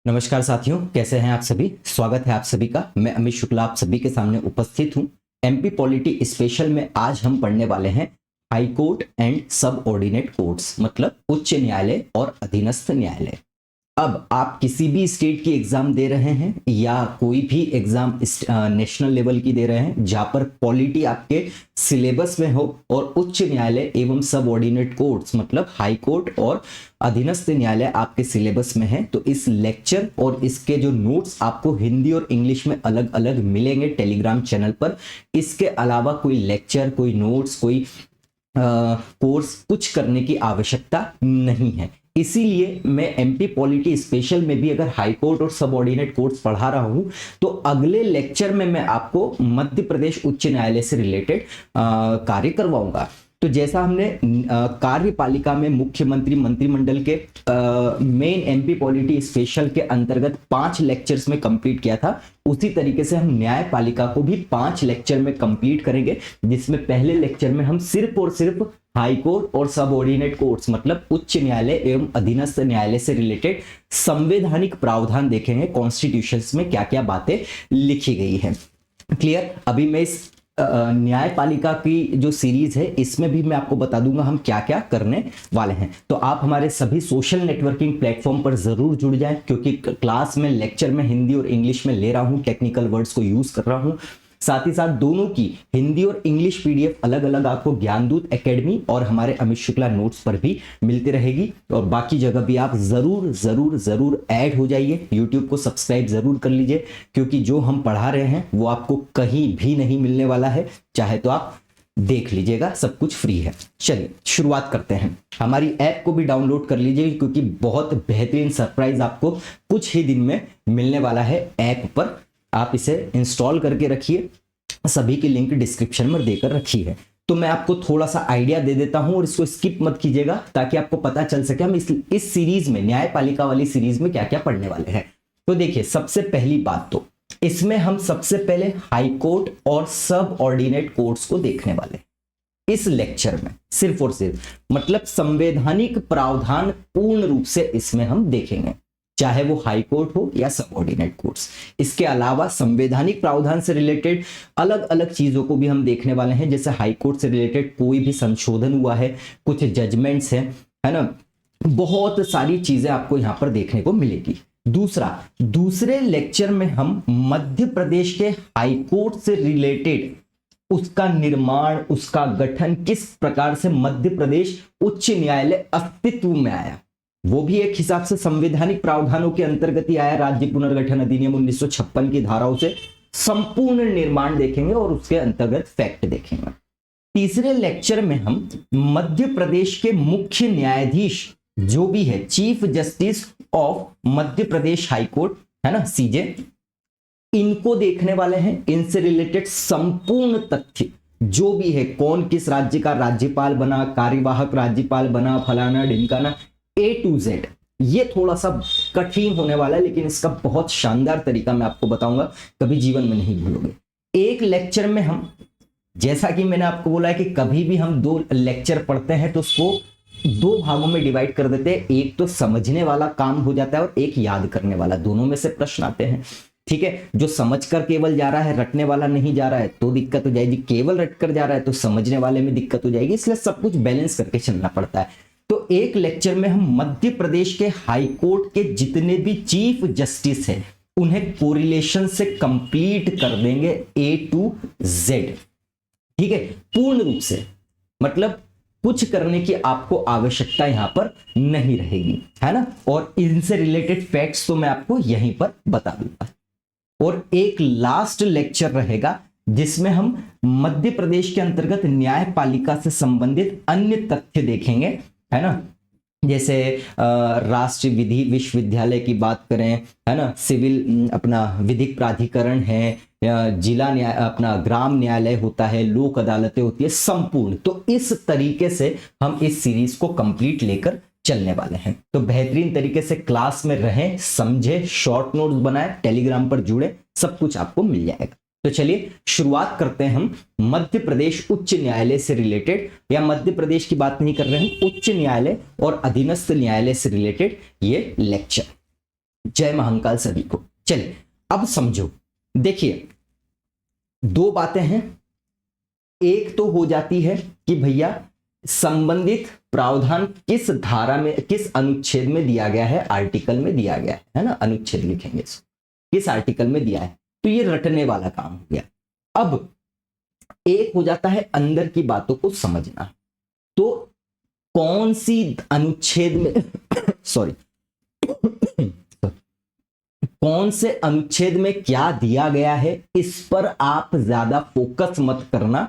नमस्कार साथियों, कैसे हैं आप सभी। स्वागत है आप सभी का। मैं अमित शुक्ला आप सभी के सामने उपस्थित हूं। एमपी पॉलिटी स्पेशल में आज हम पढ़ने वाले हैं हाई कोर्ट एंड सब ऑर्डिनेट कोर्ट्स, मतलब उच्च न्यायालय और अधीनस्थ न्यायालय। अब आप किसी भी स्टेट की एग्जाम दे रहे हैं या कोई भी एग्जाम नेशनल लेवल की दे रहे हैं जहां पर पॉलिटी आपके सिलेबस में हो और उच्च न्यायालय एवं सब ऑर्डिनेट कोर्ट्स मतलब हाई कोर्ट और अधीनस्थ न्यायालय आपके सिलेबस में है, तो इस लेक्चर और इसके जो नोट्स आपको हिंदी और इंग्लिश में अलग अलग मिलेंगे टेलीग्राम चैनल पर। इसके अलावा कोई लेक्चर, कोई नोट्स, कोई कोर्स कुछ करने की आवश्यकता नहीं है। इसीलिए मैं एमपी पॉलिटी स्पेशल में भी अगर हाई कोर्ट और सबऑर्डिनेट कोर्ट्स पढ़ा रहा हूं तो अगले लेक्चर में मैं आपको मध्य प्रदेश उच्च न्यायालय से रिलेटेड कार्य करवाऊंगा। तो जैसा हमने कार्यपालिका में मुख्यमंत्री मंत्रिमंडल के मेन एमपी पॉलिटी स्पेशल के अंतर्गत 5 लेक्चर्स में कंप्लीट किया था, उसी तरीके से हम न्यायपालिका को भी 5 लेक्चर में कंप्लीट करेंगे, जिसमें पहले लेक्चर में हम सिर्फ और सिर्फ हाई कोर्ट और सब ऑर्डिनेट कोर्ट्स मतलब उच्च न्यायालय एवं अधीनस्थ न्यायालय से रिलेटेड संवैधानिक प्रावधान देखेंगे। कॉन्स्टिट्यूशंस में क्या क्या बातें लिखी गई है। क्लियर। अभी मैं इस न्यायपालिका की जो सीरीज है इसमें भी मैं आपको बता दूंगा हम क्या क्या करने वाले हैं। तो आप हमारे सभी सोशल नेटवर्किंग प्लेटफॉर्म पर जरूर जुड़ जाएं, क्योंकि क्लास में लेक्चर में हिंदी और इंग्लिश में ले रहा हूं, टेक्निकल वर्ड्स को यूज कर रहा हूं। साथ ही साथ दोनों की हिंदी और इंग्लिश पीडीएफ अलग अलग आपको ज्ञानदूत एकेडमी और हमारे अमित शुक्ला नोट्स पर भी मिलती रहेगी। और बाकी जगह भी आप जरूर जरूर जरूर ऐड हो जाइए। यूट्यूब को सब्सक्राइब जरूर कर लीजिए, क्योंकि जो हम पढ़ा रहे हैं वो आपको कहीं भी नहीं मिलने वाला है। चाहे तो आप देख लीजिएगा, सब कुछ फ्री है। चलिए शुरुआत करते हैं। हमारी ऐप को भी डाउनलोड कर लीजिए, क्योंकि बहुत बेहतरीन सरप्राइज आपको कुछ ही दिन में मिलने वाला है ऐप पर। आप इसे इंस्टॉल करके रखिए, सभी की लिंक डिस्क्रिप्शन में देकर रखी है। तो मैं आपको थोड़ा सा आइडिया दे देता हूं और इसको स्किप मत कीजिएगा, ताकि आपको पता चल सके हम इस सीरीज में, न्यायपालिका वाली सीरीज में क्या क्या पढ़ने वाले हैं। तो देखिए, सबसे पहली बात तो इसमें हम सबसे पहले हाई कोर्ट और सब ऑर्डिनेट कोर्ट्स को देखने वाले हैं इस लेक्चर में। सिर्फ और सिर्फ मतलब संवैधानिक प्रावधान पूर्ण रूप से इसमें हम देखेंगे, चाहे वो हाई कोर्ट हो या सबऑर्डिनेट कोर्ट्स। इसके अलावा संवैधानिक प्रावधान से रिलेटेड अलग अलग चीजों को भी हम देखने वाले हैं, जैसे हाई कोर्ट से रिलेटेड कोई भी संशोधन हुआ है, कुछ जजमेंट्स है ना, बहुत सारी चीजें आपको यहां पर देखने को मिलेगी। दूसरे लेक्चर में हम मध्य प्रदेश के हाई कोर्ट से रिलेटेड उसका निर्माण, उसका गठन, किस प्रकार से मध्य प्रदेश उच्च न्यायालय अस्तित्व में आया, वो भी एक हिसाब से संवैधानिक प्रावधानों के अंतर्गत ही आया। राज्य पुनर्गठन अधिनियम 1956 की धाराओं से संपूर्ण निर्माण देखेंगे और उसके अंतर्गत फैक्ट देखेंगे। तीसरे लेक्चर में हम मध्य प्रदेश के मुख्य न्यायाधीश जो भी है, chief justice of Madhya Pradesh high court है ना, सीजे, इनको देखने वाले हैं। इनसे रिलेटेड संपूर्ण तथ्य जो भी है, कौन किस राज्य का राज्यपाल बना, कार्यवाहक राज्यपाल बना, फलाना ढिमकाना, A to Z। ये थोड़ा सा कठिन होने वाला है, लेकिन इसका बहुत शानदार तरीका मैं आपको बताऊंगा, कभी जीवन में नहीं भूलोगे। एक लेक्चर में हम, जैसा कि मैंने आपको बोला है कि कभी भी हम 2 लेक्चर पढ़ते हैं तो उसको 2 भागों में डिवाइड कर देते हैं। एक तो समझने वाला काम हो जाता है और एक याद करने वाला, दोनों में से प्रश्न आते हैं। ठीक है, जो समझकर केवल जा रहा है, रटने वाला नहीं जा रहा है तो दिक्कत हो जाएगी, केवल रटकर जा रहा है तो समझने वाले में दिक्कत हो जाएगी। इसलिए सब कुछ बैलेंस करके चलना पड़ता है। तो एक लेक्चर में हम मध्य प्रदेश के हाई कोर्ट के जितने भी चीफ जस्टिस हैं उन्हें कोरिलेशन से कंप्लीट कर देंगे A to Z। ठीक है, पूर्ण रूप से, मतलब कुछ करने की आपको आवश्यकता यहां पर नहीं रहेगी, है ना। और इनसे रिलेटेड फैक्ट्स तो मैं आपको यहीं पर बता दूंगा। और एक लास्ट लेक्चर रहेगा जिसमें हम मध्य प्रदेश के अंतर्गत न्यायपालिका से संबंधित अन्य तथ्य देखेंगे, है ना। जैसे राष्ट्रीय विधि विश्वविद्यालय की बात करें, है ना, सिविल अपना विधिक प्राधिकरण है, जिला न्याय अपना ग्राम न्यायालय होता है, लोक अदालतें होती है, संपूर्ण। तो इस तरीके से हम इस सीरीज को कंप्लीट लेकर चलने वाले हैं। तो बेहतरीन तरीके से क्लास में रहें, समझे, शॉर्ट नोट्स बनाए, टेलीग्राम पर जुड़े, सब कुछ आपको मिल जाएगा। तो चलिए शुरुआत करते हैं हम मध्य प्रदेश उच्च न्यायालय से रिलेटेड, या मध्य प्रदेश की बात नहीं कर रहे हैं, उच्च न्यायालय और अधीनस्थ न्यायालय से रिलेटेड ये लेक्चर। जय महाकाल सभी को। चलिए अब समझो, देखिए दो बातें हैं। एक तो हो जाती है कि भैया संबंधित प्रावधान किस धारा में, किस अनुच्छेद में दिया गया है, आर्टिकल में दिया गया है ना, अनुच्छेद लिखेंगे इसको, किस आर्टिकल में दिया है, तो ये रटने वाला काम हो गया। अब एक हो जाता है अंदर की बातों को समझना, तो कौन सी अनुच्छेद में सॉरी कौन से अनुच्छेद में क्या दिया गया है, इस पर आप ज्यादा फोकस मत करना,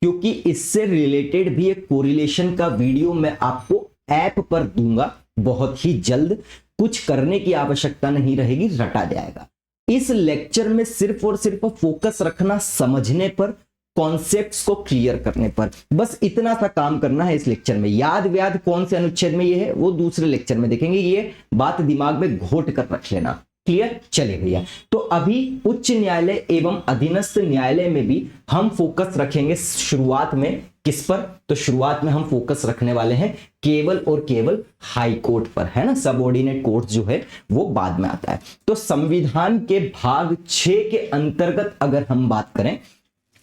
क्योंकि इससे रिलेटेड भी एक कोरिलेशन का वीडियो मैं आपको ऐप पर दूंगा बहुत ही जल्द। कुछ करने की आवश्यकता नहीं रहेगी, रटा जाएगा। इस लेक्चर में सिर्फ और सिर्फ फोकस रखना समझने पर, कॉन्सेप्ट्स को क्लियर करने पर, बस इतना सा काम करना है इस लेक्चर में। याद व्याद कौन से अनुच्छेद में ये है वो दूसरे लेक्चर में देखेंगे, ये बात दिमाग में घोट कर रख लेना। क्लियर? चले भैया, तो अभी उच्च न्यायालय एवं अधीनस्थ न्यायालय में भी हम फोकस रखेंगे शुरुआत में किस पर, तो शुरुआत में हम फोकस रखने वाले हैं केवल और केवल हाई कोर्ट पर, है ना। सबऑर्डिनेट कोर्ट जो है वो बाद में आता है। तो संविधान के भाग 6 के अंतर्गत अगर हम बात करें,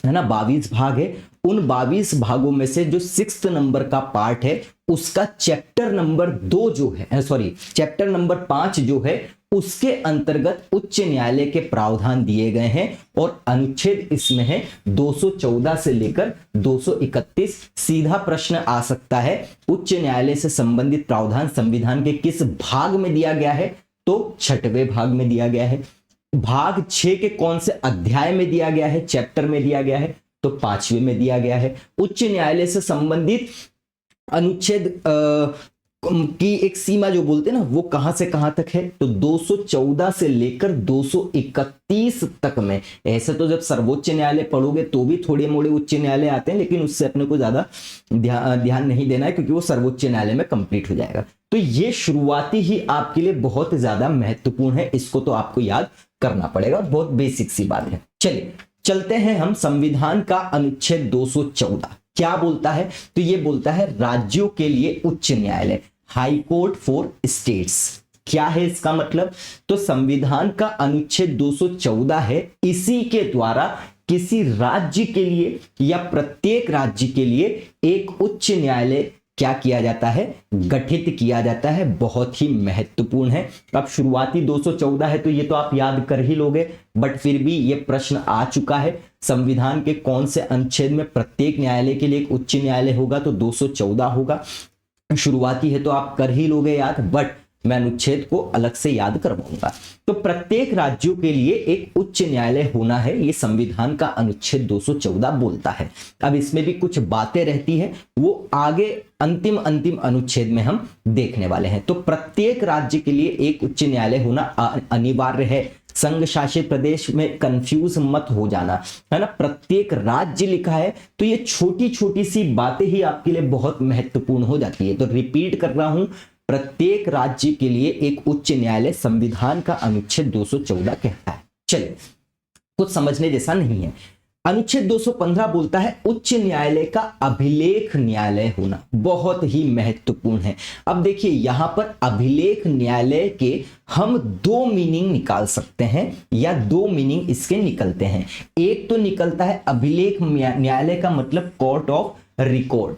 है ना, 22 भाग है, उन 22 भागों में से जो 6th नंबर का पार्ट है उसका चैप्टर नंबर 2 जो है, सॉरी चैप्टर नंबर 5 जो है, उसके अंतर्गत उच्च न्यायालय के प्रावधान दिए गए हैं और अनुच्छेद इसमें है 214 से लेकर 231। सीधा प्रश्न आ सकता है उच्च न्यायालय से संबंधित प्रावधान संविधान के किस भाग में दिया गया है, तो 6वें भाग में दिया गया है। भाग 6 के कौन से अध्याय में दिया गया है, चैप्टर में दिया गया है, तो 5वें में दिया गया है। उच्च न्यायालय से संबंधित अनुच्छेद की एक सीमा जो बोलते हैं ना, वो कहां से कहां तक है, तो 214 से लेकर 231 तक में। ऐसे तो जब सर्वोच्च न्यायालय पढ़ोगे तो भी थोड़े मोड़े उच्च न्यायालय आते हैं, लेकिन उससे अपने को ज्यादा ध्यान नहीं देना है, क्योंकि वो सर्वोच्च न्यायालय में कंप्लीट हो जाएगा। तो ये शुरुआती ही आपके लिए बहुत ज्यादा महत्वपूर्ण है, इसको तो आपको याद करना पड़ेगा, बहुत बेसिक सी बात है। चलिए चलते हैं हम संविधान का अनुच्छेद 214 क्या बोलता है, तो ये बोलता है राज्यों के लिए उच्च न्यायालय, हाई कोर्ट फॉर स्टेट्स। क्या है इसका मतलब, तो संविधान का अनुच्छेद 214 है, इसी के द्वारा किसी राज्य के लिए या प्रत्येक राज्य के लिए एक उच्च न्यायालय क्या किया जाता है, गठित किया जाता है। बहुत ही महत्वपूर्ण है। अब शुरुआती 214 है तो ये तो आप याद कर ही लोगे, बट फिर भी ये प्रश्न आ चुका है संविधान के कौन से अनुच्छेद में प्रत्येक न्यायालय के लिए एक उच्च न्यायालय होगा, तो 214 होगा। शुरुआती है तो आप कर ही लोगे याद, बट मैं अनुच्छेद को अलग से याद करवाऊंगा। तो प्रत्येक राज्यों के लिए एक उच्च न्यायालय होना है, ये संविधान का अनुच्छेद 214 बोलता है। अब इसमें भी कुछ बातें रहती है, वो आगे अंतिम अनुच्छेद में हम देखने वाले हैं। तो प्रत्येक राज्य के लिए एक उच्च न्यायालय होना अनिवार्य है। संघ शासित प्रदेश में कंफ्यूज मत हो जाना, है ना। प्रत्येक राज्य लिखा है तो ये छोटी छोटी सी बातें ही आपके लिए बहुत महत्वपूर्ण हो जाती है। तो रिपीट कर रहा हूं, प्रत्येक राज्य के लिए एक उच्च न्यायालय संविधान का अनुच्छेद 214 कहता है। चलिए, कुछ समझने जैसा नहीं है। अनुच्छेद 215 बोलता है उच्च न्यायालय का अभिलेख न्यायालय होना, बहुत ही महत्वपूर्ण है। अब देखिए यहां पर अभिलेख न्यायालय के हम दो मीनिंग निकाल सकते हैं, या दो मीनिंग इसके निकलते हैं। एक तो निकलता है अभिलेख न्यायालय का मतलब कोर्ट ऑफ रिकॉर्ड,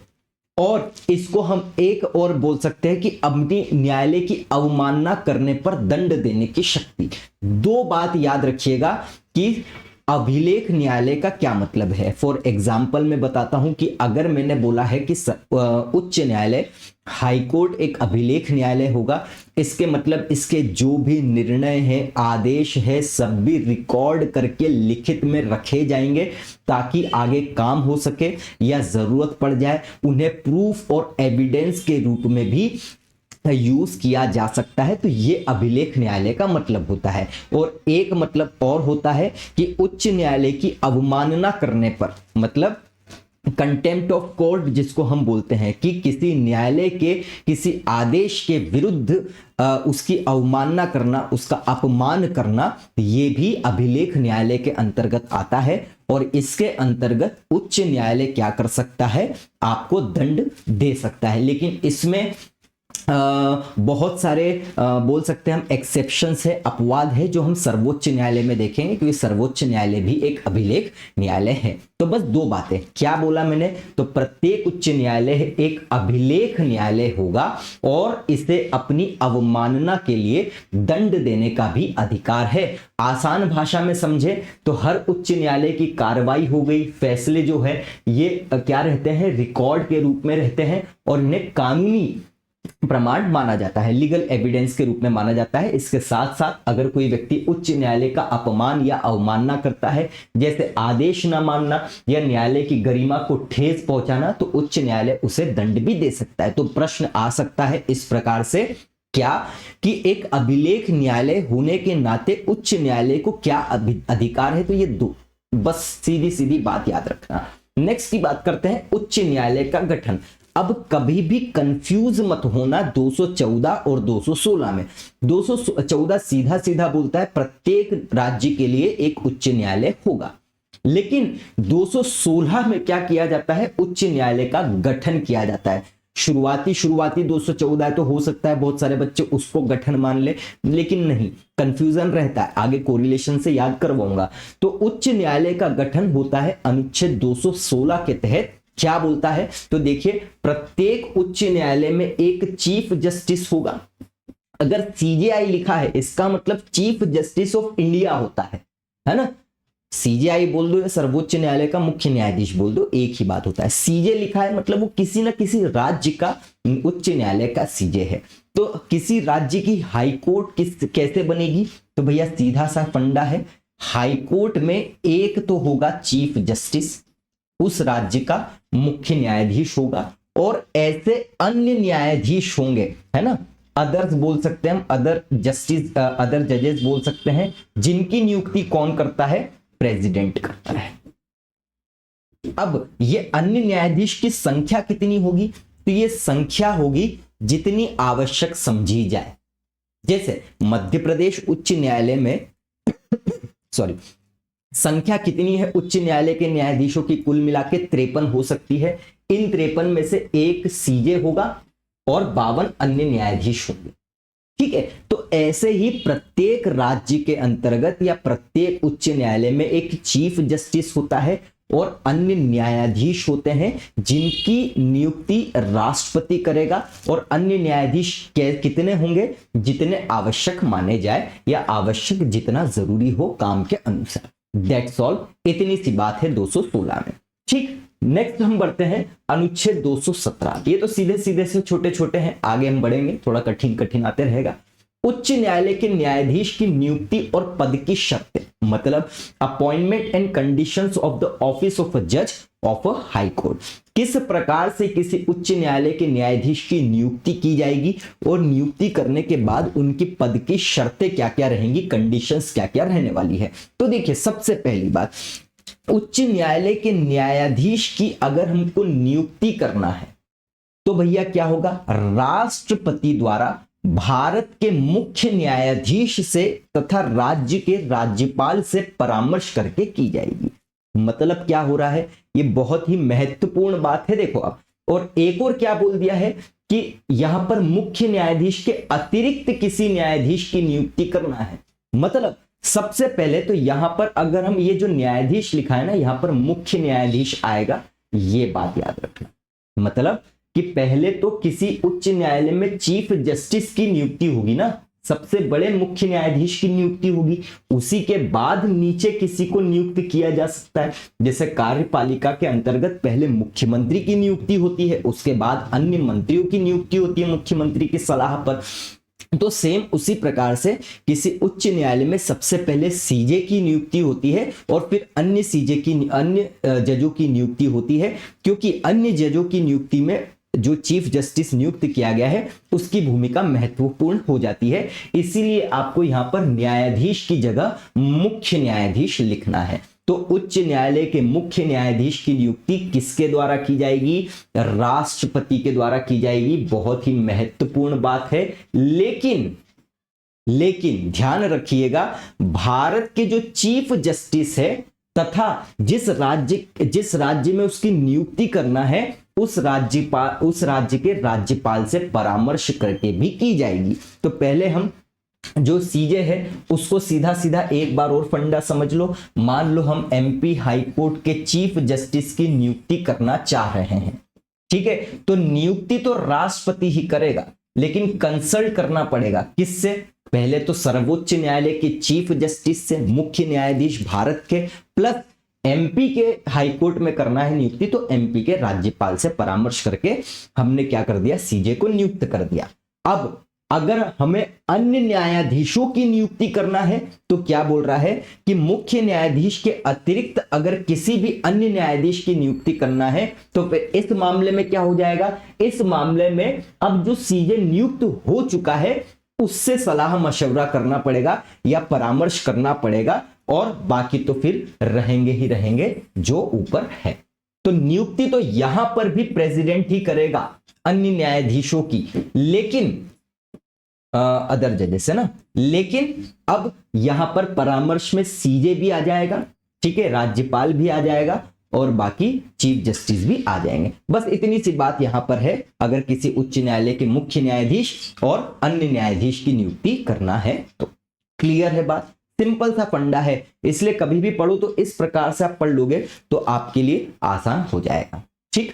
और इसको हम एक और बोल सकते हैं कि अपनी न्यायालय की अवमानना करने पर दंड देने की शक्ति। दो बात याद रखिएगा कि अभिलेख न्यायालय का क्या मतलब है। फॉर एग्जाम्पल मैं बताता हूं कि अगर मैंने बोला है कि उच्च न्यायालय, हाई कोर्ट एक अभिलेख न्यायालय होगा, इसके मतलब इसके जो भी निर्णय है, आदेश है, सब भी रिकॉर्ड करके लिखित में रखे जाएंगे, ताकि आगे काम हो सके या जरूरत पड़ जाए उन्हें प्रूफ और एविडेंस के रूप में भी यूज किया जा सकता है। तो ये अभिलेख न्यायालय का मतलब होता है। और एक मतलब और होता है कि उच्च न्यायालय की अवमानना करने पर, मतलब कंटेम्प्ट ऑफ कोर्ट जिसको हम बोलते हैं, कि किसी न्यायालय के किसी आदेश के विरुद्ध उसकी अवमानना करना, उसका अपमान करना, ये भी अभिलेख न्यायालय के अंतर्गत आता है। और इसके अंतर्गत उच्च न्यायालय क्या कर सकता है, आपको दंड दे सकता है। लेकिन इसमें बहुत सारे बोल सकते हैं हम एक्सेप्शंस है, अपवाद है, जो हम सर्वोच्च न्यायालय में देखेंगे, क्योंकि सर्वोच्च न्यायालय भी एक अभिलेख न्यायालय है। तो बस दो बातें, क्या बोला मैंने, तो प्रत्येक उच्च न्यायालय एक अभिलेख न्यायालय होगा और इसे अपनी अवमानना के लिए दंड देने का भी अधिकार है। आसान भाषा में समझे तो हर उच्च न्यायालय की कार्रवाई हो गई, फैसले जो है ये क्या रहते हैं, रिकॉर्ड के रूप में रहते हैं और इन्हें कानूनी प्रमाण माना जाता है, लीगल एविडेंस के रूप में माना जाता है। इसके साथ साथ अगर कोई व्यक्ति उच्च न्यायालय का अपमान या अवमानना करता है, जैसे आदेश न मानना या न्यायालय की गरिमा को ठेस पहुंचाना, तो उच्च न्यायालय उसे दंड भी दे सकता है। तो प्रश्न आ सकता है इस प्रकार से, क्या कि एक अभिलेख न्यायालय होने के नाते उच्च न्यायालय को क्या अधिकार है, तो ये दो, बस सीधी सीधी बात याद रखना। नेक्स्ट की बात करते हैं उच्च न्यायालय का गठन। अब कभी भी कंफ्यूज मत होना 214 और 216 में। 214 सीधा सीधा बोलता है प्रत्येक राज्य के लिए एक उच्च न्यायालय होगा, लेकिन 216 में क्या किया जाता है, उच्च न्यायालय का गठन किया जाता है। शुरुआती 214 तो हो सकता है बहुत सारे बच्चे उसको गठन मान ले, लेकिन नहीं, कंफ्यूजन रहता है, आगे कोरिलेशन से याद करवाऊंगा। तो उच्च न्यायालय का गठन होता है अनुच्छेद 216 के तहत। क्या बोलता है, तो देखिए प्रत्येक उच्च न्यायालय में एक चीफ जस्टिस होगा। अगर सीजेआई लिखा है इसका मतलब चीफ जस्टिस ऑफ इंडिया होता है ना। सीजेआई बोल दो या सर्वोच्च न्यायालय का मुख्य न्यायाधीश बोल दो, एक ही बात होता है। सीजे लिखा है मतलब वो किसी ना किसी राज्य का उच्च न्यायालय का सीजे है। तो किसी राज्य की हाई कोर्ट कैसे बनेगी, तो भैया सीधा सा फंडा है, हाई कोर्ट में एक तो होगा चीफ जस्टिस, उस राज्य का मुख्य न्यायाधीश होगा, और ऐसे अन्य न्यायाधीश होंगे, है ना, अदर्स बोल सकते हैं हम, अदर जस्टिस, अदर जजेस बोल सकते हैं, जिनकी नियुक्ति कौन करता है, प्रेसिडेंट करता है। अब ये अन्य न्यायाधीश की संख्या कितनी होगी, तो ये संख्या होगी जितनी आवश्यक समझी जाए। जैसे मध्य प्रदेश उच्च न्यायालय में सॉरी संख्या कितनी है, उच्च न्यायालय के न्यायाधीशों की कुल मिला के 53 हो सकती है। इन 53 में से एक सीजे होगा और 52 अन्य न्यायाधीश होंगे, ठीक है। तो ऐसे ही प्रत्येक राज्य के अंतर्गत या प्रत्येक उच्च न्यायालय में एक चीफ जस्टिस होता है और अन्य न्यायाधीश होते हैं जिनकी नियुक्ति राष्ट्रपति करेगा, और अन्य न्यायाधीश कितने होंगे, जितने आवश्यक माने जाए या आवश्यक जितना जरूरी हो काम के अनुसार। दैट्स ऑल, इतनी सी बात है 216 में, ठीक। नेक्स्ट हम बढ़ते हैं अनुच्छेद 217। ये तो सीधे सीधे से छोटे छोटे हैं, आगे हम बढ़ेंगे, थोड़ा कठिन कठिन आते रहेगा। उच्च न्यायालय के न्यायाधीश की नियुक्ति और पद की शर्तें, मतलब appointment and conditions of the office of a जज ऑफ अ हाई कोर्ट। किस प्रकार से किसी उच्च न्यायालय के न्यायाधीश की नियुक्ति की जाएगी और नियुक्ति करने के बाद उनकी पद की शर्तें क्या क्या रहेंगी, कंडीशंस क्या क्या रहने वाली है। तो देखिए सबसे पहली बात, उच्च न्यायालय के न्यायाधीश की अगर हमको नियुक्ति करना है तो भैया क्या होगा, राष्ट्रपति द्वारा भारत के मुख्य न्यायाधीश से तथा राज्य के राज्यपाल से परामर्श करके की जाएगी। मतलब क्या हो रहा है, ये बहुत ही महत्वपूर्ण बात है, देखो अब। और एक और क्या बोल दिया है कि यहां पर मुख्य न्यायाधीश के अतिरिक्त किसी न्यायाधीश की नियुक्ति करना है। मतलब सबसे पहले तो यहां पर अगर हम ये जो न्यायाधीश लिखा है ना, यहां पर मुख्य न्यायाधीश आएगा, ये बात याद रखना। मतलब कि पहले तो किसी उच्च न्यायालय में चीफ जस्टिस की नियुक्ति होगी ना, सबसे बड़े मुख्य न्यायाधीश की नियुक्ति होगी, उसी के बाद नीचे किसी को नियुक्त किया जा सकता है। जैसे कार्यपालिका के अंतर्गत पहले मुख्यमंत्री की नियुक्ति होती है, उसके बाद अन्य मंत्रियों की नियुक्ति होती है मुख्यमंत्री की सलाह पर। तो सेम उसी प्रकार से किसी उच्च न्यायालय में सबसे पहले सीजे की नियुक्ति होती है और फिर अन्य जजों की नियुक्ति होती है, क्योंकि अन्य जजों की नियुक्ति में जो चीफ जस्टिस नियुक्त किया गया है उसकी भूमिका महत्वपूर्ण हो जाती है। इसीलिए आपको यहां पर न्यायाधीश की जगह मुख्य न्यायाधीश लिखना है। तो उच्च न्यायालय के मुख्य न्यायाधीश की नियुक्ति किसके द्वारा की जाएगी, राष्ट्रपति के द्वारा की जाएगी। बहुत ही महत्वपूर्ण बात है। लेकिन ध्यान रखिएगा, भारत के जो चीफ जस्टिस है तथा जिस राज्य में उसकी नियुक्ति करना है उस राज्य के राज्यपाल से परामर्श करके भी की जाएगी। तो पहले हम जो सीजे है उसको सीधा सीधा एक बार और फंडा समझ लो। मान लो हम एमपी हाई कोर्ट के चीफ जस्टिस की नियुक्ति करना चाह रहे हैं, ठीक है। तो नियुक्ति तो राष्ट्रपति ही करेगा, लेकिन कंसल्ट करना पड़ेगा किससे? पहले तो सर्वोच्च न्यायालय के चीफ जस्टिस से, मुख्य न्यायाधीश भारत के, प्लस एमपी के हाई कोर्ट में करना है नियुक्ति तो एमपी के राज्यपाल से परामर्श करके हमने क्या कर दिया? सीजे को नियुक्त कर दिया। अब अगर हमें अन्य न्यायाधीशों की नियुक्ति करना है तो क्या बोल रहा है कि मुख्य न्यायाधीश के अतिरिक्त अगर किसी भी अन्य न्यायाधीश की नियुक्ति करना है तो फिर इस मामले में क्या हो जाएगा? इस मामले में अब जो सीजे नियुक्त हो चुका है उससे सलाह मशवरा करना पड़ेगा या परामर्श करना पड़ेगा, और बाकी तो फिर रहेंगे ही रहेंगे जो ऊपर है। तो नियुक्ति तो यहां पर भी प्रेसिडेंट ही करेगा अन्य न्यायाधीशों की, लेकिन अदर जजेस है ना, लेकिन अब यहां पर परामर्श में सीजे भी आ जाएगा, ठीक है, राज्यपाल भी आ जाएगा और बाकी चीफ जस्टिस भी आ जाएंगे। बस इतनी सी बात यहां पर है अगर किसी उच्च न्यायालय के मुख्य न्यायाधीश और अन्य न्यायाधीश की नियुक्ति करना है तो। क्लियर है बात? सिंपल सा फंडा है, इसलिए कभी भी पढ़ो तो इस प्रकार से आप पढ़ लोगे तो आपके लिए आसान हो जाएगा, ठीक।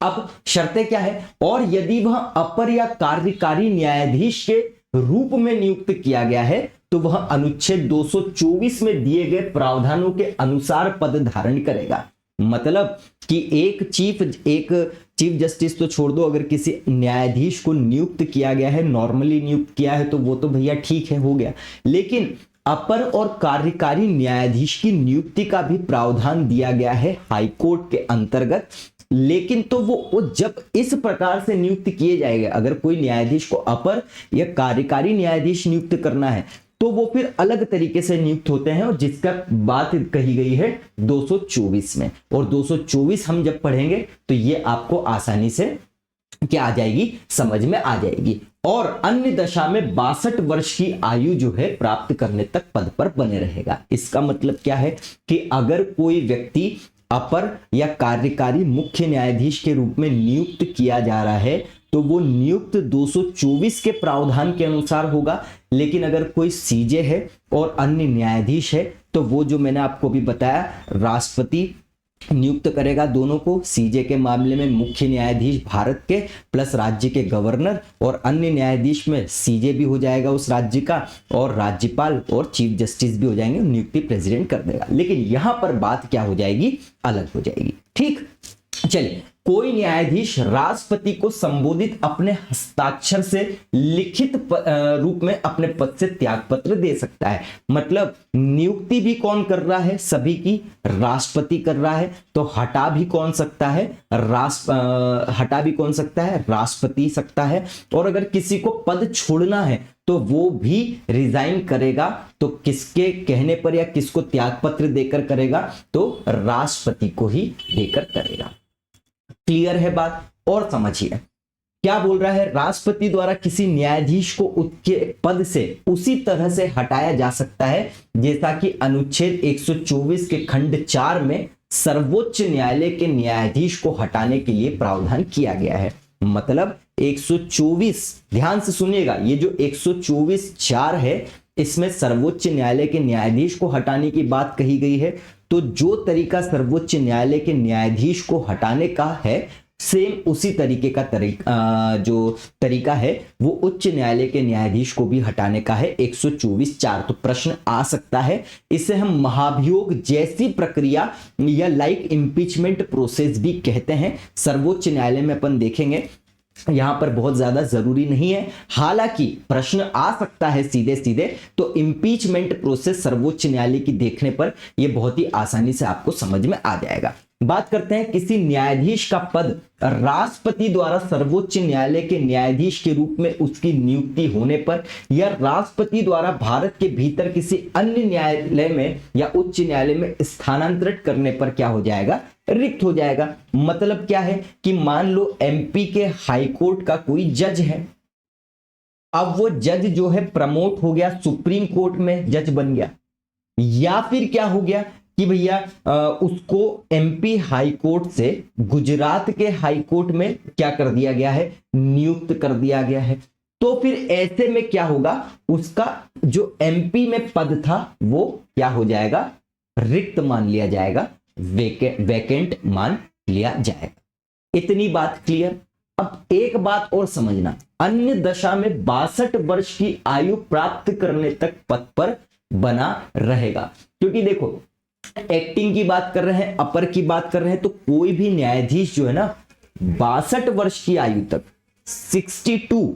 अब शर्तें क्या है? और यदि वह अपर या कार्यकारी न्यायाधीश के रूप में नियुक्त किया गया है तो वह अनुच्छेद 224 में दिए गए प्रावधानों के अनुसार पद धारण करेगा। मतलब कि एक चीफ जस्टिस तो छोड़ दो, अगर किसी न्यायाधीश को नियुक्त किया गया है, नॉर्मली नियुक्त किया है तो वो तो भैया ठीक है, हो गया, लेकिन अपर और कार्यकारी न्यायाधीश की नियुक्ति का भी प्रावधान दिया गया है हाईकोर्ट के अंतर्गत। लेकिन तो वो जब इस प्रकार से नियुक्त किए जाएंगे, अगर कोई न्यायाधीश को अपर या कार्यकारी न्यायाधीश नियुक्त करना है तो वो फिर अलग तरीके से नियुक्त होते हैं, और जिसका बात कही गई है 224 में, और 224 हम जब पढ़ेंगे तो ये आपको आसानी से क्या आ जाएगी? समझ में आ जाएगी। और अन्य दशा में 62 वर्ष की आयु जो है प्राप्त करने तक पद पर बने रहेगा। इसका मतलब क्या है कि अगर कोई व्यक्ति अपर या कार्यकारी मुख्य न्यायाधीश के रूप में नियुक्त किया जा रहा है तो वो नियुक्त 224 के प्रावधान के अनुसार होगा, लेकिन अगर कोई सीजे है और अन्य न्यायाधीश है तो वो जो मैंने आपको भी बताया राष्ट्रपति नियुक्त करेगा दोनों को। सीजे के मामले में मुख्य न्यायाधीश भारत के प्लस राज्य के गवर्नर, और अन्य न्यायाधीश में सीजे भी हो जाएगा उस राज्य का, और राज्यपाल और चीफ जस्टिस भी हो जाएंगे, नियुक्ति प्रेसिडेंट कर देगा। लेकिन यहां पर बात क्या हो जाएगी? अलग हो जाएगी, ठीक। चलिए, कोई न्यायाधीश राष्ट्रपति को संबोधित अपने हस्ताक्षर से लिखित रूप में अपने पद से त्यागपत्र दे सकता है। मतलब नियुक्ति भी कौन कर रहा है? सभी की राष्ट्रपति कर रहा है, तो हटा भी कौन सकता है? राष्ट्रपति सकता है। और अगर किसी को पद छोड़ना है तो वो भी रिजाइन करेगा, तो किसके कहने पर या किसको त्यागपत्र देकर करेगा? तो राष्ट्रपति को ही देकर करेगा। क्लियर है बात? और समझिए क्या बोल रहा है? राष्ट्रपति द्वारा किसी न्यायाधीश को उसके पद से उसी तरह से हटाया जा सकता है जैसा कि अनुच्छेद 124 के खंड 4 में सर्वोच्च न्यायालय के न्यायाधीश को हटाने के लिए प्रावधान किया गया है। मतलब 124, ध्यान से सुनिएगा, ये जो 124(4) है इसमें सर्वोच्च न्यायालय के न्यायाधीश को हटाने की बात कही गई है। तो जो तरीका सर्वोच्च न्यायालय के न्यायाधीश को हटाने का है, सेम उसी तरीके का जो तरीका है वो उच्च न्यायालय के न्यायाधीश को भी हटाने का है, 124(4). तो प्रश्न आ सकता है, इसे हम महाभियोग जैसी प्रक्रिया या लाइक इम्पीचमेंट प्रोसेस भी कहते हैं। सर्वोच्च न्यायालय में अपन देखेंगे, यहां पर बहुत ज्यादा जरूरी नहीं है, हालांकि प्रश्न आ सकता है सीधे सीधे। तो इंपीचमेंट प्रोसेस सर्वोच्च न्यायालय की देखने पर यह बहुत ही आसानी से आपको समझ में आ जाएगा। बात करते हैं किसी न्यायाधीश का पद राष्ट्रपति द्वारा सर्वोच्च न्यायालय के न्यायाधीश के रूप में उसकी नियुक्ति होने पर, या राष्ट्रपति द्वारा भारत के भीतर किसी अन्य न्यायालय में या उच्च न्यायालय में स्थानांतरित करने पर क्या हो जाएगा? रिक्त हो जाएगा। मतलब क्या है कि मान लो एमपी के हाई कोर्ट का कोई जज है, अब वो जज जो है प्रमोट हो गया, सुप्रीम कोर्ट में जज बन गया, या फिर क्या हो गया कि भैया उसको एमपी हाई कोर्ट से गुजरात के हाई कोर्ट में क्या कर दिया गया है, नियुक्त कर दिया गया है। तो फिर ऐसे में क्या होगा, उसका जो एमपी में पद था वो क्या हो जाएगा, रिक्त मान लिया जाएगा, वैकेंट मान लिया जाएगा। इतनी बात क्लियर। अब एक बात और समझना, अन्य दशा में 62 वर्ष की आयु प्राप्त करने तक पद पर बना रहेगा। क्योंकि देखो एक्टिंग की बात कर रहे हैं, अपर की बात कर रहे हैं, तो कोई भी न्यायाधीश जो है ना 62 वर्ष की आयु तक, 62,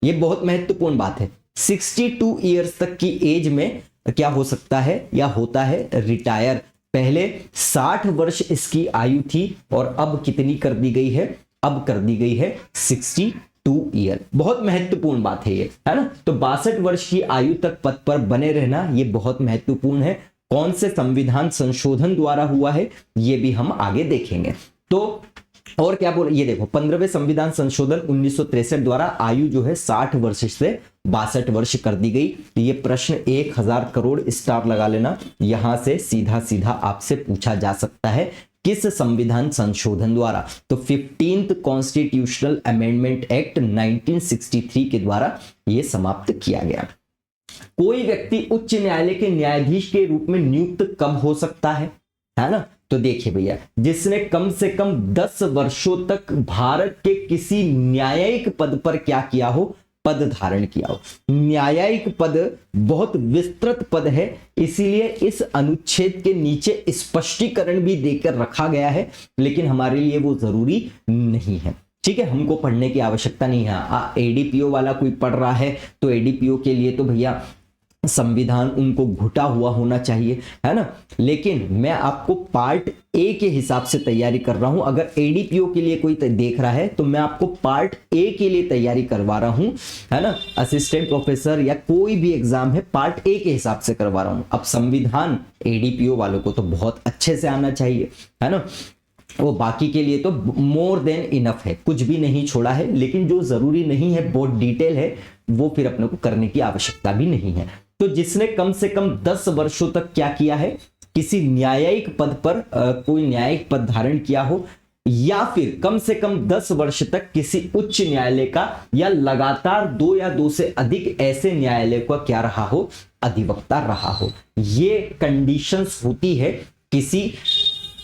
ये बहुत महत्वपूर्ण बात है, 62 ईयर्स तक की एज में क्या हो सकता है या होता है, रिटायर। पहले 60 वर्ष इसकी आयु थी और अब कितनी कर दी गई है, अब कर दी गई है 62 ईयर। बहुत महत्वपूर्ण बात है ये, है ना। तो 62 वर्ष की आयु तक पद पर बने रहना ये बहुत महत्वपूर्ण है। कौन से संविधान संशोधन द्वारा हुआ है ये भी हम आगे देखेंगे। तो और क्या बोल, ये देखो 15वें संविधान संशोधन 1963 द्वारा आयु जो है 60 वर्ष से 62 वर्ष कर दी गई। तो ये प्रश्न 1000 करोड़ स्टार लगा लेना, यहां से सीधा सीधा आपसे पूछा जा सकता है किस संविधान संशोधन द्वारा। तो 15th कॉन्स्टिट्यूशनल अमेंडमेंट एक्ट 1963 के द्वारा यह समाप्त किया गया। कोई व्यक्ति उच्च न्यायालय के न्यायाधीश के रूप में नियुक्त कब हो सकता है ना। तो देखिए भैया, जिसने कम से कम 10 वर्षों तक भारत के किसी न्यायिक पद पर क्या किया हो, पद धारण किया हो। न्यायिक पद बहुत विस्तृत पद है, इसीलिए इस अनुच्छेद के नीचे स्पष्टीकरण भी देकर रखा गया है, लेकिन हमारे लिए वो जरूरी नहीं है। ठीक है, हमको पढ़ने की आवश्यकता नहीं है। एडीपीओ वाला कोई पढ़ रहा है तो एडीपीओ के लिए तो भैया संविधान उनको घुटा हुआ होना चाहिए, है ना। लेकिन मैं आपको पार्ट ए के हिसाब से तैयारी कर रहा हूं। अगर एडीपीओ के लिए कोई देख रहा है तो मैं आपको पार्ट ए के लिए तैयारी करवा रहा हूं, है ना। असिस्टेंट प्रोफेसर या कोई भी एग्जाम है, पार्ट ए के हिसाब से करवा रहा हूं। अब संविधान एडीपीओ वालों को तो बहुत अच्छे से आना चाहिए, है ना। वो बाकी के लिए तो मोर देन इनफ है, कुछ भी नहीं छोड़ा है। लेकिन जो जरूरी नहीं है, बहुत डिटेल है, वो फिर अपने को करने की आवश्यकता भी नहीं है। तो जिसने कम से कम 10 वर्षों तक क्या किया है, किसी न्यायिक पद पर कोई न्यायिक पद धारण किया हो, या फिर कम से कम 10 वर्ष तक किसी उच्च न्यायालय का या लगातार 2 या 2 से अधिक ऐसे न्यायालय का क्या रहा हो, अधिवक्ता रहा हो। ये कंडीशंस होती है किसी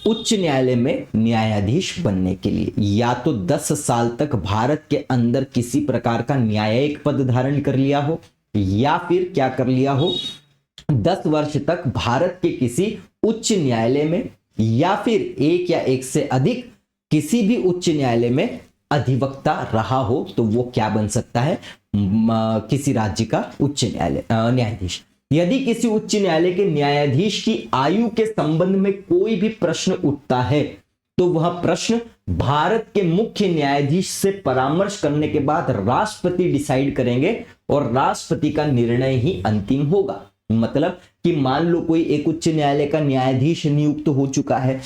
उच्च न्यायालय में न्यायाधीश बनने के लिए। या तो 10 साल तक भारत के अंदर किसी प्रकार का न्यायिक पद धारण कर लिया हो, या फिर क्या कर लिया हो, 10 वर्ष तक भारत के किसी उच्च न्यायालय में या फिर एक या एक से अधिक किसी भी उच्च न्यायालय में अधिवक्ता रहा हो, तो वो क्या बन सकता है, किसी राज्य का उच्च न्यायालय न्यायाधीश। यदि किसी उच्च न्यायालय के न्यायाधीश की आयु के संबंध में कोई भी प्रश्न उठता है, तो वह प्रश्न भारत के मुख्य न्यायाधीश से परामर्श करने के बाद राष्ट्रपति डिसाइड करेंगे और राष्ट्रपति का निर्णय ही अंतिम होगा। मतलब कि मान लो कोई एक उच्च न्यायालय का न्यायाधीश नियुक्त हो चुका है,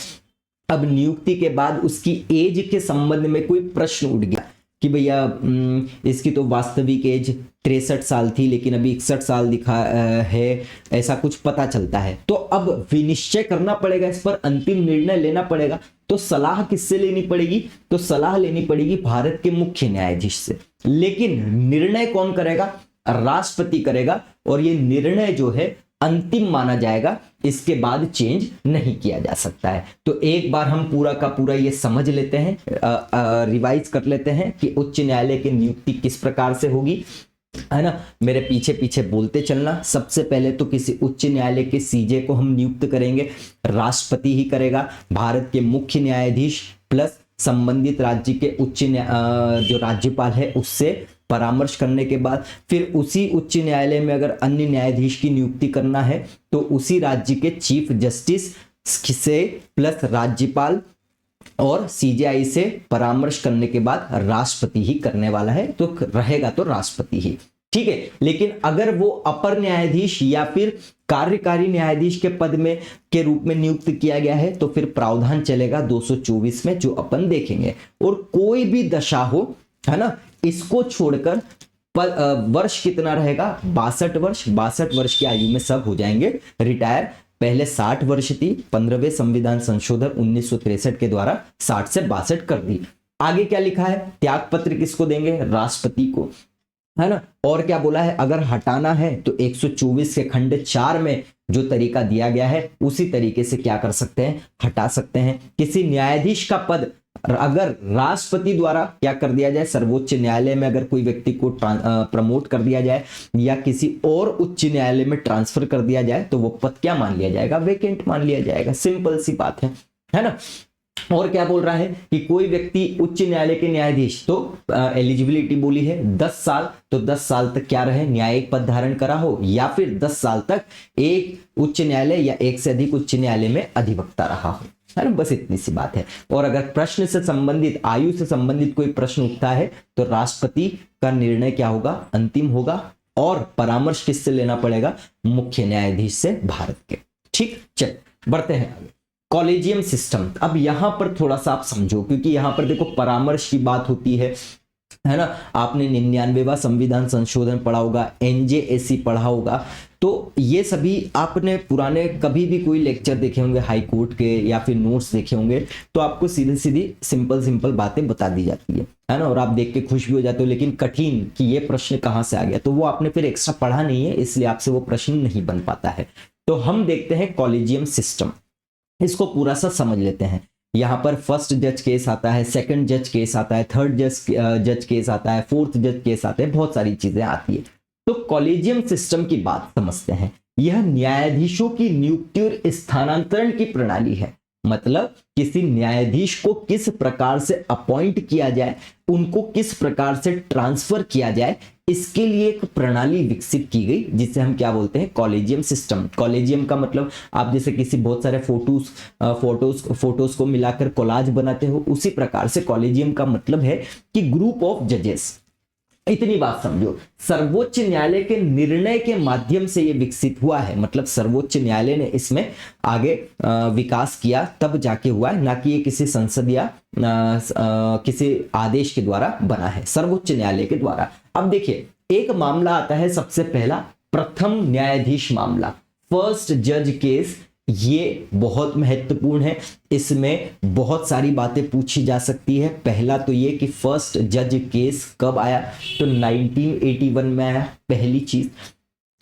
अब नियुक्ति के बाद उसकी एज के संबंध में कोई प्रश्न उठ गया कि भैया इसकी तो वास्तविक एज 63 साल थी लेकिन अभी 61 साल दिखा है, ऐसा कुछ पता चलता है, तो अब विनिश्चय करना पड़ेगा, इस पर अंतिम निर्णय लेना पड़ेगा। तो सलाह किससे लेनी पड़ेगी, तो सलाह लेनी पड़ेगी भारत के मुख्य न्यायाधीश से। लेकिन निर्णय कौन करेगा, राष्ट्रपति करेगा, और ये निर्णय जो है अंतिम माना जाएगा, इसके बाद चेंज नहीं किया जा सकता है। तो एक बार हम पूरा का पूरा ये समझ लेते हैं, रिवाइज कर लेते हैं कि उच्च न्यायालय की नियुक्ति किस प्रकार से होगी, है ना। मेरे पीछे पीछे बोलते चलना। सबसे पहले तो किसी उच्च न्यायालय के सीजे को हम नियुक्त करेंगे, राष्ट्रपति ही करेगा। भारत के मुख्य न्यायाधीश प्लस संबंधित राज्य के उच्च जो राज्यपाल है उससे परामर्श करने के बाद फिर उसी उच्च न्यायालय में अगर अन्य न्यायाधीश की नियुक्ति करना है तो उसी राज्य के चीफ जस्टिस से प्लस राज्यपाल और सीजेआई से परामर्श करने के बाद राष्ट्रपति ही करने वाला है, तो रहेगा तो राष्ट्रपति ही, ठीक है। लेकिन अगर वो अपर न्यायाधीश या फिर कार्यकारी न्यायाधीश के पद में के रूप में नियुक्त किया गया है तो फिर प्रावधान चलेगा 224 में, जो अपन देखेंगे। और कोई भी दशा हो, है ना, इसको छोड़कर वर्ष कितना रहेगा, 62 वर्ष। 62 वर्ष की आयु में सब हो जाएंगे रिटायर। पहले 60 वर्ष थी, 15वें संविधान संशोधन 1963 के द्वारा 60 से 62 कर दी। आगे क्या लिखा है, त्याग पत्र किसको देंगे, राष्ट्रपति को, है ना। और क्या बोला है, अगर हटाना है तो 124 के खंड 4 में जो तरीका दिया गया है उसी तरीके से क्या कर सकते हैं, हटा सकते हैं। किसी न्यायाधीश का पद अगर राष्ट्रपति द्वारा क्या कर दिया जाए, सर्वोच्च न्यायालय में अगर कोई व्यक्ति को प्रमोट कर दिया जाए या किसी और उच्च न्यायालय में ट्रांसफर कर दिया जाए तो वो पद क्या मान लिया जाएगा, वेकेंट मान लिया जाएगा। सिंपल सी बात है ना। और क्या बोल रहा है कि कोई व्यक्ति उच्च न्यायालय के न्यायाधीश, तो एलिजिबिलिटी बोली है 10 साल, तो 10 साल तक क्या रहे, न्यायिक पद धारण करा हो, या फिर 10 साल तक एक उच्च न्यायालय या एक से अधिक उच्च न्यायालय में अधिवक्ता रहा हो, है ना। बस इतनी सी बात है। और अगर प्रश्न से संबंधित, आयु से संबंधित कोई प्रश्न उठता है तो राष्ट्रपति का निर्णय क्या होगा, अंतिम होगा। और परामर्श किससे लेना पड़ेगा, मुख्य न्यायाधीश से, भारत के। ठीक, चल बढ़ते हैं आगे। कॉलेजियम सिस्टम, अब यहां पर थोड़ा सा आप समझो, क्योंकि यहां पर देखो परामर्श की बात होती है ना। आपने 99वां संविधान संशोधन पढ़ा होगा, एनजेएसी पढ़ा होगा, तो ये सभी आपने पुराने कभी भी कोई लेक्चर देखे होंगे हाई कोर्ट के या फिर नोट्स देखे होंगे, तो आपको सीधी सीधी सिंपल बातें बता दी जाती है ना। और आप देख के खुश भी हो जाते हो, लेकिन कठिन कि ये प्रश्न कहाँ से आ गया, तो वो आपने फिर एक्स्ट्रा पढ़ा नहीं है, इसलिए आपसे वो प्रश्न नहीं बन पाता है। तो हम देखते हैं कॉलेजियम सिस्टम, इसको पूरा सा समझ लेते हैं। यहाँ पर फर्स्ट जज केस आता है, सेकंड जज केस आता है, थर्ड जज केस आता है, फोर्थ जज केस आता है, बहुत सारी चीजें आती है। तो कॉलेजियम सिस्टम की बात समझते हैं। यह न्यायाधीशों की नियुक्ति और स्थानांतरण की प्रणाली है, मतलब किसी न्यायाधीश को किस प्रकार से अपॉइंट किया जाए, उनको किस प्रकार से ट्रांसफर किया जाए, इसके लिए एक प्रणाली विकसित की गई जिसे हम क्या बोलते हैं, कॉलेजियम सिस्टम। कॉलेजियम का मतलब आप जैसे किसी बहुत सारे फोटोज को मिलाकर कोलाज बनाते हो, उसी प्रकार से कॉलेजियम का मतलब है कि ग्रुप ऑफ जजेस। इतनी बात समझो, सर्वोच्च न्यायालय के निर्णय के माध्यम से यह विकसित हुआ है, मतलब सर्वोच्च न्यायालय ने इसमें आगे विकास किया तब जाके हुआ है, ना कि ये किसी संसद या किसी आदेश के द्वारा बना है, सर्वोच्च न्यायालय के द्वारा। अब देखिए, एक मामला आता है सबसे पहला, प्रथम न्यायाधीश मामला, फर्स्ट जज केस। ये बहुत महत्वपूर्ण है, इसमें बहुत सारी बातें पूछी जा सकती है। पहला तो ये कि फर्स्ट जज केस कब आया, तो 1981 में आया, पहली चीज।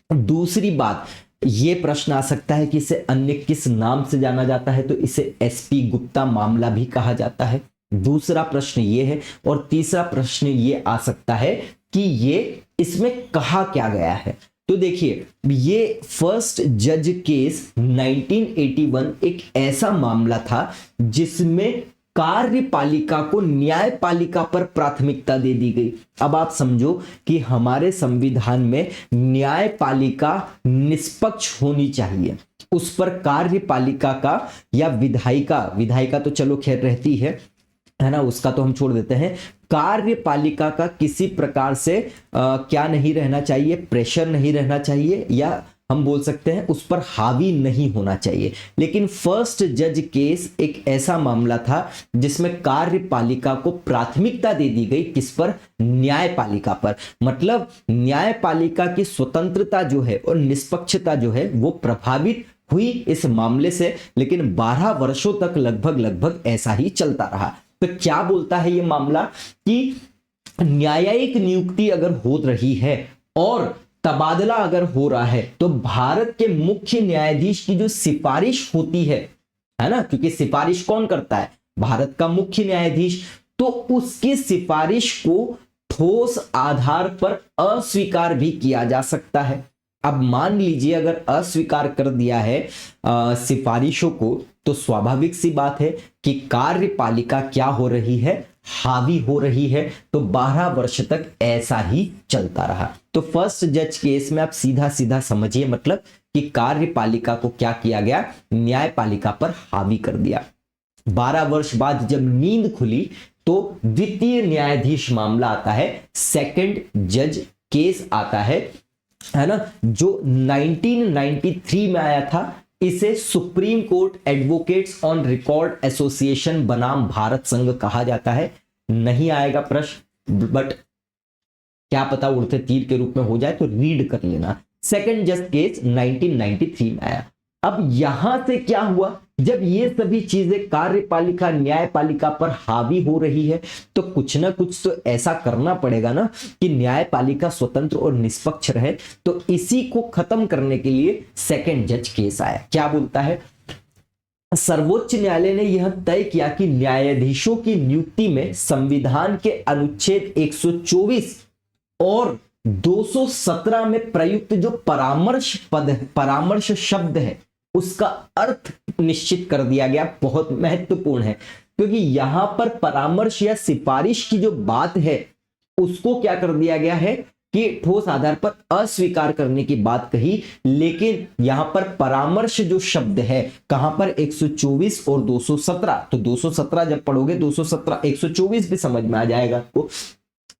दूसरी बात, ये प्रश्न आ सकता है कि इसे अन्य किस नाम से जाना जाता है, तो इसे एसपी गुप्ता मामला भी कहा जाता है। दूसरा प्रश्न ये है। और तीसरा प्रश्न ये आ सकता है कि ये इसमें कहा क्या गया है। तो देखिए, ये फर्स्ट जज केस 1981 एक ऐसा मामला था जिसमें कार्यपालिका को न्यायपालिका पर प्राथमिकता दे दी गई। अब आप समझो कि हमारे संविधान में न्यायपालिका निष्पक्ष होनी चाहिए, उस पर कार्यपालिका का या विधायिका तो चलो खैर रहती है ना, उसका तो हम छोड़ देते हैं। कार्यपालिका का किसी प्रकार से क्या नहीं रहना चाहिए, प्रेशर नहीं रहना चाहिए, या हम बोल सकते हैं उस पर हावी नहीं होना चाहिए। लेकिन फर्स्ट जज केस एक ऐसा मामला था जिसमें कार्यपालिका को प्राथमिकता दे दी गई, किस पर, न्यायपालिका पर। मतलब न्यायपालिका की स्वतंत्रता जो है और निष्पक्षता जो है वो प्रभावित हुई इस मामले से। लेकिन 12 वर्षों तक लगभग ऐसा ही चलता रहा। तो क्या बोलता है ये मामला कि न्यायिक नियुक्ति अगर हो रही है और तबादला अगर हो रहा है, तो भारत के मुख्य न्यायाधीश की जो सिफारिश होती है ना, क्योंकि सिफारिश कौन करता है, भारत का मुख्य न्यायाधीश, तो उसकी सिफारिश को ठोस आधार पर अस्वीकार भी किया जा सकता है। अब मान लीजिए अगर अस्वीकार कर दिया है सिफारिशों को, तो स्वाभाविक सी बात है कि कार्यपालिका क्या हो रही है, हावी हो रही है। तो 12 वर्ष तक ऐसा ही चलता रहा। तो फर्स्ट जज केस में आप सीधा सीधा समझिए, मतलब कि कार्यपालिका को क्या किया गया, न्यायपालिका पर हावी कर दिया। 12 वर्ष बाद जब नींद खुली तो द्वितीय न्यायाधीश मामला आता है, सेकंड जज केस आता है ना, जो 1993 में आया था। इसे supreme court advocates on record association बनाम भारत संघ कहा जाता है। नहीं आएगा प्रश्न, बट क्या पता उड़ते तीर के रूप में हो जाए, तो रीड कर लेना। सेकंड जज केस 1993 में आया। अब यहां से क्या हुआ, जब ये सभी चीजें कार्यपालिका न्यायपालिका पर हावी हो रही है तो कुछ ना कुछ तो ऐसा करना पड़ेगा ना कि न्यायपालिका स्वतंत्र और निष्पक्ष रहे। तो इसी को खत्म करने के लिए सेकंड जज केस आया। क्या बोलता है, सर्वोच्च न्यायालय ने यह तय किया कि न्यायाधीशों की नियुक्ति में संविधान के अनुच्छेद 124 और 217 में प्रयुक्त जो परामर्श पद है, परामर्श शब्द है, उसका अर्थ निश्चित कर दिया गया। बहुत महत्वपूर्ण है क्योंकि यहां पर परामर्श या सिफारिश की जो बात है उसको क्या कर दिया गया है कि ठोस आधार पर अस्वीकार करने की बात कही, लेकिन यहां पर परामर्श जो शब्द है कहां पर 124 और 217, तो 217 जब पढ़ोगे 217 124 भी समझ में आ जाएगा आपको।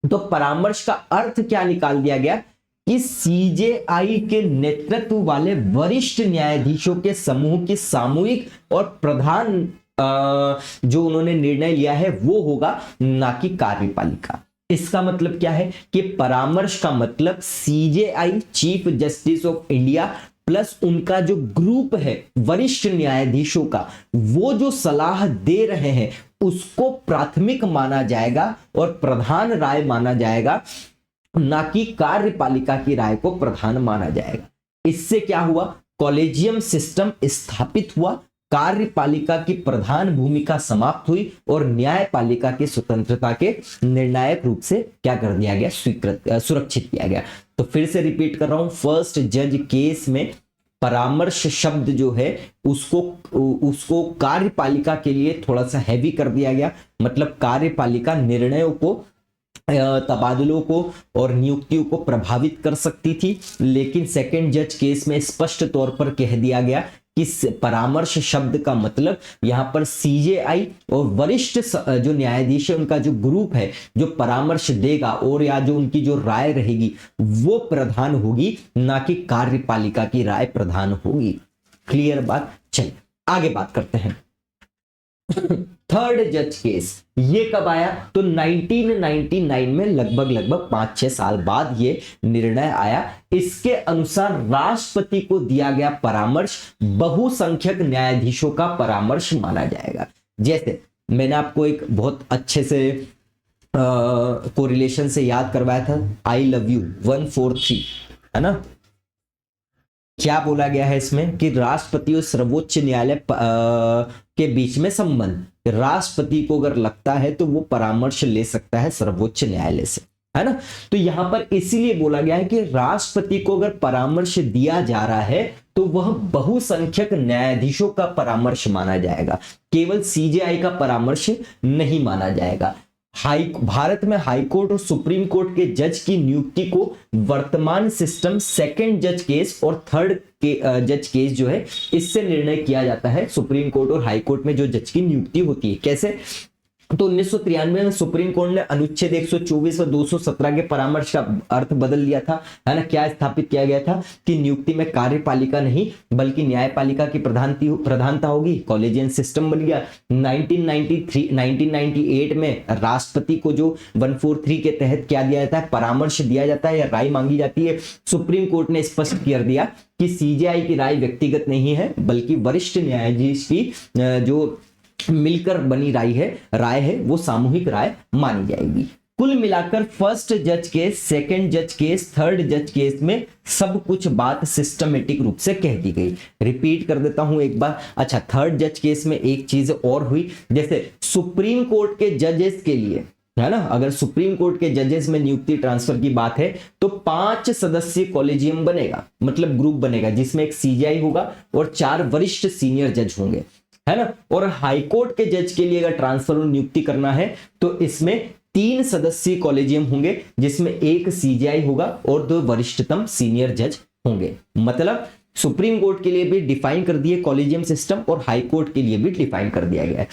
तो परामर्श का अर्थ क्या निकाल दिया गया कि सीजेआई के नेतृत्व वाले वरिष्ठ न्यायाधीशों के समूह की सामूहिक और प्रधान जो उन्होंने निर्णय लिया है वो होगा, ना कि कार्यपालिका। इसका मतलब क्या है कि परामर्श का मतलब CJI chief justice of India plus उनका जो ग्रुप है वरिष्ठ न्यायाधीशों का, वो जो सलाह दे रहे हैं उसको प्राथमिक माना जाएगा और प्रधान राय माना जाएगा, ना कि कार्यपालिका की राय को प्रधान माना जाएगा। इससे क्या हुआ, कॉलेजियम सिस्टम स्थापित हुआ, कार्यपालिका की प्रधान भूमिका समाप्त हुई और न्यायपालिका की स्वतंत्रता के निर्णायक रूप से क्या कर दिया गया, सुरक्षित किया गया। तो फिर से रिपीट कर रहा हूं, फर्स्ट जज केस में परामर्श शब्द जो है उसको कार्यपालिका के लिए थोड़ा सा हैवी कर दिया गया, मतलब कार्यपालिका निर्णयों को, तबादलों को और नियुक्तियों को प्रभावित कर सकती थी। लेकिन सेकंड जज केस में स्पष्ट तौर पर कह दिया गया कि परामर्श शब्द का मतलब यहां पर सीजेआई और वरिष्ठ जो न्यायाधीश है उनका जो ग्रुप है जो परामर्श देगा और या जो उनकी जो राय रहेगी वो प्रधान होगी, ना कि कार्यपालिका की राय प्रधान होगी। क्लियर बात। चलिए आगे बात करते हैं। थर्ड जज केस ये कब आया, तो 1999 में लगभग 5-6 साल बाद ये निर्णय आया। इसके अनुसार राष्ट्रपति को दिया गया परामर्श बहुसंख्यक न्यायाधीशों का परामर्श माना जाएगा। जैसे मैंने आपको एक बहुत अच्छे से कोरिलेशन से याद करवाया था, आई लव यू 143, है ना। क्या बोला गया है इसमें कि राष्ट्रपति और सर्वोच्च न्यायालय के बीच में संबंध, राष्ट्रपति को अगर लगता है तो वो परामर्श ले सकता है सर्वोच्च न्यायालय से, है ना। तो यहां पर इसीलिए बोला गया है कि राष्ट्रपति को अगर परामर्श दिया जा रहा है तो वह बहुसंख्यक न्यायाधीशों का परामर्श माना जाएगा, केवल सीजेआई का परामर्श नहीं माना जाएगा। भारत में हाईकोर्ट और सुप्रीम कोर्ट के जज की नियुक्ति को वर्तमान सिस्टम सेकंड जज केस और थर्ड जज केस जो है इससे निर्णय किया जाता है। सुप्रीम कोर्ट और हाई कोर्ट में जो जज की नियुक्ति होती है कैसे, तो 1993 में सुप्रीम कोर्ट ने अनुच्छेद 124 और 217 के परामर्श का अर्थ बदल दिया था, है ना। क्या स्थापित किया गया था कि नियुक्ति में कार्यपालिका नहीं बल्कि न्यायपालिका की प्रधानता होगी, कॉलेजियन सिस्टम बन गया। 1998 में राष्ट्रपति को जो 143 के तहत क्या दिया जाता है, परामर्श दिया जाता है या राय मांगी जाती है। सुप्रीम कोर्ट ने स्पष्ट कर दिया कि सीजेआई की राय व्यक्तिगत नहीं है बल्कि वरिष्ठ न्यायाधीश की जो मिलकर बनी राय है वो सामूहिक राय मानी जाएगी। कुल मिलाकर फर्स्ट जज केस, सेकंड जज केस, थर्ड जज केस में सब कुछ बात सिस्टमेटिक रूप से कह दी गई। रिपीट कर देता हूं एक बार। अच्छा, थर्ड जज केस में एक चीज और हुई, जैसे सुप्रीम कोर्ट के जजेस के लिए, है ना, अगर सुप्रीम कोर्ट के जजेस में नियुक्ति ट्रांसफर की बात है तो 5 सदस्यीय कॉलेजियम बनेगा, मतलब ग्रुप बनेगा जिसमें एक सीजेआई होगा और 4 वरिष्ठ सीनियर जज होंगे, है ना। और हाईकोर्ट के जज के लिए अगर ट्रांसफर और नियुक्ति करना है तो इसमें 3 सदस्यीय कॉलेजियम होंगे जिसमें एक सीजेआई होगा और 2 वरिष्ठतम सीनियर जज होंगे। मतलब सुप्रीम कोर्ट के लिए भी डिफाइन कर दिए कॉलेजियम सिस्टम और हाई कोर्ट के लिए भी डिफाइन कर दिया गया है।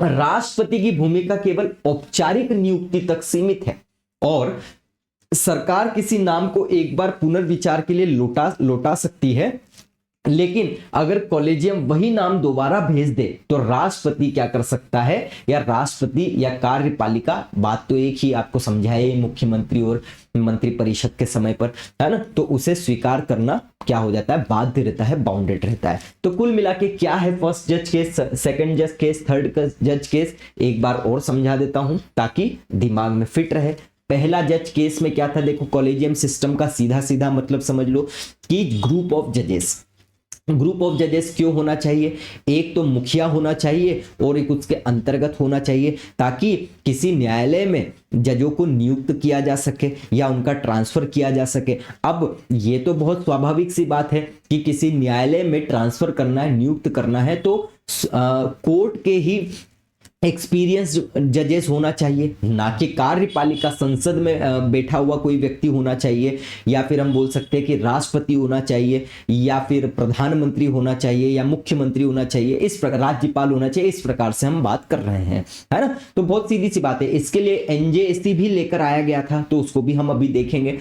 राष्ट्रपति की भूमिका केवल औपचारिक नियुक्ति तक सीमित है और सरकार किसी नाम को एक बार पुनर्विचार के लिए लौटा सकती है लेकिन अगर कॉलेजियम वही नाम दोबारा भेज दे तो राष्ट्रपति क्या कर सकता है, या राष्ट्रपति या कार्यपालिका, बात तो एक ही आपको समझाए मुख्यमंत्री और मंत्रिपरिषद के समय पर, है ना, तो उसे स्वीकार करना क्या हो जाता है, बाध्य रहता है, बाउंडेड रहता है। तो कुल मिला के क्या है फर्स्ट जज केस, सेकंड जज केस, थर्ड जज केस, एक बार और समझा देता हूं ताकि दिमाग में फिट रहे। पहला जज केस में क्या था, देखो कॉलेजियम सिस्टम का सीधा सीधा मतलब समझ लो कि ग्रुप ऑफ जजेस। ग्रुप ऑफ जजेस क्यों होना चाहिए, एक तो मुखिया होना चाहिए और एक उसके अंतर्गत होना चाहिए, ताकि किसी न्यायालय में जजों को नियुक्त किया जा सके या उनका ट्रांसफर किया जा सके। अब ये तो बहुत स्वाभाविक सी बात है कि किसी न्यायालय में ट्रांसफर करना है, नियुक्त करना है, तो कोर्ट के ही एक्सपीरियंस जजेस होना चाहिए, ना कि कार्यपालिका संसद में बैठा हुआ कोई व्यक्ति होना चाहिए, या फिर हम बोल सकते हैं कि राष्ट्रपति होना चाहिए, या फिर प्रधानमंत्री होना चाहिए, या मुख्यमंत्री होना चाहिए, इस प्रकार राज्यपाल होना चाहिए। इस प्रकार से हम बात कर रहे हैं, है ना। तो बहुत सीधी सी बात है। इसके लिए एनजेएससी भी लेकर आया गया था, तो उसको भी हम अभी देखेंगे।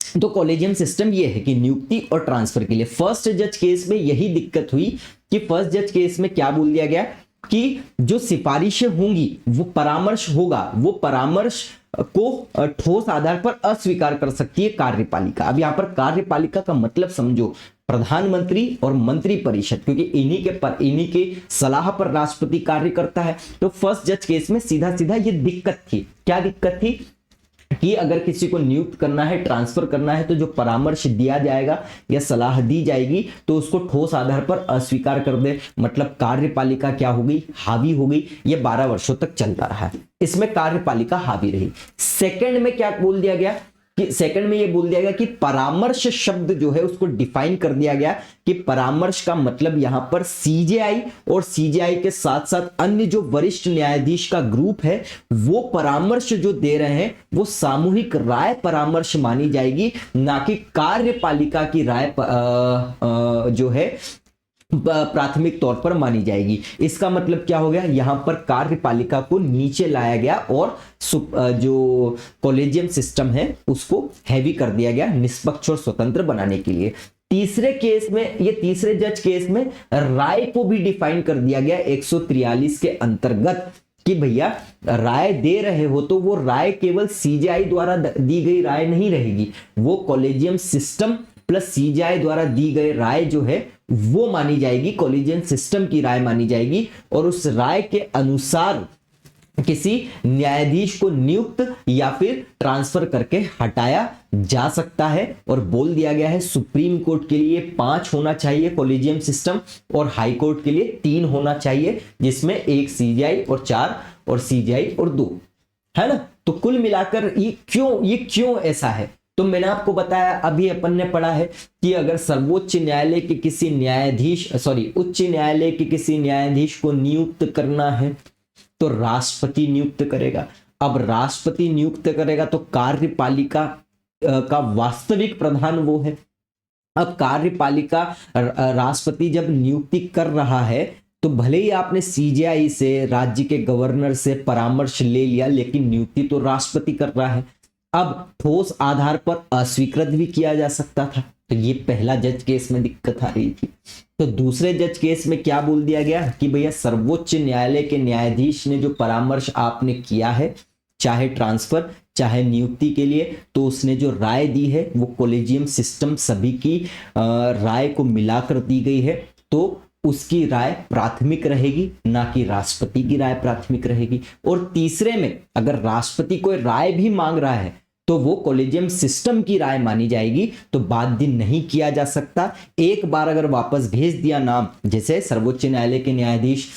तो कॉलेजियम सिस्टम ये है कि नियुक्ति और ट्रांसफर के लिए फर्स्ट जज केस में यही दिक्कत हुई कि फर्स्ट जज केस में क्या बोल दिया गया कि जो सिफारिशें होंगी, वो परामर्श होगा, वो परामर्श को ठोस आधार पर अस्वीकार कर सकती है कार्यपालिका। अब यहां पर कार्यपालिका का मतलब समझो प्रधानमंत्री और मंत्री परिषद, क्योंकि इन्हीं के सलाह पर राष्ट्रपति कार्य करता है। तो फर्स्ट जज केस में सीधा सीधा ये दिक्कत थी। क्या दिक्कत थी कि अगर किसी को नियुक्त करना है, ट्रांसफर करना है, तो जो परामर्श दिया जाएगा या सलाह दी जाएगी तो उसको ठोस आधार पर अस्वीकार कर दे, मतलब कार्यपालिका क्या होगी, हावी होगी। ये 12 वर्षों तक चलता रहा है, इसमें कार्यपालिका हावी रही। सेकंड में क्या बोल दिया गया कि सेकंड में ये बोल दिया गया कि परामर्श शब्द जो है उसको डिफाइन कर दिया गया कि परामर्श का मतलब यहां पर सीजेआई और सीजेआई के साथ साथ अन्य जो वरिष्ठ न्यायाधीश का ग्रुप है, वो परामर्श जो दे रहे हैं वो सामूहिक राय परामर्श मानी जाएगी, ना कि कार्यपालिका की राय जो है प्राथमिक तौर पर मानी जाएगी। इसका मतलब क्या हो गया, यहां पर कार्यपालिका को नीचे लाया गया और जो कॉलेजियम सिस्टम है उसको हैवी कर दिया गया, निष्पक्ष और स्वतंत्र बनाने के लिए। तीसरे केस में, ये तीसरे जज केस में राय को भी डिफाइन कर दिया गया 143 के अंतर्गत कि भैया राय दे रहे हो तो वो राय केवल सीजेआई द्वारा दी गई राय नहीं रहेगी, वो कॉलेजियम सिस्टम प्लस सीजेआई द्वारा दी गई राय जो है वो मानी जाएगी, कॉलेजियम सिस्टम की राय मानी जाएगी, और उस राय के अनुसार किसी न्यायाधीश को नियुक्त या फिर ट्रांसफर करके हटाया जा सकता है। और बोल दिया गया है सुप्रीम कोर्ट के लिए 5 होना चाहिए कॉलेजियम सिस्टम, और हाई कोर्ट के लिए 3 होना चाहिए, जिसमें 1 सीजेआई और 4 और सीजेआई और 2, है ना। तो कुल मिलाकर ये क्यों ऐसा है, तो मैंने आपको बताया, अभी अपन ने पढ़ा है कि अगर सर्वोच्च न्यायालय के किसी न्यायाधीश उच्च न्यायालय के किसी न्यायाधीश को नियुक्त करना है तो राष्ट्रपति नियुक्त करेगा। अब राष्ट्रपति नियुक्त करेगा तो कार्यपालिका का वास्तविक प्रधान वो है। अब कार्यपालिका राष्ट्रपति जब नियुक्ति कर रहा है तो भले ही आपने सीजेआई से, राज्य के गवर्नर से परामर्श ले लिया, लेकिन नियुक्ति तो राष्ट्रपति कर रहा है। अब ठोस आधार पर अस्वीकृत भी किया जा सकता था, तो ये पहला जज केस में दिक्कत आ रही थी। तो दूसरे जज केस में क्या बोल दिया गया कि भैया सर्वोच्च न्यायालय के न्यायाधीश ने जो परामर्श आपने किया है, चाहे ट्रांसफर चाहे नियुक्ति के लिए, तो उसने जो राय दी है वो कॉलेजियम सिस्टम सभी की राय को मिलाकर दी गई है, तो उसकी राय प्राथमिक रहेगी, ना कि राष्ट्रपति की राय प्राथमिक रहेगी। और तीसरे में अगर राष्ट्रपति कोई राय भी मांग रहा है तो वो कॉलेजियम सिस्टम की राय मानी जाएगी, तो बाध्य नहीं किया जा सकता। एक बार अगर वापस भेज दिया नाम, जैसे सर्वोच्च न्यायालय के न्यायाधीश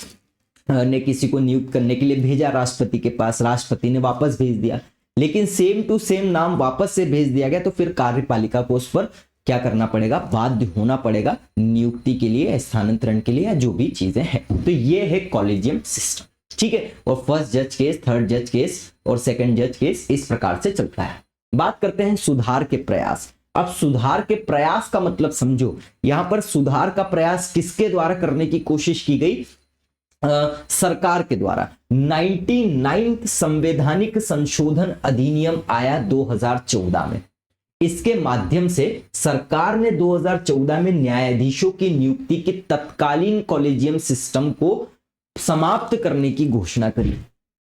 ने किसी को नियुक्त करने के लिए भेजा राष्ट्रपति के पास, राष्ट्रपति ने वापस भेज दिया, लेकिन सेम टू सेम नाम वापस से भेज दिया गया, तो फिर कार्यपालिका को उस पर क्या करना पड़ेगा, बाध्य होना पड़ेगा नियुक्ति के लिए, स्थानांतरण के लिए, या जो भी चीजें हैं। तो ये है कॉलेजियम सिस्टम, ठीक है। और फर्स्ट जज केस, थर्ड जज केस और सेकंड जज केस इस प्रकार से चलता है। बात करते हैं सुधार के प्रयास। अब सुधार के प्रयास का मतलब समझो, यहां पर सुधार का प्रयास किसके द्वारा करने की कोशिश की गई, सरकार के द्वारा। 99 संवैधानिक संशोधन अधिनियम आया 2014 में। इसके माध्यम से सरकार ने 2014 में न्यायाधीशों की नियुक्ति के तत्कालीन कॉलेजियम सिस्टम को समाप्त करने की घोषणा करी।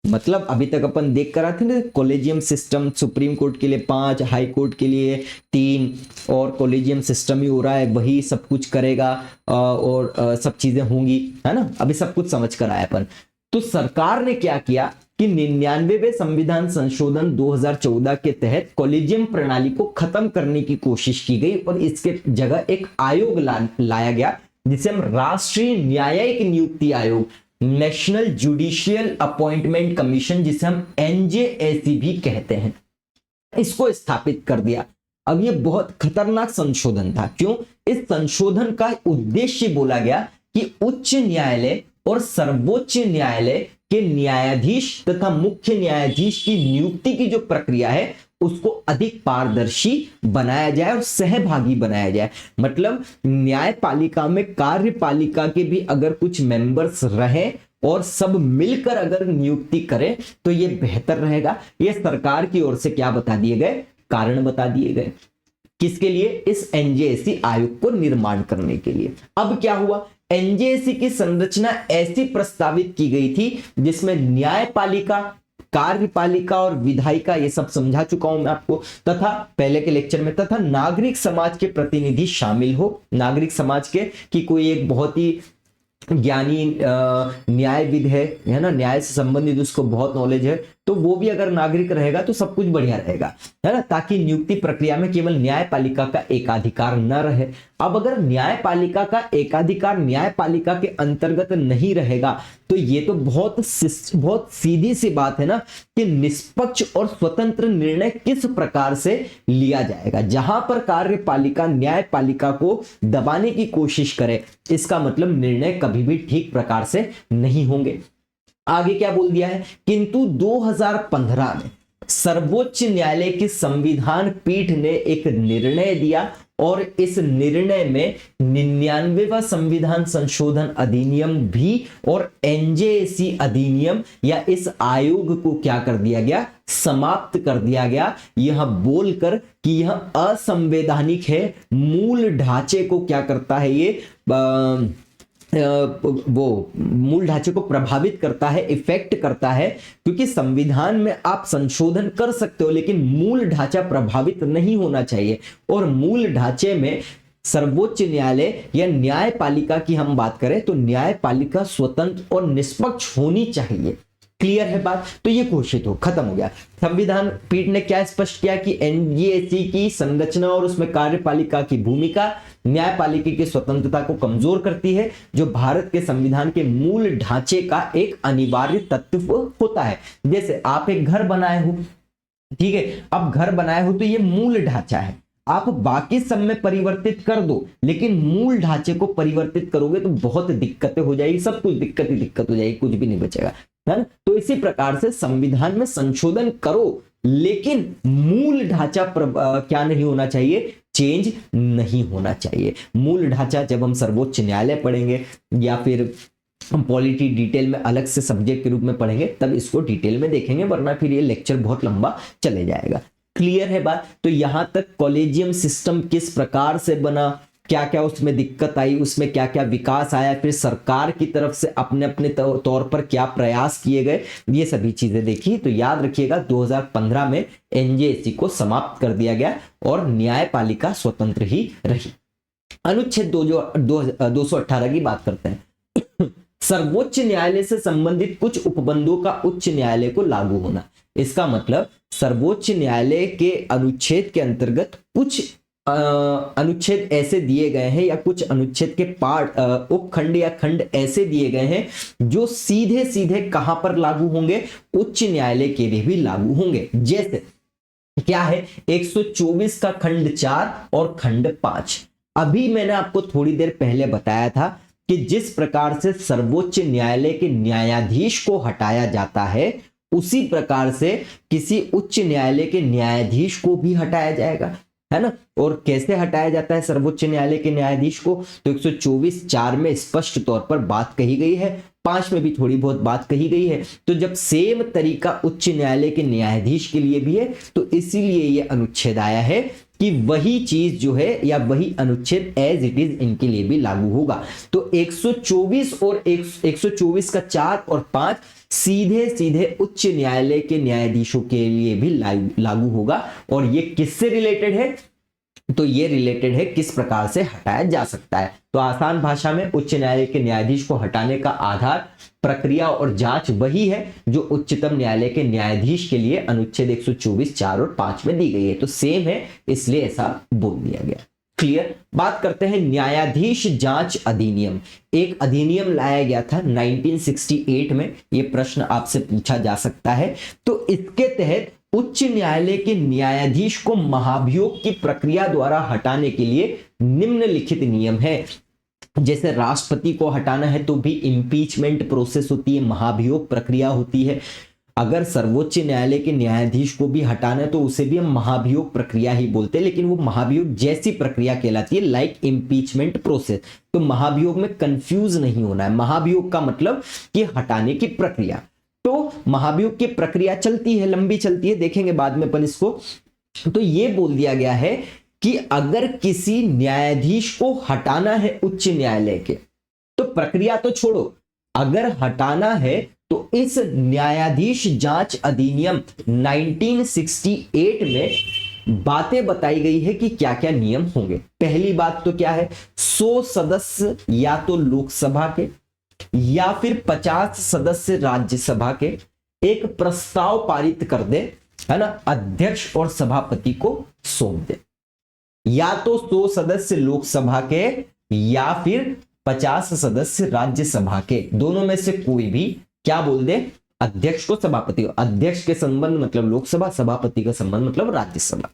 मतलब अभी तक अपन देख कर आते ना, कॉलेजियम सिस्टम सुप्रीम कोर्ट के लिए 5, हाई कोर्ट के लिए 3, और कॉलेजियम सिस्टम ही हो रहा है, वही सब कुछ करेगा और सब चीजें होंगी, है ना। अभी सब कुछ समझ कर आया अपन। तो सरकार ने क्या किया कि 99वें संविधान संशोधन 2014 के तहत कॉलेजियम प्रणाली को खत्म करने की कोशिश की गई और इसके जगह एक आयोग लाया गया जिसे हम राष्ट्रीय न्यायिक नियुक्ति आयोग, नेशनल जुडिशियल अपॉइंटमेंट कमीशन, जिसे हम एनजेएसी भी कहते हैं, इसको स्थापित कर दिया। अब ये बहुत खतरनाक संशोधन था। क्यों? इस संशोधन का उद्देश्य बोला गया कि उच्च न्यायालय और सर्वोच्च न्यायालय के न्यायाधीश तथा मुख्य न्यायाधीश की नियुक्ति की जो प्रक्रिया है उसको अधिक पारदर्शी बनाया जाए और सहभागी बनाया जाए। मतलब न्यायपालिका में कार्यपालिका के भी अगर कुछ मेंबर्स रहे और सब मिलकर अगर नियुक्ति करें तो ये बेहतर रहेगा। ये सरकार की ओर से क्या बता दिए गए? कारण बता दिए गए। किसके लिए? इस एनजेएसी आयोग को निर्माण करने के लिए। अब क्या हुआ? एनजेएसी की संरचना ऐसी प्रस्तावित की गई थी जिसमें न्यायपालिका, कार्यपालिका और विधायिका, ये सब समझा चुका हूं मैं आपको, तथा पहले के लेक्चर में, तथा नागरिक समाज के प्रतिनिधि शामिल हो। नागरिक समाज के कि कोई एक बहुत ही ज्ञानी न्यायविद है ना, न्याय से संबंधित उसको बहुत नॉलेज है, तो वो भी अगर नागरिक रहेगा तो सब कुछ बढ़िया रहेगा, है ना, ताकि नियुक्ति प्रक्रिया में केवल न्यायपालिका का एकाधिकार न रहे। अब अगर न्यायपालिका का एकाधिकार न्यायपालिका के अंतर्गत नहीं रहेगा तो ये तो बहुत सीधी सी बात है ना कि निष्पक्ष और स्वतंत्र निर्णय किस प्रकार से लिया जाएगा। जहां पर कार्यपालिका न्यायपालिका को दबाने की कोशिश करे, इसका मतलब निर्णय कभी भी ठीक प्रकार से नहीं होंगे। आगे क्या बोल दिया है? किंतु 2015 में सर्वोच्च न्यायालय की संविधान पीठ ने एक निर्णय दिया और इस निर्णय में 99वां संविधान संशोधन अधिनियम भी और एनजेएसी अधिनियम या इस आयोग को क्या कर दिया गया? समाप्त कर दिया गया, यह बोलकर कि यह असंवैधानिक है। मूल ढांचे को क्या करता है? ये वो मूल ढांचे को प्रभावित करता है, इफेक्ट करता है, क्योंकि संविधान में आप संशोधन कर सकते हो लेकिन मूल ढांचा प्रभावित नहीं होना चाहिए। और मूल ढांचे में सर्वोच्च न्यायालय या न्यायपालिका की हम बात करें तो न्यायपालिका स्वतंत्र और निष्पक्ष होनी चाहिए। क्लियर है बात? तो ये घोषित हो, खत्म हो गया। संविधान पीठ ने क्या स्पष्ट किया कि एनजेएसी की संरचना और उसमें कार्यपालिका की भूमिका न्यायपालिका की स्वतंत्रता को कमजोर करती है, जो भारत के संविधान के मूल ढांचे का एक अनिवार्य तत्व होता है। जैसे आप एक घर बनाए हो, ठीक है, अब घर बनाए हो तो ये मूल ढांचा है, आप बाकी सब में परिवर्तित कर दो लेकिन मूल ढांचे को परिवर्तित करोगे तो बहुत दिक्कतें हो जाएगी, सब कुछ दिक्कत हो जाएगी, कुछ भी नहीं बचेगा, है ना। तो इसी प्रकार से संविधान में संशोधन करो लेकिन मूल ढांचा क्या नहीं होना चाहिए? चेंज नहीं होना चाहिए। मूल ढांचा जब हम सर्वोच्च न्यायालय पढ़ेंगे या फिर हम पॉलिटी डिटेल में अलग से सब्जेक्ट के रूप में पढ़ेंगे तब इसको डिटेल में देखेंगे, वरना फिर ये लेक्चर बहुत लंबा चले जाएगा। क्लियर है बात? तो यहां तक कॉलेजियम सिस्टम किस प्रकार से बना, क्या क्या उसमें दिक्कत आई, उसमें क्या क्या विकास आया, फिर सरकार की तरफ से अपने अपने तौर पर क्या प्रयास किए गए, ये सभी चीजें देखी। तो याद रखिएगा 2015 में एनजेएसी को समाप्त कर दिया गया और न्यायपालिका स्वतंत्र ही रही। अनुच्छेद 218 की बात करते हैं। सर्वोच्च न्यायालय से संबंधित कुछ उपबंधों का उच्च न्यायालय को लागू होना। इसका मतलब सर्वोच्च न्यायालय के अनुच्छेद के अंतर्गत कुछ अनुच्छेद ऐसे दिए गए हैं या कुछ अनुच्छेद के पार्ट उपखंड या खंड ऐसे दिए गए हैं जो सीधे सीधे कहां पर लागू होंगे? उच्च न्यायालय के लिए भी लागू होंगे। जैसे क्या है? 124 का खंड 4 और खंड 5। अभी मैंने आपको थोड़ी देर पहले बताया था कि जिस प्रकार से सर्वोच्च न्यायालय के न्यायाधीश को हटाया जाता है उसी प्रकार से किसी उच्च न्यायालय के न्यायाधीश को भी हटाया जाएगा, है ना। और कैसे हटाया जाता है सर्वोच्च न्यायालय के न्यायाधीश को? तो 124(4) में स्पष्ट तौर पर बात कही गई है, 5 में भी थोड़ी बहुत बात कही गई है। तो जब सेम तरीका उच्च न्यायालय के न्यायाधीश के लिए भी है तो इसीलिए यह अनुच्छेद आया है कि वही चीज जो है या वही अनुच्छेद एज इट इज इनके लिए भी लागू होगा। तो 124 और 124 का 4 और 5 सीधे सीधे उच्च न्यायालय के न्यायाधीशों के लिए भी लागू होगा। और ये किससे रिलेटेड है? तो ये रिलेटेड है किस प्रकार से हटाया जा सकता है। तो आसान भाषा में उच्च न्यायालय के न्यायाधीश को हटाने का आधार, प्रक्रिया और जांच वही है जो उच्चतम न्यायालय के न्यायाधीश के लिए अनुच्छेद 124 4 और 5 में दी गई है। तो सेम है, इसलिए ऐसा बोल दिया गया। क्लियर। बात करते हैं न्यायाधीश जांच अधिनियम। एक अधिनियम लाया गया था 1968 में, यह प्रश्न आपसे पूछा जा सकता है। तो इसके तहत उच्च न्यायालय के न्यायाधीश को महाभियोग की प्रक्रिया द्वारा हटाने के लिए निम्नलिखित नियम है। जैसे राष्ट्रपति को हटाना है तो भी इंपीचमेंट प्रोसेस होती है, महाभियोग प्रक्रिया होती है। अगर सर्वोच्च न्यायालय के न्यायाधीश को भी हटाना है तो उसे भी हम महाभियोग प्रक्रिया ही बोलते हैं, लेकिन वो महाभियोग जैसी प्रक्रिया कहलाती है, लाइक इंपीचमेंट प्रोसेस। तो महाभियोग में कंफ्यूज नहीं होना है। महाभियोग का मतलब कि हटाने की प्रक्रिया। तो महाभियोग की प्रक्रिया चलती है, लंबी चलती है, देखेंगे बाद में अपन इसको। तो ये बोल दिया गया है कि अगर किसी न्यायाधीश को हटाना है उच्च न्यायालय के, तो प्रक्रिया तो छोड़ो, अगर हटाना है तो इस न्यायाधीश जांच अधिनियम 1968 में बातें बताई गई है कि क्या क्या नियम होंगे। पहली बात तो क्या है, 100 सदस्य या तो लोकसभा के या फिर 50 सदस्य राज्यसभा के एक प्रस्ताव पारित कर दे, है ना, अध्यक्ष और सभापति को सौंप दे। या तो 100 सदस्य लोकसभा के या फिर 50 सदस्य राज्यसभा के, दोनों में से कोई भी क्या बोल दे, अध्यक्ष को सभापति को। अध्यक्ष के संबंध मतलब लोकसभा, सभापति का संबंध मतलब राज्यसभा।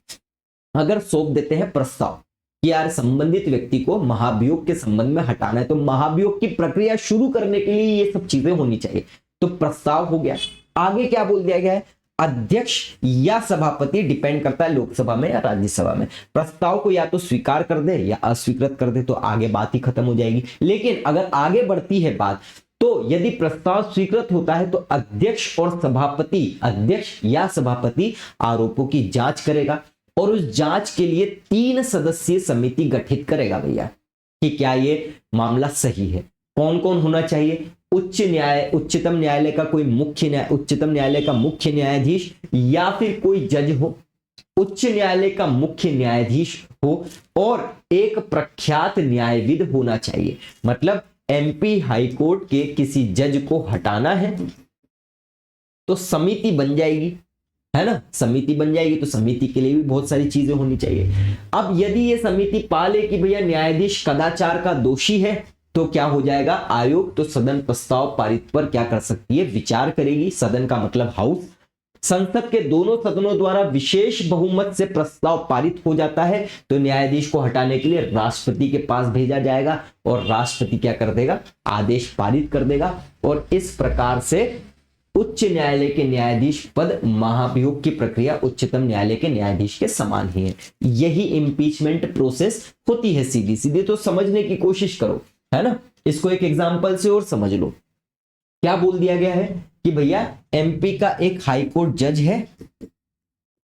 अगर सौंप देते हैं प्रस्ताव कि यार संबंधित व्यक्ति को महाभियोग के संबंध में हटाना है, तो महाभियोग की प्रक्रिया शुरू करने के लिए ये सब चीजें होनी चाहिए। तो प्रस्ताव हो गया। आगे क्या बोल दिया गया है, अध्यक्ष या सभापति, डिपेंड करता है लोकसभा में या राज्यसभा में, प्रस्ताव को या तो स्वीकार कर दे या अस्वीकृत कर दे, तो आगे बात ही खत्म हो जाएगी। लेकिन अगर आगे बढ़ती है बात, तो यदि प्रस्ताव स्वीकृत होता है तो अध्यक्ष और सभापति, अध्यक्ष या सभापति आरोपों की जांच करेगा और उस जांच के लिए 3 सदस्यीय समिति गठित करेगा भैया कि क्या ये मामला सही है। कौन कौन होना चाहिए, उच्चतम न्यायालय का कोई उच्चतम न्यायालय का मुख्य न्यायाधीश या फिर कोई जज हो, उच्च न्यायालय का मुख्य न्यायाधीश हो और एक प्रख्यात न्यायविद होना चाहिए। मतलब एमपी हाईकोर्ट के किसी जज को हटाना है तो समिति बन जाएगी, है ना, समिति बन जाएगी। तो समिति के लिए भी बहुत सारी चीजें होनी चाहिए। अब यदि ये समिति पाले कि भैया न्यायाधीश कदाचार का दोषी है, तो क्या हो जाएगा, आयोग तो सदन प्रस्ताव पारित पर क्या कर सकती है, विचार करेगी। सदन का मतलब हाउस। संसद के दोनों सदनों द्वारा विशेष बहुमत से प्रस्ताव पारित हो जाता है तो न्यायाधीश को हटाने के लिए राष्ट्रपति के पास भेजा जाएगा और राष्ट्रपति क्या कर देगा, आदेश पारित कर देगा। और इस प्रकार से उच्च न्यायालय के न्यायाधीश पद महाभियोग की प्रक्रिया उच्चतम न्यायालय के न्यायाधीश के समान ही है। यही इंपीचमेंट प्रोसेस होती है, सीधी सीधी। तो समझने की कोशिश करो, है ना। इसको एक एग्जांपल से और समझ लो। क्या बोल दिया गया है कि भैया एमपी का एक हाई कोर्ट जज है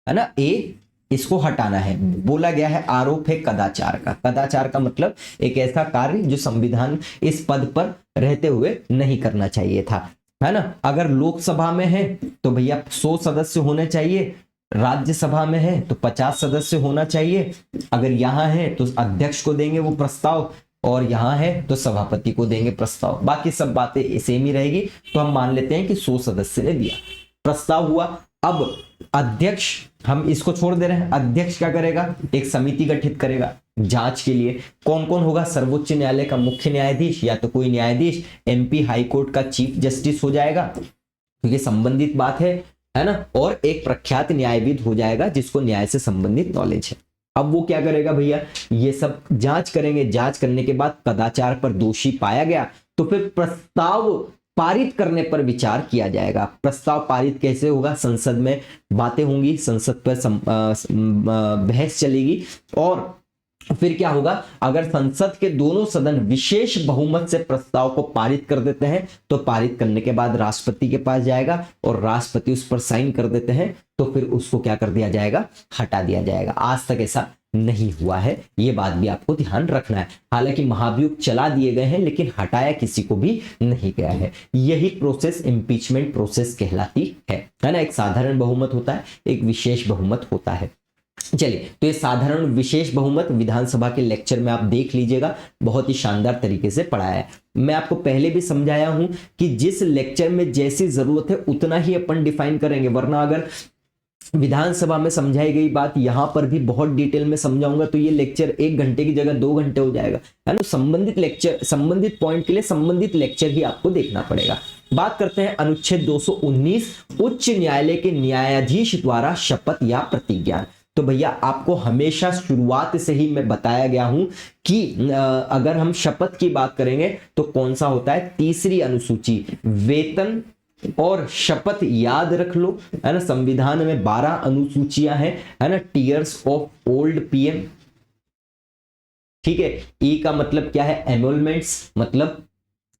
ना, ए, इसको हटाना है। बोला गया है आरोप है कदाचार का। कदाचार का मतलब एक ऐसा कार्य जो संविधान इस पद पर रहते हुए नहीं करना चाहिए था, है ना। अगर लोकसभा में है तो भैया 100 सदस्य होने चाहिए, राज्यसभा में है तो 50 सदस्य होना चाहिए। अगर यहां है तो अध्यक्ष को देंगे वो प्रस्ताव और यहां है तो सभापति को देंगे प्रस्ताव। बाकी सब बातें सेम ही रहेगी। तो हम मान लेते हैं कि 100 सदस्य ने दिया, प्रस्ताव हुआ। अब अध्यक्ष, हम इसको छोड़ दे रहे हैं, अध्यक्ष क्या करेगा, एक समिति गठित करेगा जांच के लिए। कौन कौन होगा, सर्वोच्च न्यायालय का मुख्य न्यायाधीश या तो कोई न्यायाधीश, एमपी हाई कोर्ट का चीफ जस्टिस हो जाएगा क्योंकि संबंधित बात है ना, और एक प्रख्यात न्यायविद हो जाएगा जिसको न्याय से संबंधित नॉलेज है। अब वो क्या करेगा भैया, ये सब जांच करेंगे। जांच करने के बाद कदाचार पर दोषी पाया गया तो फिर प्रस्ताव पारित करने पर विचार किया जाएगा। प्रस्ताव पारित कैसे होगा, संसद में बातें होंगी, संसद पर बहस चलेगी और फिर क्या होगा, अगर संसद के दोनों सदन विशेष बहुमत से प्रस्ताव को पारित कर देते हैं तो पारित करने के बाद राष्ट्रपति के पास जाएगा और राष्ट्रपति उस पर साइन कर देते हैं तो फिर उसको क्या कर दिया जाएगा, हटा दिया जाएगा। आज तक ऐसा नहीं हुआ है, ये बात भी आपको ध्यान रखना है। हालांकि महाभियोग चला दिए गए हैं लेकिन हटाया किसी को भी नहीं गया है। यही प्रोसेस इम्पीचमेंट प्रोसेस कहलाती है ना। एक साधारण बहुमत होता है, एक विशेष बहुमत होता है। चलिए, तो ये साधारण विशेष बहुमत विधानसभा के लेक्चर में आप देख लीजिएगा, बहुत ही शानदार तरीके से पढ़ाया है। मैं आपको पहले भी समझाया हूं कि जिस लेक्चर में जैसी जरूरत है उतना ही अपन डिफाइन करेंगे, वरना अगर विधानसभा में समझाई गई बात यहां पर भी बहुत डिटेल में समझाऊंगा तो ये लेक्चर 1 घंटे की जगह 2 घंटे हो जाएगा, है ना। संबंधित लेक्चर, संबंधित पॉइंट के लिए संबंधित लेक्चर ही आपको देखना पड़ेगा। बात करते हैं अनुच्छेद 219, उच्च न्यायालय के न्यायाधीश द्वारा शपथ या प्रतिज्ञा। तो भैया आपको हमेशा शुरुआत से ही मैं बताया गया हूं कि अगर हम शपथ की बात करेंगे तो कौन सा होता है, तीसरी अनुसूची, वेतन और शपथ याद रख लो, है ना। संविधान में 12 अनुसूचियां हैं, है ना। टीयर्स ऑफ ओल्ड पीएम, ठीक है। ई का मतलब क्या है, एमोलमेंट्स मतलब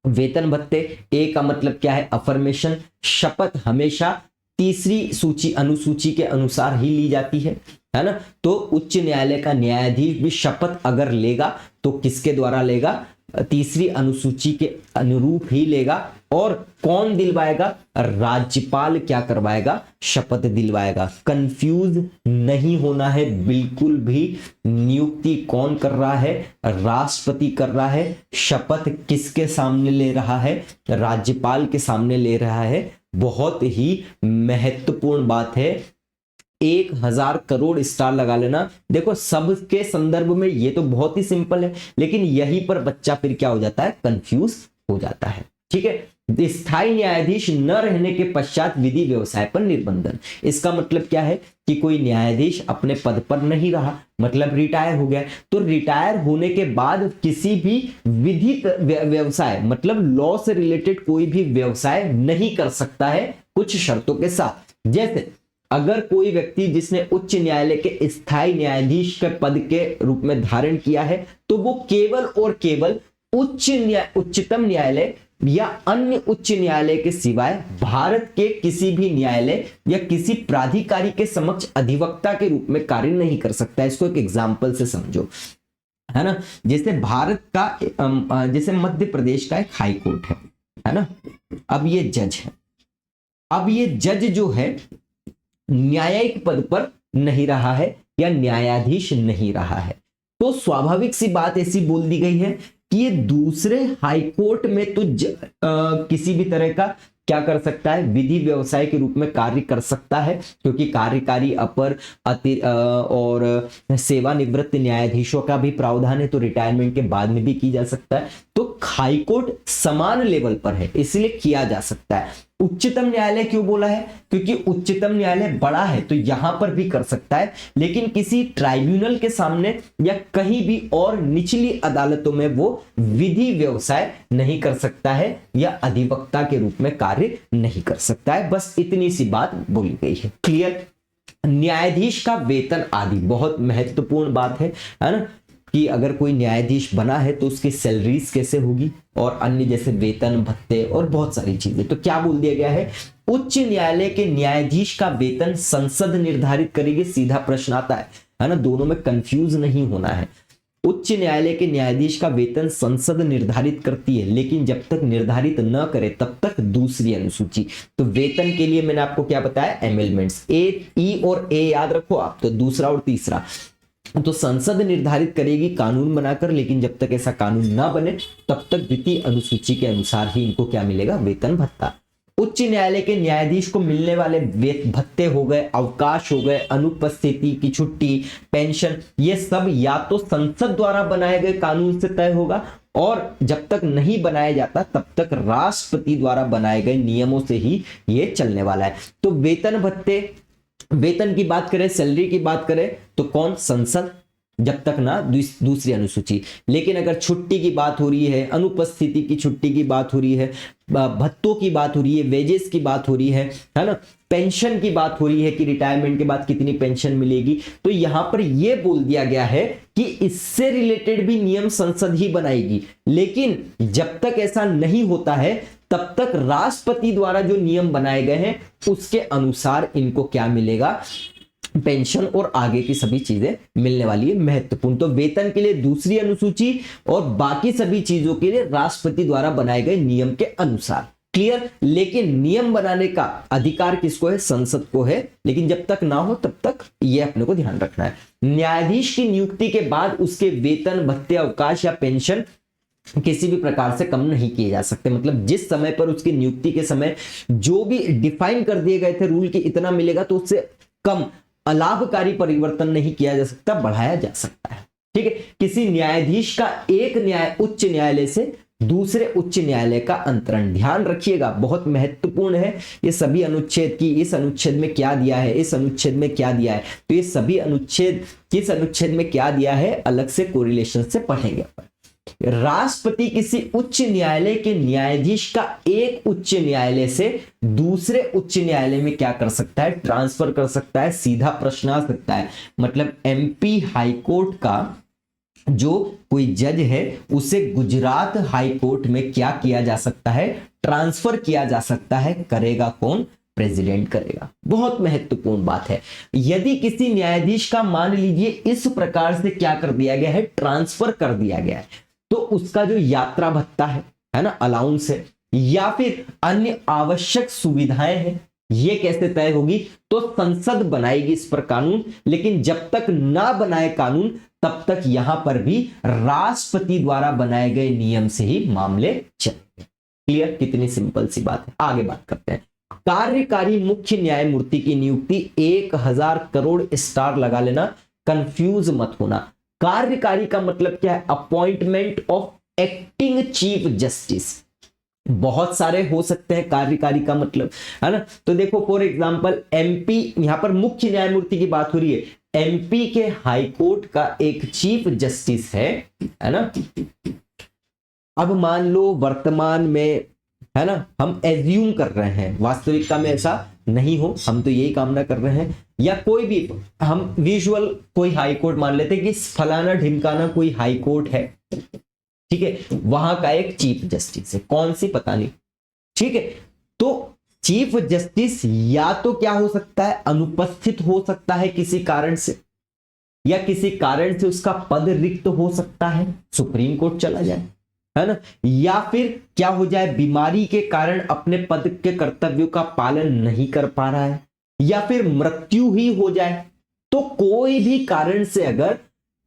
वेतन भत्ते। ए का मतलब क्या है, अफर्मेशन। शपथ हमेशा तीसरी सूची अनुसूची के अनुसार ही ली जाती है ना। तो उच्च न्यायालय का न्यायाधीश भी शपथ अगर लेगा तो किसके द्वारा लेगा, तीसरी अनुसूची के अनुरूप ही लेगा। और कौन दिलवाएगा, राज्यपाल क्या करवाएगा, शपथ दिलवाएगा। कंफ्यूज नहीं होना है बिल्कुल भी। नियुक्ति कौन कर रहा है, राष्ट्रपति कर रहा है। शपथ किसके सामने ले रहा है, राज्यपाल के सामने ले रहा है। बहुत ही महत्वपूर्ण बात है, 1000 करोड़ स्टार लगा लेना। देखो सबके संदर्भ में ये तो बहुत ही सिंपल है, लेकिन यहीं पर बच्चा फिर क्या हो जाता है, कंफ्यूज हो जाता है, ठीक है। स्थायी न्यायाधीश न रहने के पश्चात विधि व्यवसाय पर निर्बंधन। इसका मतलब क्या है कि कोई न्यायाधीश अपने पद पर नहीं रहा, मतलब रिटायर हो गया, तो रिटायर होने के बाद किसी भी विधि व्यवसाय मतलब लॉ से रिलेटेड कोई भी व्यवसाय नहीं कर सकता है, कुछ शर्तों के साथ। जैसे अगर कोई व्यक्ति जिसने उच्च न्यायालय के स्थायी न्यायाधीश के पद के रूप में धारण किया है तो वो केवल और केवल उच्चतम न्यायालय या अन्य उच्च न्यायालय के सिवाय भारत के किसी भी न्यायालय या किसी प्राधिकारी के समक्ष अधिवक्ता के रूप में कार्य नहीं कर सकता है। इसको एक एग्जांपल से समझो, है ना। जैसे भारत का जैसे मध्य प्रदेश का एक हाई कोर्ट है ना। अब ये जज है, अब ये जज जो है न्यायिक पद पर नहीं रहा है या न्यायाधीश नहीं रहा है, तो स्वाभाविक सी बात ऐसी बोल दी गई है कि ये दूसरे हाई कोर्ट में तो किसी भी तरह का क्या कर सकता है, विधि व्यवसाय के रूप में कार्य कर सकता है, क्योंकि कार्यकारी, अपर, और सेवानिवृत्त न्यायाधीशों का भी प्रावधान है, तो रिटायरमेंट के बाद में भी की जा सकता है। तो हाई कोर्ट समान लेवल पर है इसलिए किया जा सकता है। उच्चतम न्यायालय क्यों बोला है, क्योंकि उच्चतम न्यायालय बड़ा है तो यहां पर भी कर सकता है, लेकिन किसी ट्राइब्यूनल के सामने या कहीं भी और निचली अदालतों में वो विधि व्यवसाय नहीं कर सकता है या अधिवक्ता के रूप में कार्य नहीं कर सकता है। बस इतनी सी बात बोली गई है, क्लियर। न्यायाधीश का वेतन आदि बहुत महत्वपूर्ण बात है ना, कि अगर कोई न्यायाधीश बना है तो उसकी सैलरीज कैसे होगी और अन्य जैसे वेतन भत्ते और बहुत सारी चीजें। तो क्या बोल दिया गया है, उच्च न्यायालय के न्यायाधीश का वेतन संसद निर्धारित करेगी। सीधा प्रश्न आता है ना, दोनों में कंफ्यूज नहीं होना है। उच्च न्यायालय के न्यायाधीश का वेतन संसद निर्धारित करती है, लेकिन जब तक निर्धारित न करे तब तक दूसरी अनुसूची। तो वेतन के लिए मैंने आपको क्या बताया, एमेलमेंट्स, ए, ई और ए याद रखो आप, तो दूसरा और तीसरा। तो संसद निर्धारित करेगी कानून बनाकर, लेकिन जब तक ऐसा कानून ना बने तब तक द्वितीय अनुसूची के अनुसार ही इनको क्या मिलेगा, वेतन भत्ता। उच्च न्यायालय के न्यायाधीश को मिलने वाले भत्ते हो गए, अवकाश हो गए, अनुपस्थिति की छुट्टी, पेंशन, ये सब या तो संसद द्वारा बनाए गए कानून से तय होगा, और जब तक नहीं बनाया जाता तब तक राष्ट्रपति द्वारा बनाए गए नियमों से ही ये चलने वाला है। तो वेतन भत्ते, वेतन की बात करें, सैलरी की बात करें तो कौन, संसद, जब तक ना दूसरी अनुसूची। लेकिन अगर छुट्टी की बात हो रही है, अनुपस्थिति की छुट्टी की बात हो रही है, भत्तों की बात हो रही है, वेजेस की बात हो रही है ना, पेंशन की बात हो रही है कि रिटायरमेंट के बाद कितनी पेंशन मिलेगी, तो यहां पर यह बोल दिया गया है कि इससे रिलेटेड भी नियम संसद ही बनाएगी। लेकिन जब तक ऐसा नहीं होता है तब तक राष्ट्रपति द्वारा जो नियम बनाए गए हैं उसके अनुसार इनको क्या मिलेगा, पेंशन और आगे की सभी चीजें मिलने वाली है, महत्वपूर्ण। तो वेतन के लिए दूसरी अनुसूची और बाकी सभी चीजों के लिए राष्ट्रपति द्वारा बनाए गए नियम के अनुसार। क्लियर। लेकिन नियम बनाने का अधिकार किसको है? संसद को है। लेकिन जब तक ना हो तब तक ये अपने को ध्यान रखना है। न्यायाधीश की नियुक्ति के बाद उसके वेतन, भत्ते, अवकाश या पेंशन किसी भी प्रकार से कम नहीं किए जा सकते। मतलब जिस समय पर उसकी नियुक्ति के समय जो भी डिफाइन कर दिए गए थे रूल की इतना मिलेगा, तो उससे कम अलाभकारी परिवर्तन नहीं किया जा सकता, बढ़ाया जा सकता है। ठीक है। किसी न्यायाधीश का एक उच्च न्यायालय से दूसरे उच्च न्यायालय का अंतरण, ध्यान रखिएगा, बहुत महत्वपूर्ण है। ये सभी अनुच्छेद की, इस अनुच्छेद में क्या दिया है, इस अनुच्छेद में क्या दिया है, तो ये सभी अनुच्छेद किस अनुच्छेद में क्या दिया है अलग से कोरिलेशन से पढ़ेंगे। राष्ट्रपति किसी उच्च न्यायालय के न्यायाधीश का एक उच्च न्यायालय से दूसरे उच्च न्यायालय में क्या कर सकता है? ट्रांसफर कर सकता है। सीधा प्रश्न आ सकता है, मतलब एमपी हाई कोर्ट का जो कोई जज है उसे गुजरात हाई कोर्ट में क्या किया जा सकता है? ट्रांसफर किया जा सकता है। करेगा कौन? प्रेसिडेंट करेगा। बहुत महत्वपूर्ण बात है। यदि किसी न्यायाधीश का मान लीजिए इस प्रकार से क्या कर दिया गया है? ट्रांसफर कर दिया गया है, तो उसका जो यात्रा भत्ता है ना, अलाउंस है, या फिर अन्य आवश्यक सुविधाएं हैं, ये कैसे तय होगी? तो संसद बनाएगी इस पर कानून। लेकिन जब तक ना बनाए कानून तब तक यहां पर भी राष्ट्रपति द्वारा बनाए गए नियम से ही मामले चलेंगे। क्लियर? कितनी सिंपल सी बात है। आगे बात करते हैं। कार्यकारी मुख्य न्यायमूर्ति की नियुक्ति 1000 करोड़ स्टार लगा लेना, कंफ्यूज मत होना। कार्यकारी का मतलब क्या है? Appointment of acting chief justice. बहुत सारे हो सकते हैं कार्यकारी का मतलब, है ना। तो देखो फॉर एग्जांपल एमपी, यहां पर मुख्य न्यायमूर्ति की बात हो रही है। एमपी के हाई कोर्ट का एक चीफ जस्टिस है ना। अब मान लो वर्तमान में, है ना, हम एज्यूम कर रहे हैं, वास्तविकता में ऐसा नहीं हो, हम तो यही कामना कर रहे हैं, या कोई भी हम विजुअल कोई हाई कोर्ट मान लेते हैं कि फलाना ढिमकाना कोई हाई कोर्ट है, ठीक है, वहां का एक चीफ जस्टिस है, कौन सी पता नहीं, ठीक है। तो चीफ जस्टिस या तो क्या हो सकता है? अनुपस्थित हो सकता है किसी कारण से, या किसी कारण से उसका पद रिक्त हो सकता है, सुप्रीम कोर्ट चला जाए, है ना, या फिर क्या हो जाए? बीमारी के कारण अपने पद के कर्तव्यों का पालन नहीं कर पा रहा है, या फिर मृत्यु ही हो जाए। तो कोई भी कारण से अगर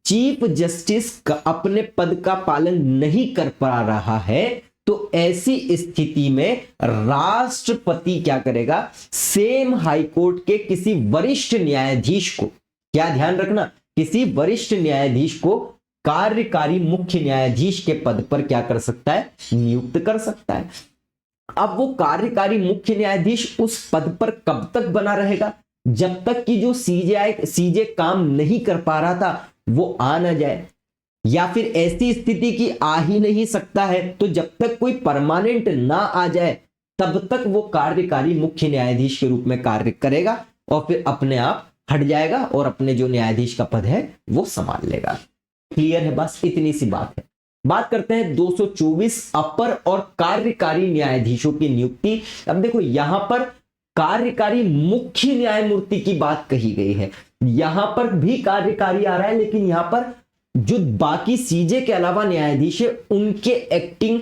चीफ जस्टिस अपने पद का पालन नहीं कर पा रहा है, तो ऐसी स्थिति में राष्ट्रपति क्या करेगा? सेम हाई कोर्ट के किसी वरिष्ठ न्यायाधीश को, क्या ध्यान रखना, किसी वरिष्ठ न्यायाधीश को कार्यकारी मुख्य न्यायाधीश के पद पर क्या कर सकता है? नियुक्त कर सकता है। अब वो कार्यकारी मुख्य न्यायाधीश उस पद पर कब तक बना रहेगा? जब तक कि जो सीजे काम नहीं कर पा रहा था वो आ ना जाए, या फिर ऐसी स्थिति की आ ही नहीं सकता है, तो जब तक कोई परमानेंट ना आ जाए तब तक वो कार्यकारी मुख्य न्यायाधीश के रूप में कार्य करेगा और फिर अपने आप हट जाएगा और अपने जो न्यायाधीश का पद है वो संभाल लेगा। क्लियर है? बस इतनी सी बात है। बात करते हैं 224 अपर और कार्यकारी न्यायाधीशों की नियुक्ति। अब देखो यहां पर कार्यकारी मुख्य न्यायमूर्ति की बात कही गई है, यहां पर भी कार्यकारी आ रहा है, लेकिन यहां पर जो बाकी सीजे के अलावा न्यायाधीश है उनके एक्टिंग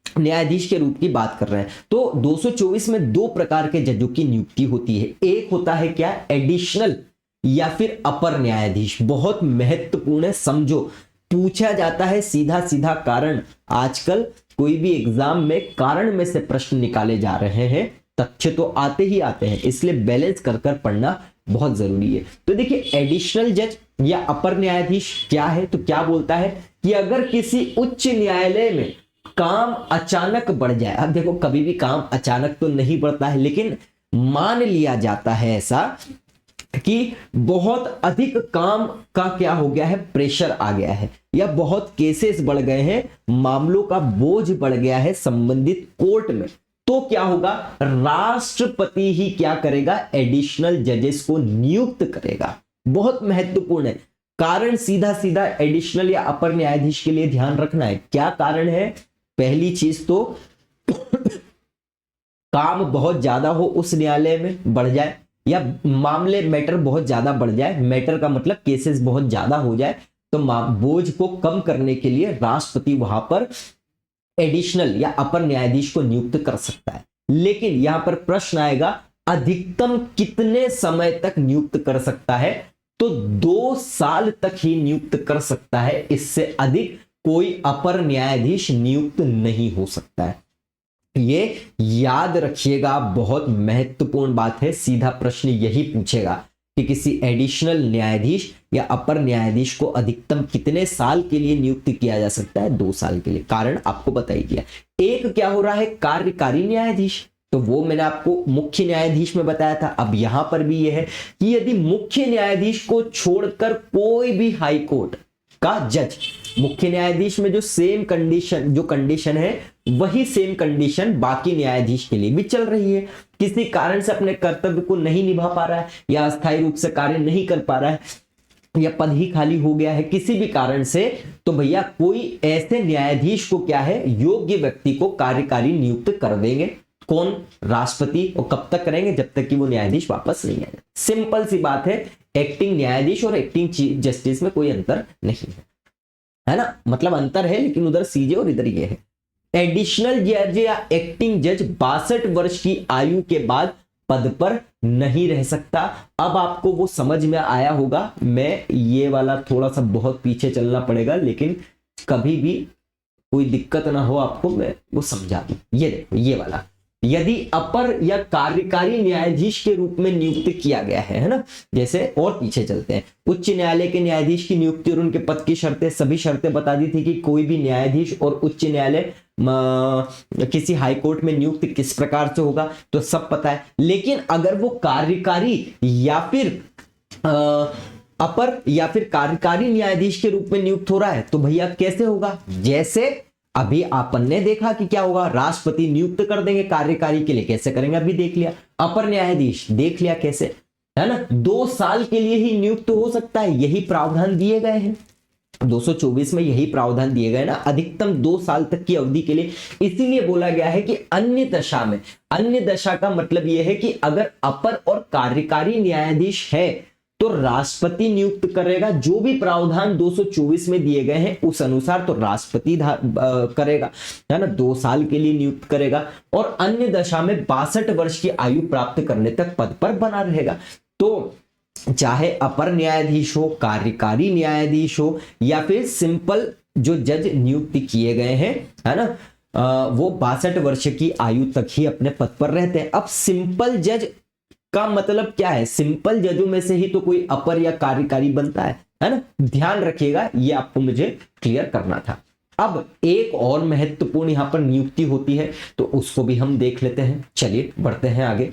न्यायाधीश के रूप की बात कर रहे हैं। तो 224 में दो प्रकार के जजों की नियुक्ति होती है। एक होता है क्या? एडिशनल या फिर अपर न्यायाधीश। बहुत महत्वपूर्ण है, समझो, पूछा जाता है सीधा सीधा कारण। आजकल कोई भी एग्जाम में कारण में से प्रश्न निकाले जा रहे हैं, तथ्य तो आते ही आते हैं, इसलिए बैलेंस कर कर पढ़ना बहुत जरूरी है। तो देखिए एडिशनल जज या अपर न्यायाधीश क्या है, तो क्या बोलता है कि अगर किसी उच्च न्यायालय में काम अचानक बढ़ जाए, अब देखो कभी भी काम अचानक तो नहीं बढ़ता है, लेकिन मान लिया जाता है ऐसा कि बहुत अधिक काम का क्या हो गया है, प्रेशर आ गया है, या बहुत केसेस बढ़ गए हैं, मामलों का बोझ बढ़ गया है संबंधित कोर्ट में, तो क्या होगा? राष्ट्रपति ही क्या करेगा? एडिशनल जजेस को नियुक्त करेगा। बहुत महत्वपूर्ण है। कारण सीधा सीधा एडिशनल या अपर न्यायाधीश के लिए ध्यान रखना है। क्या कारण है? पहली चीज तो काम बहुत ज्यादा हो उस न्यायालय में, बढ़ जाए, या मामले मैटर बहुत ज्यादा बढ़ जाए, मैटर का मतलब केसेस बहुत ज्यादा हो जाए, तो बोझ को कम करने के लिए राष्ट्रपति वहां पर एडिशनल या अपर न्यायाधीश को नियुक्त कर सकता है। लेकिन यहां पर प्रश्न आएगा अधिकतम कितने समय तक नियुक्त कर सकता है, तो 2 साल तक ही नियुक्त कर सकता है, इससे अधिक कोई अपर न्यायाधीश नियुक्त नहीं हो सकता है। ये याद रखिएगा, बहुत महत्वपूर्ण बात है। सीधा प्रश्न यही पूछेगा कि किसी एडिशनल न्यायाधीश या अपर न्यायाधीश को अधिकतम कितने साल के लिए नियुक्त किया जा सकता है, 2 साल के लिए। कारण आपको बता ही दिया। एक क्या हो रहा है, कार्यकारी न्यायाधीश, तो वो मैंने आपको मुख्य न्यायाधीश में बताया था। अब यहां पर भी यह है कि यदि मुख्य न्यायाधीश को छोड़कर कोई भी हाई कोर्ट का जज, मुख्य न्यायाधीश में जो सेम कंडीशन, जो कंडीशन है वही सेम कंडीशन बाकी न्यायाधीश के लिए भी चल रही है, किसी कारण से अपने कर्तव्य को नहीं निभा पा रहा है या अस्थायी रूप से कार्य नहीं कर पा रहा है या पद ही खाली हो गया है किसी भी कारण से, तो भैया कोई ऐसे न्यायाधीश को क्या है, योग्य व्यक्ति को कार्यकारी नियुक्त कर देंगे। कौन? राष्ट्रपति। और कब तक करेंगे? जब तक कि वो न्यायाधीश वापस नहीं आए। सिंपल सी बात है। एक्टिंग न्यायाधीश और एक्टिंग चीफ जस्टिस में कोई अंतर नहीं है ना, मतलब अंतर है लेकिन उधर सीजे और इधर ये है। एडिशनल जज या एक्टिंग जज 62 वर्ष की आयु के बाद पद पर नहीं रह सकता। अब आपको वो समझ में आया होगा। मैं ये वाला थोड़ा सा बहुत पीछे चलना पड़ेगा, लेकिन कभी भी कोई दिक्कत ना हो आपको, मैं वो समझा दूं। ये देखो, ये वाला यदि अपर या कार्यकारी न्यायाधीश के रूप में नियुक्त किया गया है ना, जैसे और पीछे चलते हैं। उच्च न्यायालय के न्यायाधीश की नियुक्ति और उनके पद की शर्तें, सभी शर्तें बता दी थी कि कोई भी न्यायाधीश और उच्च न्यायालय किसी हाई कोर्ट में नियुक्त किस प्रकार से होगा, तो सब पता है। लेकिन अगर वो कार्यकारी या फिर अपर या फिर कार्यकारी न्यायाधीश के रूप में नियुक्त हो रहा है, तो भैया कैसे होगा? जैसे अभी आपन ने देखा कि क्या होगा, राष्ट्रपति नियुक्त कर देंगे कार्यकारी के लिए। कैसे करेंगे अभी देख लिया। अपर न्यायाधीश देख लिया कैसे, है ना, 2 साल के लिए ही नियुक्त हो सकता है, यही प्रावधान दिए गए हैं 224 में, यही प्रावधान दिए गए ना, अधिकतम 2 साल तक की अवधि के लिए। इसीलिए बोला गया है कि अन्य दशा में, अन्य दशा का मतलब यह है कि अगर अपर और कार्यकारी न्यायाधीश है तो राष्ट्रपति नियुक्त करेगा। जो भी प्रावधान 224 में दिए गए हैं उस अनुसार तो राष्ट्रपति करेगा, है ना, 2 साल के लिए नियुक्त करेगा। और अन्य दशा में 62 वर्ष की आयु प्राप्त करने तक पद पर बना रहेगा। तो चाहे अपर न्यायाधीश हो, कार्यकारी न्यायाधीश हो या फिर सिंपल जो जज नियुक्त किए गए हैं, है ना, वो 62 वर्ष की आयु तक ही अपने पद पर रहते हैं। अब सिंपल जज का मतलब क्या है? सिंपल जजों में से ही तो कोई अपर या कार्यकारी बनता है ना, ध्यान रखिएगा, ये आपको मुझे क्लियर करना था। अब एक और महत्वपूर्ण यहां पर नियुक्ति होती है, तो उसको भी हम देख लेते हैं। चलिए बढ़ते हैं आगे,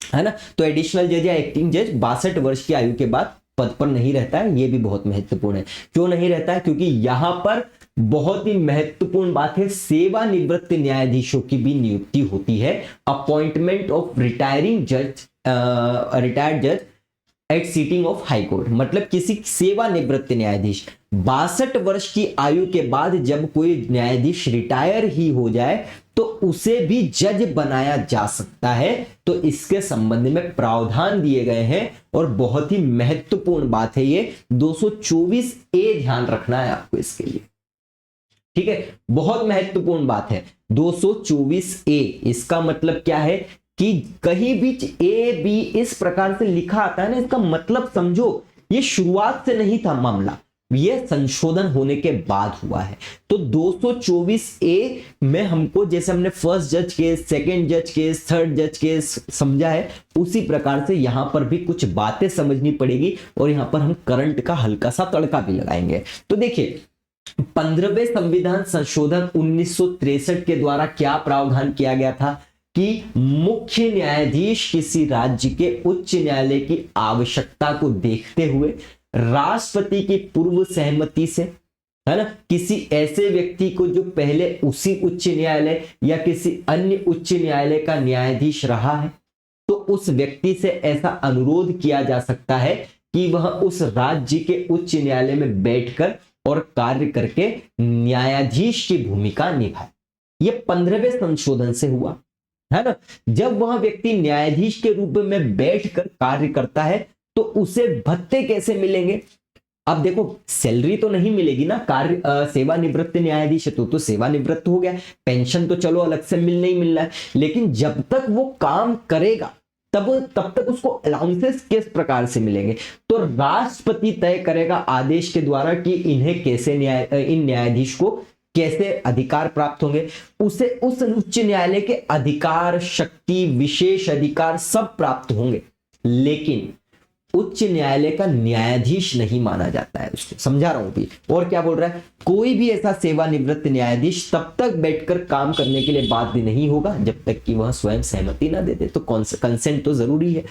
है ना। तो एडिशनल जज या एक्टिंग जज 62 वर्ष की आयु के बाद पद पर नहीं रहता है। ये भी बहुत महत्वपूर्ण है। क्यों नहीं रहता है? क्योंकि यहां पर बहुत ही महत्वपूर्ण बात है, सेवानिवृत्त न्यायाधीशों की भी नियुक्ति होती है। अपॉइंटमेंट ऑफ रिटायरिंग जज, रिटायर्ड जज eight seating of high court, मतलब किसी सेवानिवृत्त न्यायाधीश 62 वर्ष की आयु के बाद जब कोई न्यायाधीश रिटायर ही हो जाए तो उसे भी जज बनाया जा सकता है। तो इसके संबंध में प्रावधान दिए गए हैं और बहुत ही महत्वपूर्ण बात है ये, 224 ए ध्यान रखना है आपको इसके लिए, ठीक है, बहुत महत्वपूर्ण बात है। 224 ए, इसका मतलब क्या है कि कहीं भी ए बी इस प्रकार से लिखा आता है ना, इसका मतलब समझो ये शुरुआत से नहीं था मामला, ये संशोधन होने के बाद हुआ है। तो 224 ए में हमको, जैसे हमने फर्स्ट जज केस, सेकंड जज केस, थर्ड जज केस समझा है, उसी प्रकार से यहां पर भी कुछ बातें समझनी पड़ेगी और यहां पर हम करंट का हल्का सा तड़का भी लगाएंगे। तो देखिए, 15वें संविधान संशोधन 1963 के द्वारा क्या प्रावधान किया गया था कि मुख्य न्यायाधीश किसी राज्य के उच्च न्यायालय की आवश्यकता को देखते हुए राष्ट्रपति की पूर्व सहमति से, है ना, किसी ऐसे व्यक्ति को जो पहले उसी उच्च न्यायालय या किसी अन्य उच्च न्यायालय का न्यायाधीश रहा है, तो उस व्यक्ति से ऐसा अनुरोध किया जा सकता है कि वह उस राज्य के उच्च न्यायालय में बैठकर और कार्य करके न्यायाधीश की भूमिका निभाए। यह 15वें संशोधन से हुआ, है ना। जब वह व्यक्ति न्यायाधीश के रूप में बैठकर कार्य करता है तो उसे भत्ते कैसे मिलेंगे? अब देखो, सैलरी तो नहीं मिलेगी ना, कार्य सेवानिवृत्त न्यायाधीश है तो सेवानिवृत्त हो गया, पेंशन तो चलो अलग से मिलना ही मिल रहा है, लेकिन जब तक वो काम करेगा तब तक उसको अलाउंसेस किस प्रकार से मिलेंगे? तो राष्ट्रपति तय करेगा आदेश के द्वारा कि इन्हें कैसे इन न्यायाधीश को कैसे अधिकार प्राप्त होंगे। उसे उस उच्च न्यायालय के अधिकार, शक्ति, विशेष अधिकार सब प्राप्त होंगे, लेकिन उच्च न्यायालय का न्यायाधीश नहीं माना जाता है उसको। समझा रहा हूं भी। और क्या बोल रहा है, कोई भी ऐसा सेवानिवृत्त न्यायाधीश तब तक बैठकर काम करने के लिए बाध्य नहीं होगा जब तक कि वह स्वयं सहमति ना दे दे। तो कंसेंट तो जरूरी है।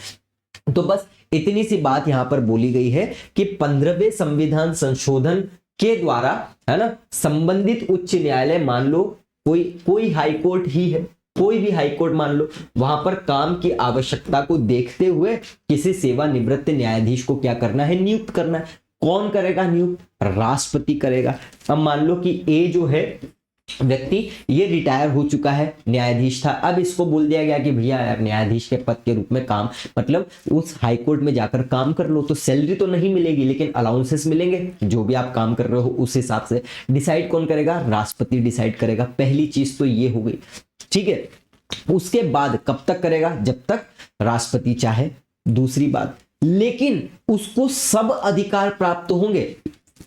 तो बस इतनी सी बात यहां पर बोली गई है कि 15वें संविधान संशोधन के द्वारा, है ना, संबंधित उच्च न्यायालय, मान लो कोई हाई कोर्ट ही है, कोई भी हाई कोर्ट मान लो, वहां पर काम की आवश्यकता को देखते हुए किसी सेवानिवृत्त न्यायाधीश को क्या करना है? नियुक्त करना है। कौन करेगा नियुक्त? राष्ट्रपति करेगा। अब मान लो कि ए जो है व्यक्ति, ये रिटायर हो चुका है, न्यायाधीश था, अब इसको बोल दिया गया कि भैया यार न्यायाधीश के पद के रूप में काम, मतलब उस हाई कोर्ट में जाकर काम कर लो। तो सैलरी तो नहीं मिलेगी लेकिन अलाउंसेस मिलेंगे, जो भी आप काम कर रहे हो उस हिसाब से। डिसाइड कौन करेगा? राष्ट्रपति डिसाइड करेगा। पहली चीज तो ये हो गई, ठीक है। उसके बाद कब तक करेगा? जब तक राष्ट्रपति चाहे। दूसरी बात, लेकिन उसको सब अधिकार प्राप्त होंगे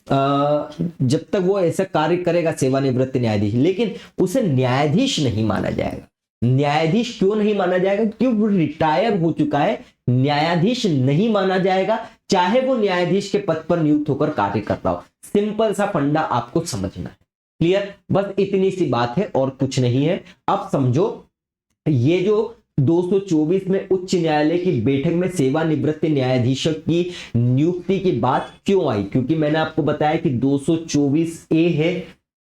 जब तक वो ऐसा कार्य करेगा सेवानिवृत्त न्यायाधीश, लेकिन उसे न्यायाधीश नहीं माना जाएगा। न्यायाधीश क्यों नहीं माना जाएगा? क्योंकि वो रिटायर हो चुका है, न्यायाधीश नहीं माना जाएगा, चाहे वो न्यायाधीश के पद पर नियुक्त होकर कार्य कर रहा हो। सिंपल सा फंडा आपको समझना है। क्लियर? बस इतनी सी बात है और कुछ नहीं है। अब समझो, ये जो 224 में उच्च न्यायालय की बैठक में सेवानिवृत्त न्यायाधीशों की नियुक्ति की बात क्यों आई? क्योंकि मैंने आपको बताया कि 224 ए है।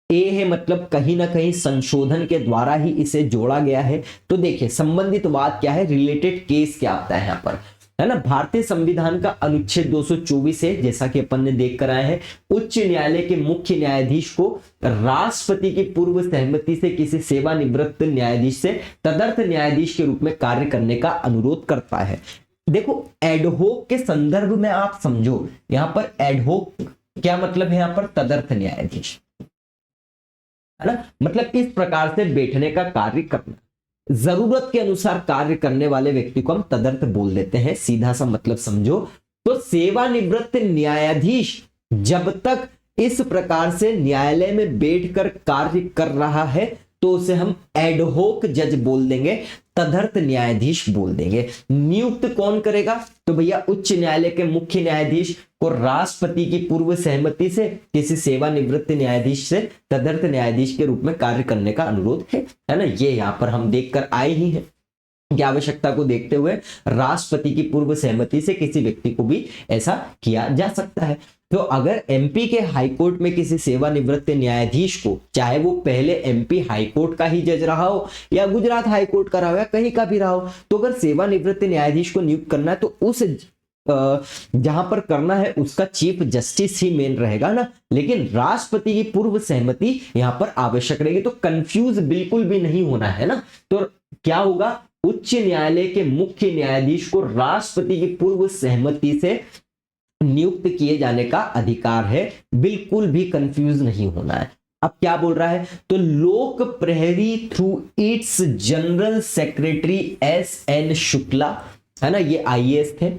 ए है मतलब कहीं ना कहीं संशोधन के द्वारा ही इसे जोड़ा गया है। तो देखिए, संबंधित बात क्या है, रिलेटेड केस क्या आता है यहाँ पर, है ना। भारतीय संविधान का अनुच्छेद 224 है, जैसा कि अपन ने देख कर आए हैं, उच्च न्यायालय के मुख्य न्यायाधीश को राष्ट्रपति की पूर्व सहमति से किसी सेवानिवृत्त न्यायाधीश से तदर्थ न्यायाधीश के रूप में कार्य करने का अनुरोध करता है। देखो, एडहोक के संदर्भ में आप समझो, यहां पर एडहोक क्या मतलब है? यहां पर तदर्थ न्यायाधीश, है ना, मतलब इस प्रकार से बैठने का कार्य करना। जरूरत के अनुसार कार्य करने वाले व्यक्ति को हम तदर्थ बोल देते हैं, सीधा सा मतलब समझो। तो सेवानिवृत्त न्यायाधीश जब तक इस प्रकार से न्यायालय में बैठकर कार्य कर रहा है तो उसे हम एडहोक जज बोल देंगे, तदर्थ न्यायाधीश बोल देंगे। नियुक्त कौन करेगा? तो भैया उच्च न्यायालय के मुख्य न्यायाधीश को राष्ट्रपति की पूर्व सहमति से किसी सेवानिवृत्त न्यायाधीश से तदर्थ न्यायाधीश के रूप में कार्य करने का अनुरोध है ना। ये यहाँ पर हम देखकर आए ही हैं कि आवश्यकता को देखते हुए राष्ट्रपति की पूर्व सहमति से किसी व्यक्ति को भी ऐसा किया जा सकता है। तो अगर एमपी के हाईकोर्ट में किसी सेवानिवृत्त न्यायाधीश को, चाहे वो पहले एमपी हाईकोर्ट का ही जज रहा हो या गुजरात हाईकोर्ट का रहा हो या कहीं का भी रहा हो, तो अगर सेवानिवृत्त न्यायाधीश को नियुक्त करना है तो उस जहां पर करना है उसका चीफ जस्टिस ही मेन रहेगा ना, लेकिन राष्ट्रपति की पूर्व सहमति यहां पर आवश्यक रहेगी। तो कंफ्यूज बिल्कुल भी नहीं होना है ना। तो क्या होगा? उच्च न्यायालय के मुख्य न्यायाधीश को राष्ट्रपति की पूर्व सहमति से नियुक्त किए जाने का अधिकार है, बिल्कुल भी कंफ्यूज नहीं होना है। अब क्या बोल रहा है? तो लोक प्रहरी through it's general secretary SN. Shukla, है ना, ये आईएएस थे,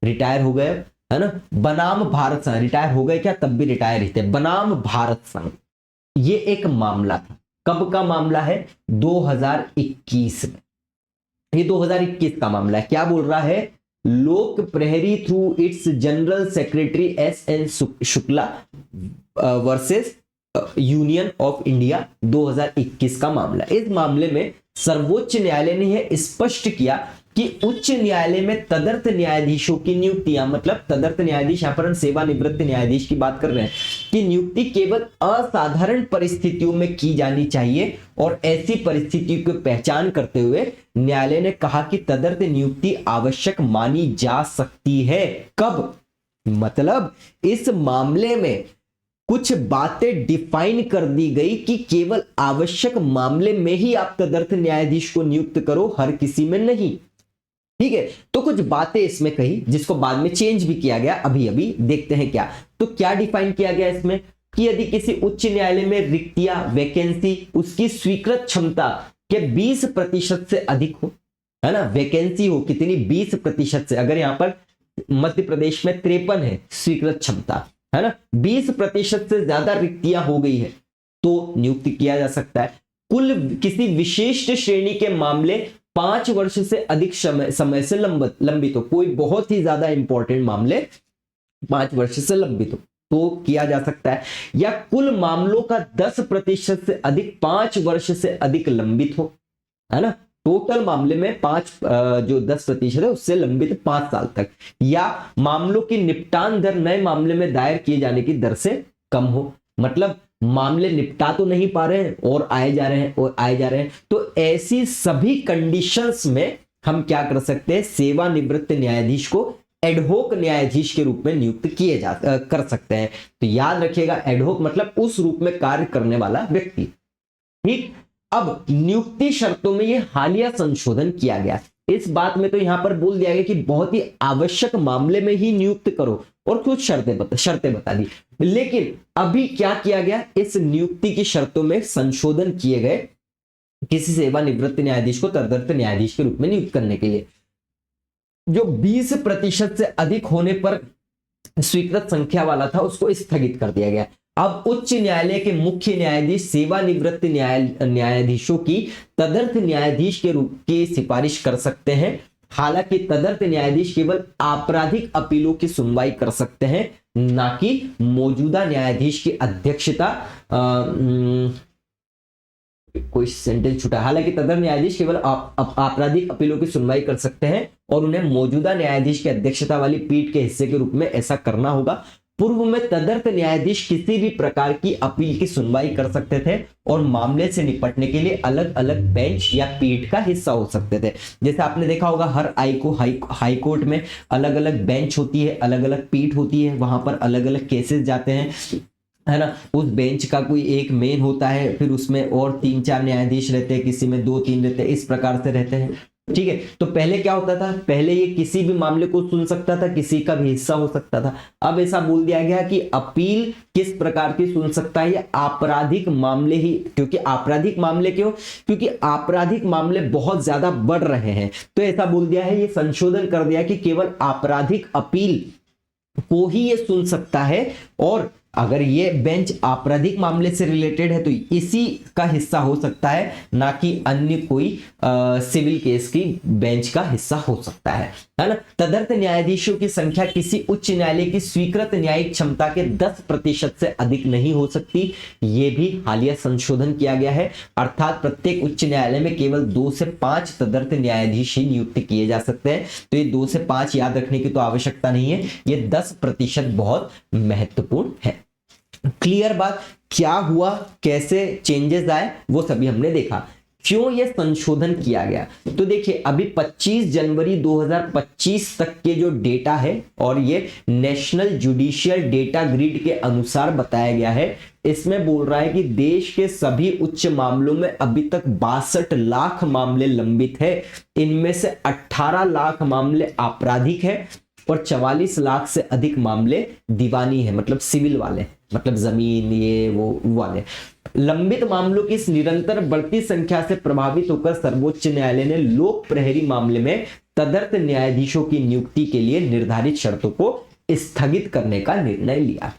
रिटायर हो गए, है ना, बनाम भारत संघ, रिटायर हो गए क्या, तब भी रिटायर ही थे, बनाम भारत संघ। ये एक मामला था। कब का मामला है? 2021 में। ये 2021 का मामला है। क्या बोल रहा है? लोक प्रहरी through it's general secretary SN. Shukla versus union of India, 2021 का मामला। इस मामले में सर्वोच्च न्यायालय ने यह स्पष्ट किया कि उच्च न्यायालय में तदर्थ न्यायाधीशों की नियुक्तियां, मतलब तदर्थ न्यायाधीश, यहां पर हम सेवानिवृत्त न्यायाधीश की बात कर रहे हैं, कि नियुक्ति केवल असाधारण परिस्थितियों में की जानी चाहिए। और ऐसी परिस्थितियों की पहचान करते हुए न्यायालय ने कहा कि तदर्थ नियुक्ति आवश्यक मानी जा सकती है। कब? मतलब इस मामले में कुछ बातें डिफाइन कर दी गई कि केवल आवश्यक मामले में ही आप तदर्थ न्यायाधीश को नियुक्त करो, हर किसी में नहीं। ठीक है, तो कुछ बातें इसमें कही जिसको बाद में चेंज भी किया गया, अभी अभी देखते हैं क्या। तो क्या डिफाइन किया गया इसमें कि यदि किसी उच्च न्यायालय में रिक्तियां, वैकेंसी उसकी स्वीकृत क्षमता के 20% से अधिक हो, है ना, वैकेंसी हो कितनी, 20% से। अगर यहां पर मध्य प्रदेश में 53 है स्वीकृत क्षमता, है ना, 20% से ज्यादा रिक्तियां हो गई है तो नियुक्त किया जा सकता है। कुल किसी विशिष्ट श्रेणी के मामले 5 वर्ष से अधिक समय से लंबित हो, कोई बहुत ही ज्यादा इंपॉर्टेंट मामले 5 वर्ष से लंबित हो तो किया जा सकता है। या कुल मामलों का 10% से अधिक 5 वर्ष से अधिक लंबित हो, है ना, टोटल मामले में 10% है उससे लंबित 5 साल तक। या मामलों की निपटान दर नए मामले में दायर किए जाने की दर से कम हो, मतलब मामले निपटा तो नहीं पा रहे हैं और आए जा रहे हैं, तो ऐसी सभी कंडीशंस में हम क्या कर सकते हैं, सेवानिवृत्त न्यायाधीश को एडहोक न्यायाधीश के रूप में नियुक्त कर सकते हैं। तो याद रखिएगा, एडहोक मतलब उस रूप में कार्य करने वाला व्यक्ति। ठीक, अब नियुक्ति शर्तों में ये हालिया संशोधन किया गया। इस बात में तो यहां पर बोल दिया गया कि बहुत ही आवश्यक मामले में ही नियुक्त करो और कुछ शर्तें बता दी। लेकिन अभी क्या किया गया, इस नियुक्ति की शर्तों में संशोधन किए गए किसी सेवानिवृत्त न्यायाधीश को तदर्थ न्यायाधीश के रूप में नियुक्त करने के लिए। जो 20% से अधिक होने पर स्वीकृत संख्या वाला था उसको स्थगित कर दिया गया। अब उच्च न्यायालय के मुख्य न्यायाधीश सेवानिवृत्त न्यायाधीशों की तदर्थ न्यायाधीश के रूप की सिफारिश कर सकते हैं। हालांकि तदर्थ न्यायाधीश केवल आपराधिक अपीलों की सुनवाई कर सकते हैं, ना कि मौजूदा न्यायाधीश की अध्यक्षता कोई सेंटेंस छूटा। हालांकि तदर्थ न्यायाधीश केवल आपराधिक अपीलों की सुनवाई कर सकते हैं और उन्हें मौजूदा न्यायाधीश की अध्यक्षता वाली पीठ के हिस्से के रूप में ऐसा करना होगा। पूर्व में तदर्थ न्यायाधीश किसी भी प्रकार की अपील की सुनवाई कर सकते थे और मामले से निपटने के लिए अलग अलग बेंच या पीठ का हिस्सा हो सकते थे। जैसे आपने देखा होगा हर हाई कोर्ट में अलग अलग बेंच होती है, अलग अलग पीठ होती है, वहां पर अलग अलग केसेस जाते हैं, है ना। उस बेंच का कोई एक मेन होता है, फिर उसमें और 3-4 न्यायाधीश रहते हैं, किसी में 2-3 रहते हैं, इस प्रकार से रहते हैं। ठीक है, तो पहले क्या होता था, पहले ये किसी भी मामले को सुन सकता था, किसी का भी हिस्सा हो सकता था। अब ऐसा बोल दिया गया कि अपील किस प्रकार की सुन सकता है, आपराधिक मामले ही। क्योंकि आपराधिक मामले क्यों, क्योंकि आपराधिक मामले बहुत ज्यादा बढ़ रहे हैं, तो ऐसा बोल दिया है, ये संशोधन कर दिया कि केवल आपराधिक अपील को ही ये सुन सकता है। और अगर ये बेंच आपराधिक मामले से रिलेटेड है तो इसी का हिस्सा हो सकता है, ना कि अन्य कोई सिविल केस की बेंच का हिस्सा हो सकता है ना। तदर्थ न्यायाधीशों की संख्या किसी उच्च न्यायालय की स्वीकृत न्यायिक क्षमता के 10% से अधिक नहीं हो सकती। ये भी हालिया संशोधन किया गया है, अर्थात प्रत्येक उच्च न्यायालय में केवल 2 से 5 तदर्थ न्यायाधीश ही नियुक्त किए जा सकते हैं। तो ये 2 से 5 याद रखने की तो आवश्यकता नहीं है, ये 10% बहुत महत्वपूर्ण है। क्लियर बात, क्या हुआ, कैसे चेंजेस आए, वो सभी हमने देखा। क्यों ये संशोधन किया गया, तो देखिए अभी 25 जनवरी 2025 तक के जो डेटा है और ये नेशनल जुडिशियल डेटा ग्रिड के अनुसार बताया गया है। इसमें बोल रहा है कि देश के सभी उच्च मामलों में अभी तक 62 लाख मामले लंबित है। इनमें से 18 लाख मामले आपराधिक है और 44 लाख से अधिक मामले दीवानी है, मतलब सिविल वाले, मतलब जमीन ये वो वाले। लंबित मामलों की इस निरंतर बढ़ती संख्या से प्रभावित होकर सर्वोच्च न्यायालय ने लोक प्रहरी मामले में तदर्थ न्यायाधीशों की नियुक्ति के लिए निर्धारित शर्तों को स्थगित करने का निर्णय लिया।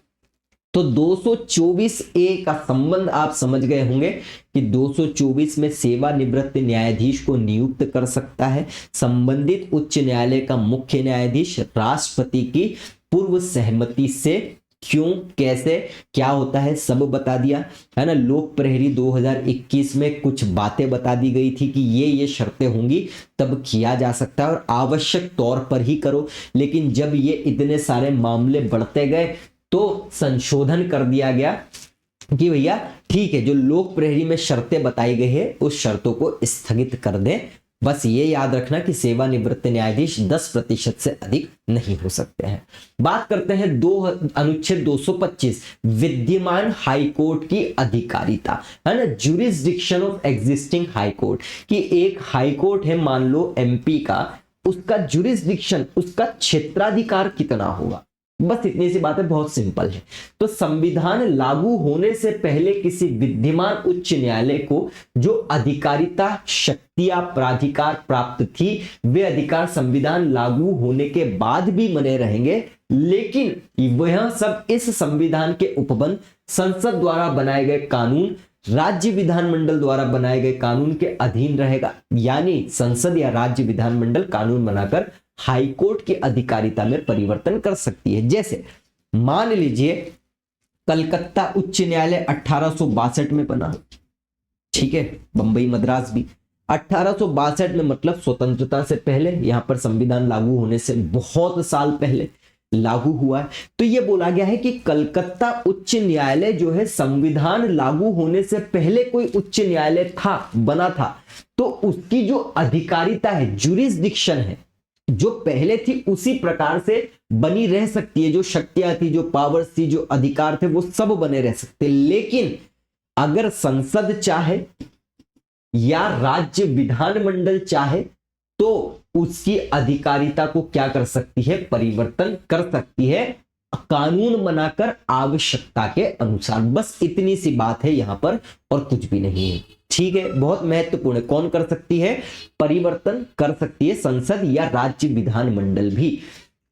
तो 224A का संबंध आप समझ गए होंगे कि 224 में सेवानिवृत्त न्यायाधीश को नियुक्त कर सकता है संबंधित उच्च न्यायालय का मुख्य न्यायाधीश राष्ट्रपति की पूर्व सहमति से। क्यों, कैसे, क्या होता है, सब बता दिया है ना। लोक प्रहरी 2021 में कुछ बातें बता दी गई थी कि ये शर्तें होंगी तब किया जा सकता है और आवश्यक तौर पर ही करो। लेकिन जब ये इतने सारे मामले बढ़ते गए तो संशोधन कर दिया गया कि भैया ठीक है, जो लोक प्रहरी में शर्तें बताई गई है उस शर्तों को स्थगित कर दें बस ये याद रखना कि सेवानिवृत्त न्यायाधीश 10% से अधिक नहीं हो सकते हैं। बात करते हैं अनुच्छेद 225 विद्यमान हाईकोर्ट की अधिकारिता, है ना, ज्यूरिसडिक्शन ऑफ एग्जिस्टिंग हाईकोर्ट, कि एक हाईकोर्ट है मान लो एमपी का, उसका ज्यूरिसडिक्शन, उसका क्षेत्राधिकार कितना होगा। बस इतनी सी बात है, बहुत सिंपल है। तो संविधान लागू होने से पहले किसी विद्यमान उच्च न्यायालय को जो अधिकारिता, शक्तियां, प्राधिकार प्राप्त थी, वे अधिकार संविधान लागू होने के बाद भी बने रहेंगे, लेकिन वह सब इस संविधान के उपबंध, संसद द्वारा बनाए गए कानून, राज्य विधानमंडल द्वारा बनाए गए कानून के अधीन रहेगा। यानी संसद या राज्य विधानमंडल कानून बनाकर हाईकोर्ट की अधिकारिता में परिवर्तन कर सकती है। जैसे मान लीजिए कलकत्ता उच्च न्यायालय 1862 में बना, ठीक है, बंबई मद्रास भी 1862 में, मतलब स्वतंत्रता से पहले, यहां पर संविधान लागू होने से बहुत साल पहले लागू हुआ है। तो यह बोला गया है कि कलकत्ता उच्च न्यायालय जो है संविधान लागू होने से पहले कोई उच्च न्यायालय था, बना था, तो उसकी जो अधिकारिता है, ज्यूरिसडिक्शन है, जो पहले थी उसी प्रकार से बनी रह सकती है। जो शक्तियां थी, जो पावर्स थी, जो अधिकार थे, वो सब बने रह सकते। लेकिन अगर संसद चाहे या राज्य विधानमंडल चाहे तो उसकी अधिकारिता को क्या कर सकती है, परिवर्तन कर सकती है, कानून बनाकर आवश्यकता के अनुसार। बस इतनी सी बात है यहां पर, और कुछ भी नहीं है, ठीक है। बहुत महत्वपूर्ण है, कौन कर सकती है, परिवर्तन कर सकती है संसद या राज्य विधानमंडल भी।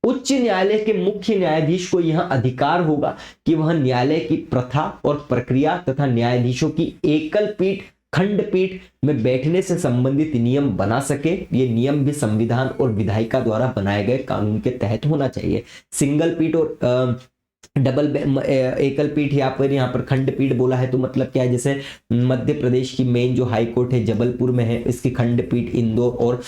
उच्च न्यायालय के मुख्य न्यायाधीश को यह अधिकार होगा कि वह न्यायालय की प्रथा और प्रक्रिया तथा न्यायाधीशों की एकल पीठ, खंडपीठ में बैठने से संबंधित नियम बना सके। ये नियम भी संविधान और विधायिका द्वारा बनाए गए कानून के तहत होना चाहिए। सिंगल पीठ और एकल पीठ, यहाँ पर खंडपीठ बोला है तो मतलब क्या है, जैसे मध्य प्रदेश की मेन जो हाई कोर्ट है जबलपुर में है, इसकी खंडपीठ इंदौर और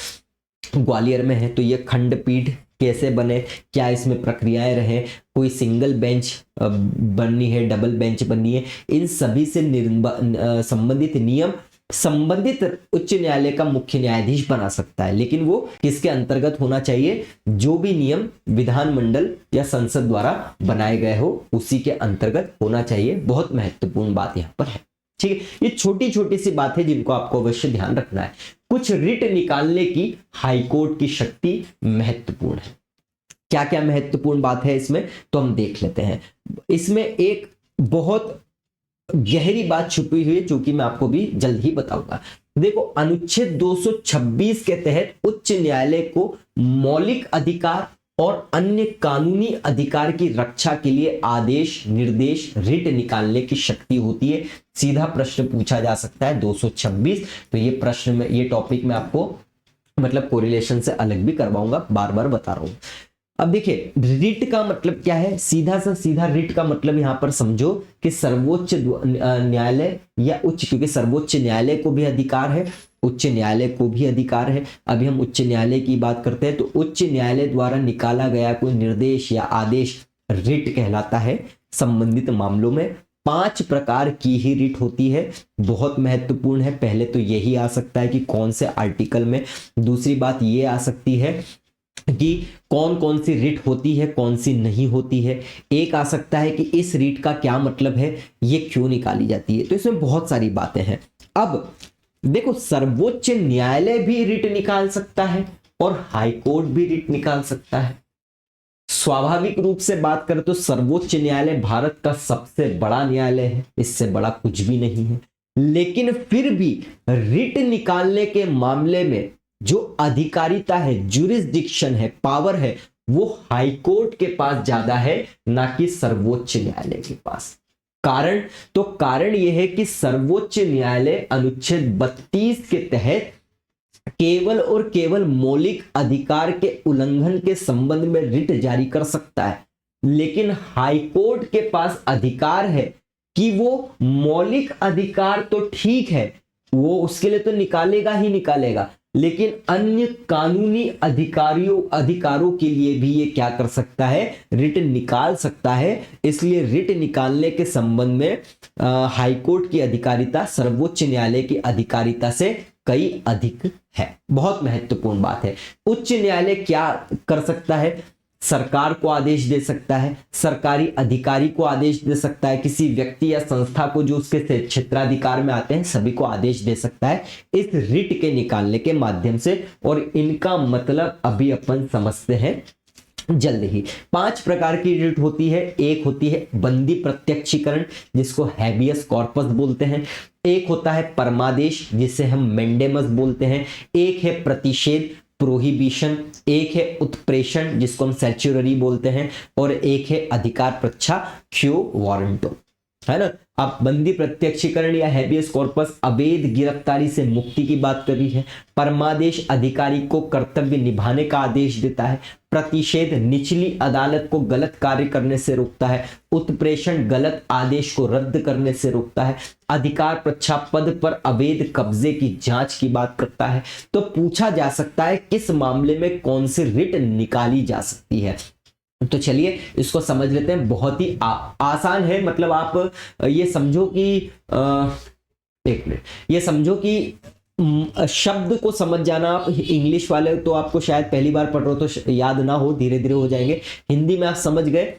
ग्वालियर में है। तो ये खंडपीठ कैसे बने, क्या इसमें प्रक्रियाएं रहे, कोई सिंगल बेंच बननी है, डबल बेंच बननी है, इन सभी से संबंधित नियम संबंधित उच्च न्यायालय का मुख्य न्यायाधीश बना सकता है। लेकिन वो किसके अंतर्गत होना चाहिए, जो भी नियम विधानमंडल या संसद द्वारा बनाए गए हो उसी के अंतर्गत होना चाहिए। बहुत महत्वपूर्ण बात यहाँ पर है, ठीक है। ये छोटी छोटी सी बात है जिनको आपको अवश्य ध्यान रखना है। कुछ रिट निकालने की हाईकोर्ट की शक्ति महत्वपूर्ण है। क्या क्या महत्वपूर्ण बात है इसमें, तो हम देख लेते हैं। इसमें एक बहुत गहरी बात छुपी हुई है जो कि मैं आपको भी जल्द ही बताऊंगा। देखो, अनुच्छेद 226 के तहत उच्च न्यायालय को मौलिक अधिकार और अन्य कानूनी अधिकार की रक्षा के लिए आदेश, निर्देश, रिट निकालने की शक्ति होती है। सीधा प्रश्न पूछा जा सकता है 226। तो ये प्रश्न में, ये टॉपिक में आपको मतलब कोरिलेशन से अलग भी करवाऊंगा, बार बार बता रहा हूं। अब देखिए, रिट का मतलब क्या है, सीधा सा सीधा रिट का मतलब यहां पर समझो कि सर्वोच्च न्यायालय या उच्च, क्योंकि सर्वोच्च न्यायालय को भी अधिकार है, उच्च न्यायालय को भी अधिकार है। अभी हम उच्च न्यायालय की बात करते हैं, तो उच्च न्यायालय द्वारा निकाला गया कोई निर्देश या आदेश रिट कहलाता है। संबंधित मामलों में 5 प्रकार की ही रिट होती है, बहुत महत्वपूर्ण है। पहले तो यही आ सकता है कि कौन से आर्टिकल में, दूसरी बात ये आ सकती है कि कौन कौन सी रिट होती है, कौन सी नहीं होती है। एक आ सकता है कि इस रिट का क्या मतलब है, ये क्यों निकाली जाती है। तो इसमें बहुत सारी बातें हैं। अब देखो, सर्वोच्च न्यायालय भी रिट निकाल सकता है और हाई कोर्ट भी रिट निकाल सकता है। स्वाभाविक रूप से बात करें तो सर्वोच्च न्यायालय भारत का सबसे बड़ा न्यायालय है, इससे बड़ा कुछ भी नहीं है। लेकिन फिर भी रिट निकालने के मामले में जो अधिकारिता है, ज्यूरिसडिक्शन है, पावर है, वो हाई कोर्ट के पास ज्यादा है, ना कि सर्वोच्च न्यायालय के पास। कारण यह है कि सर्वोच्च न्यायालय अनुच्छेद 32 के तहत केवल और केवल मौलिक अधिकार के उल्लंघन के संबंध में रिट जारी कर सकता है। लेकिन हाई कोर्ट के पास अधिकार है कि वो मौलिक अधिकार तो ठीक है, वो उसके लिए तो निकालेगा ही निकालेगा, लेकिन अन्य कानूनी अधिकारों के लिए भी ये क्या कर सकता है, रिट निकाल सकता है। इसलिए रिट निकालने के संबंध में हाईकोर्ट की अधिकारिता सर्वोच्च न्यायालय की अधिकारिता से कई अधिक है। बहुत महत्वपूर्ण बात है। उच्च न्यायालय क्या कर सकता है? सरकार को आदेश दे सकता है, सरकारी अधिकारी को आदेश दे सकता है, किसी व्यक्ति या संस्था को जो उसके क्षेत्राधिकार में आते हैं सभी को आदेश दे सकता है इस रिट के निकालने के माध्यम से। और इनका मतलब अभी अपन समझते हैं जल्द ही। 5 प्रकार की रिट होती है। एक होती है बंदी प्रत्यक्षीकरण जिसको हैबियस कॉर्पस बोलते हैं। एक होता है परमादेश जिसे हम मेंडेमस बोलते हैं। एक है प्रतिषेध प्रोहिबिशन। एक है उत्प्रेषण जिसको हम सेचुररी बोलते हैं। और एक है अधिकार प्रच्छा क्यो वारंटो, है ना। अब बंदी प्रत्यक्षीकरण या हैबियस कॉर्पस अवैध गिरफ्तारी से मुक्ति की बात कर रही है। परमादेश अधिकारी को कर्तव्य निभाने का आदेश देता है। प्रतिषेध निचली अदालत को गलत कार्य करने से रोकता है। उत्प्रेषण गलत आदेश को रद्द करने से रोकता है। अधिकार प्रच्छा पद पर अवैध कब्जे की जांच की बात करता है। तो पूछा जा सकता है किस मामले में कौन सी रिट निकाली जा सकती है। तो चलिए इसको समझ लेते हैं। बहुत ही आसान है। मतलब आप ये समझो कि एक मिनट, ये समझो कि शब्द को समझ जाना। आप इंग्लिश वाले तो आपको शायद पहली बार पढ़ रहे हो तो याद ना हो, धीरे धीरे हो जाएंगे। हिंदी में आप समझ गए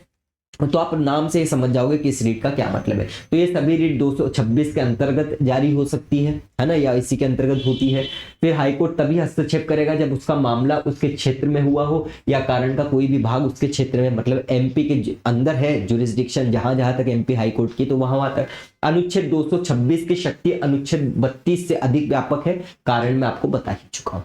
तो आप नाम से ही समझ जाओगे कि इस रीट का क्या मतलब है। तो ये सभी रीट 226 के अंतर्गत जारी हो सकती है ना, या इसी के अंतर्गत होती है। फिर हाईकोर्ट तभी हस्तक्षेप करेगा जब उसका मामला उसके क्षेत्र में हुआ हो या कारण का कोई भी भाग उसके क्षेत्र में, मतलब एमपी के अंदर है जुरिस्डिक्शन, जहां जहां तक एमपी हाईकोर्ट की तो वहां तक। अनुच्छेद 226 की शक्ति अनुच्छेद 32 से अधिक व्यापक है, कारण मैं आपको बता ही चुका हूं।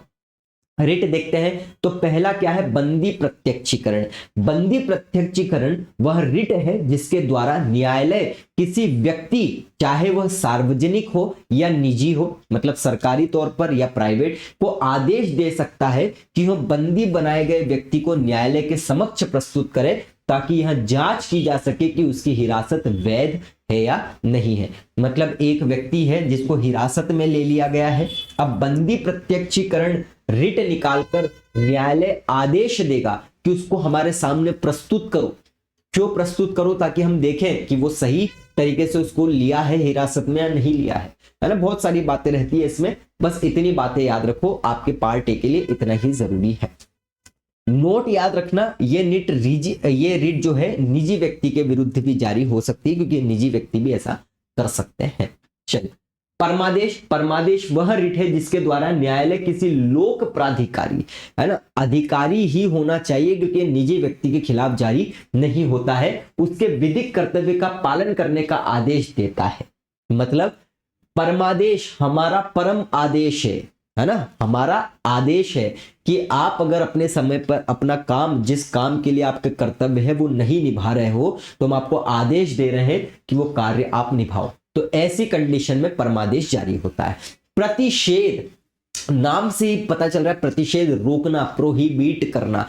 रिट देखते हैं तो पहला क्या है? बंदी प्रत्यक्षीकरण। बंदी प्रत्यक्षीकरण वह रिट है जिसके द्वारा न्यायालय किसी व्यक्ति, चाहे वह सार्वजनिक हो या निजी हो, मतलब सरकारी तौर पर या प्राइवेट, को आदेश दे सकता है कि वह बंदी बनाए गए व्यक्ति को न्यायालय के समक्ष प्रस्तुत करे ताकि यह जांच की जा सके कि उसकी हिरासत वैध है या नहीं है। मतलब एक व्यक्ति है जिसको हिरासत में ले लिया गया है। अब बंदी प्रत्यक्षीकरण रिट निकालकर न्यायालय आदेश देगा कि उसको हमारे सामने प्रस्तुत करो। क्यों प्रस्तुत करो? ताकि हम देखें कि वो सही तरीके से उसको लिया है हिरासत में या नहीं लिया है ना। बहुत सारी बातें रहती है इसमें, बस इतनी बातें याद रखो, आपके पार्ट ए के लिए इतना ही जरूरी है। नोट याद रखना, ये रिट जो है निजी व्यक्ति के विरुद्ध भी जारी हो सकती है, क्योंकि निजी व्यक्ति भी ऐसा कर सकते हैं। चलिए, परमादेश वह रिट है जिसके द्वारा न्यायालय किसी लोक प्राधिकारी, है ना, अधिकारी ही होना चाहिए, क्योंकि निजी व्यक्ति के खिलाफ जारी नहीं होता है, उसके विधिक कर्तव्य का पालन करने का आदेश देता है। मतलब परमादेश हमारा परम आदेश है ना, हमारा आदेश है कि आप अगर अपने समय पर अपना काम, जिस काम के लिए आपके कर्तव्य है वो नहीं निभा रहे हो, तो हम आपको आदेश दे रहे हैं कि वो कार्य आप निभाओ। तो ऐसी कंडीशन में परमादेश जारी होता है। प्रतिषेध, नाम से ही पता चल रहा है, प्रतिषेध रोकना, प्रोहिबिट करना।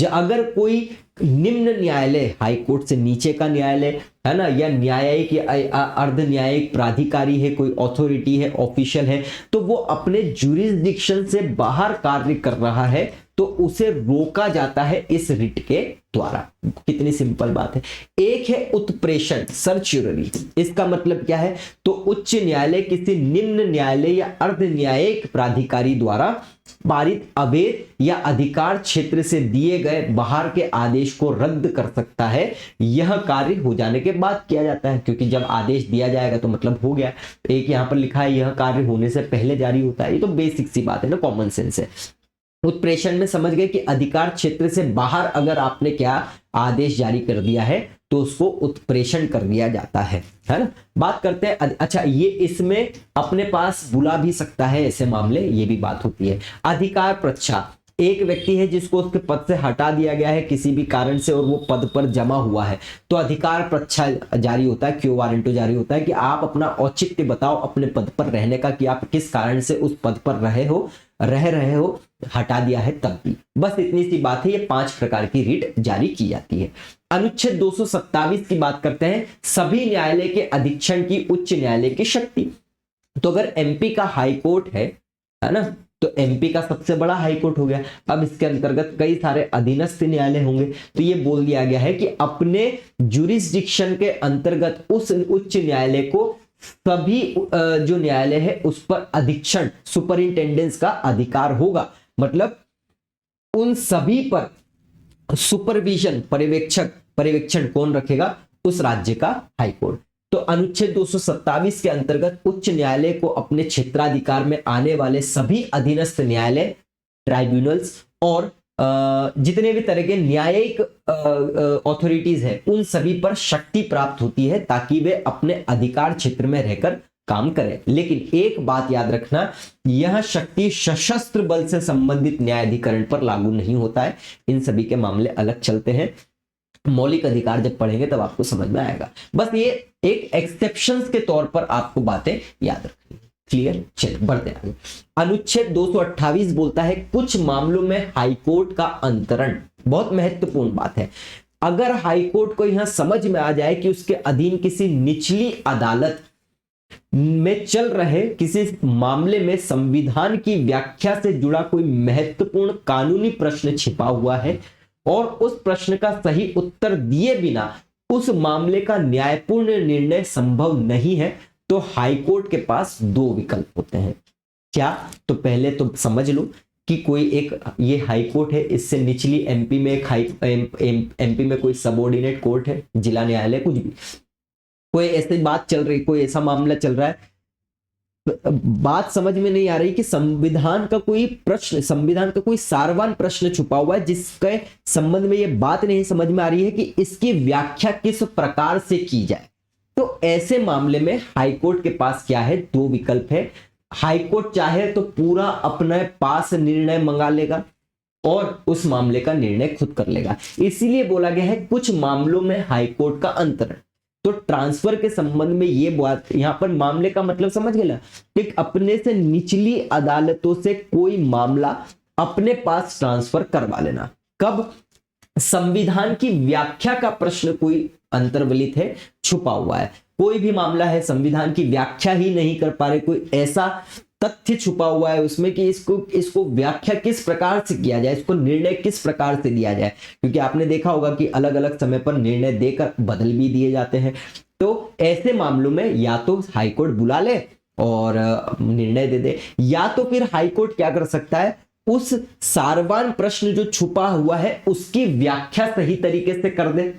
अगर कोई निम्न न्यायालय, हाई कोर्ट से नीचे का न्यायालय है ना, या न्यायिक या अर्ध न्यायिक प्राधिकारी है, कोई ऑथोरिटी है, ऑफिशियल है, तो वो अपने जुरिस्डिक्शन से बाहर कार्य कर रहा है तो उसे रोका जाता है इस रिट के द्वारा। कितनी सिंपल बात है। एक है उत्प्रेषण, सर्च्यूररी। इसका मतलब क्या है? तो उच्च न्यायालय किसी निम्न न्यायालय या अर्ध न्यायिक प्राधिकारी द्वारा पारित अवैध या अधिकार क्षेत्र से दिए गए बाहर के आदेश को रद्द कर सकता है। यह कार्य हो जाने के बाद किया जाता है, क्योंकि जब आदेश दिया जाएगा तो मतलब हो गया। एक यहां पर लिखा है यह कार्य होने से पहले जारी होता है, ये तो बेसिक सी बात है ना, कॉमन सेंस है। उत्प्रेषण में समझ गए कि अधिकार क्षेत्र से बाहर अगर आपने क्या आदेश जारी कर दिया है तो उसको उत्प्रेषण कर दिया जाता है ना। बात करते हैं, अच्छा ये इसमें अपने पास बुला भी सकता है, ऐसे मामले ये भी बात होती है। अधिकार प्रच्छा, एक व्यक्ति है जिसको उसके पद से हटा दिया गया है किसी भी कारण से और वो पद पर जमा हुआ है, तो अधिकार प्रच्छा जारी होता है, क्यो वारंटो जारी होता है कि आप अपना औचित्य बताओ अपने पद पर रहने का, कि आप किस कारण से उस पद पर रह रहे हो, हटा दिया है तब भी। बस इतनी सी बात है। ये 5 प्रकार की रिट जारी की जाती है। अनुच्छेद 227 की बात करते हैं, सभी न्यायालय के अधीक्षण की उच्च न्यायालय की शक्ति। तो अगर एमपी का हाई कोर्ट है ना, तो एमपी का सबसे बड़ा हाई कोर्ट हो गया। अब इसके अंतर्गत कई सारे अधीनस्थ न्यायालय होंगे, तो ये बोल दिया गया है कि अपने जुरिस्डिक्शन के अंतर्गत उस उच्च न्यायालय को सभी जो न्यायालय है उस पर अधीक्षण सुपरिंटेंडेंस का अधिकार होगा। मतलब उन सभी पर सुपरविजन पर्यवेक्षण कौन रखेगा? उस राज्य का हाईकोर्ट। तो अनुच्छेद 227 के अंतर्गत उच्च न्यायालय को अपने क्षेत्राधिकार में आने वाले सभी अधीनस्थ न्यायालय, ट्राइब्यूनल्स और जितने भी तरह के न्यायिक अथॉरिटीज है उन सभी पर शक्ति प्राप्त होती है ताकि वे अपने अधिकार क्षेत्र में रहकर काम करें। लेकिन एक बात याद रखना, यह शक्ति सशस्त्र बल से संबंधित न्यायाधिकरण पर लागू नहीं होता है। इन सभी के मामले अलग चलते हैं। मौलिक अधिकार जब पढ़ेंगे तब आपको समझ में आएगा। बस ये एक एक्सेप्शंस के तौर पर आपको बातें याद रखनी। क्लियर? चलिए बढ़ते आगे। अनुच्छेद 228 बोलता है कुछ मामलों में हाईकोर्ट का अंतरण। बहुत महत्वपूर्ण बात है। अगर हाईकोर्ट को यहां समझ में आ जाए कि उसके अधीन किसी निचली अदालत में चल रहे किसी मामले में संविधान की व्याख्या से जुड़ा कोई महत्वपूर्ण कानूनी प्रश्न छिपा हुआ है और उस प्रश्न का सही उत्तर दिए बिना उस मामले का न्यायपूर्ण निर्णय संभव नहीं है, तो हाईकोर्ट के पास दो विकल्प होते हैं। क्या? तो पहले तो समझ लो कि कोई एक ये हाईकोर्ट है, इससे निचली एमपी में एमपी में कोई सबऑर्डिनेट कोर्ट है, जिला न्यायालय, कुछ भी कोई ऐसी बात चल रही, कोई ऐसा मामला चल रहा है, बात समझ में नहीं आ रही कि संविधान का कोई प्रश्न, संविधान का कोई सारवान प्रश्न छुपा हुआ है जिसके संबंध में ये बात नहीं समझ में आ रही है कि इसकी व्याख्या किस प्रकार से की जाए। तो ऐसे मामले में हाईकोर्ट के पास क्या है? दो विकल्प है। हाईकोर्ट चाहे तो पूरा अपने पास निर्णय मंगा लेगा और उस मामले का निर्णय खुद कर लेगा। इसीलिए बोला गया है कुछ मामलों में हाईकोर्ट का अंतरण। तो ट्रांसफर के संबंध में ये बात, यहां पर मामले का मतलब समझ गए ना, कि अपने से निचली अदालतों से कोई मामला अपने पास ट्रांसफर करवा लेना। कब? संविधान की व्याख्या का प्रश्न कोई अंतर्वलित है, छुपा हुआ है, कोई भी मामला है संविधान की व्याख्या ही नहीं कर पा रहे, कोई ऐसा तथ्य छुपा हुआ है उसमें कि इसको व्याख्या किस प्रकार से किया जाए, इसको निर्णय किस प्रकार से दिया जाए। क्योंकि आपने देखा होगा कि अलग अलग समय पर निर्णय देकर बदल भी दिए जाते हैं। तो ऐसे मामलों में या तो हाईकोर्ट बुला ले और निर्णय दे दे, या तो फिर हाईकोर्ट क्या कर सकता है, उस सारवान प्रश्न जो छुपा हुआ है उसकी व्याख्या सही तरीके से कर दे,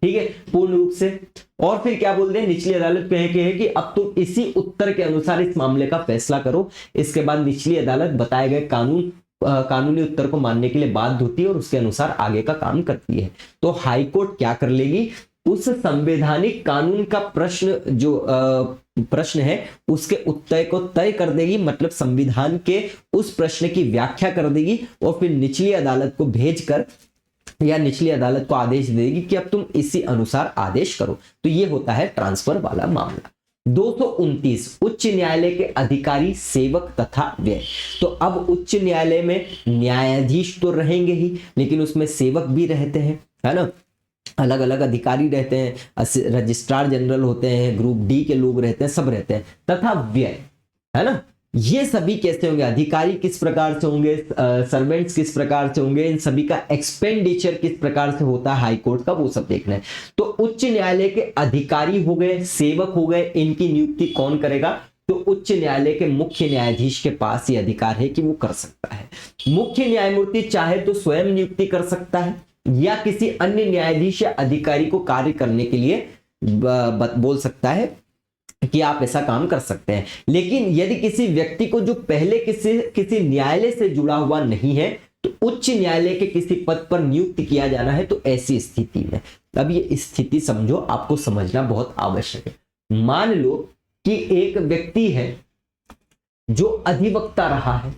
ठीक है, पूर्ण रूप से। और फिर क्या बोल रहे हैं, निचली अदालत पे है कि अब तुम इसी उत्तर के अनुसार इस मामले का फैसला करो। इसके बाद निचली अदालत बताए गए कानूनी उत्तर को मानने के लिए बाध्य होती है और उसके अनुसार आगे का काम करती है। तो हाईकोर्ट क्या कर लेगी, उस संवैधानिक कानून का प्रश्न जो प्रश्न है उसके उत्तर को तय कर देगी, मतलब संविधान के उस प्रश्न की व्याख्या कर देगी और फिर निचली अदालत को भेजकर या निचली अदालत को आदेश देगी कि अब तुम इसी अनुसार आदेश करो। तो ये होता है ट्रांसफर वाला मामला। 229 उच्च न्यायालय के अधिकारी, सेवक तथा व्यय। तो अब उच्च न्यायालय में न्यायाधीश तो रहेंगे ही, लेकिन उसमें सेवक भी रहते हैं, है ना, अलग अलग अधिकारी रहते हैं, रजिस्ट्रार जनरल होते हैं, ग्रुप डी के लोग रहते हैं, सब रहते हैं, तथा व्यय, है ना। ये सभी कैसे होंगे, अधिकारी किस प्रकार से होंगे, सर्वेंट्स किस प्रकार से होंगे, इन सभी का एक्सपेंडिचर किस प्रकार से होता है हाईकोर्ट का, वो सब देखना है। तो उच्च न्यायालय के अधिकारी हो गए, सेवक हो गए, इनकी नियुक्ति कौन करेगा, तो उच्च न्यायालय के मुख्य न्यायाधीश के पास ये अधिकार है कि वो कर सकता है। मुख्य न्यायमूर्ति चाहे तो स्वयं नियुक्ति कर सकता है या किसी अन्य न्यायाधीश या अधिकारी को कार्य करने के लिए बोल सकता है कि आप ऐसा काम कर सकते हैं। लेकिन यदि किसी व्यक्ति को जो पहले किसी न्यायालय से जुड़ा हुआ नहीं है तो उच्च न्यायालय के किसी पद पर नियुक्त किया जाना है, तो ऐसी स्थिति में, अब ये स्थिति समझो, आपको समझना बहुत आवश्यक है। मान लो कि एक व्यक्ति है जो अधिवक्ता रहा है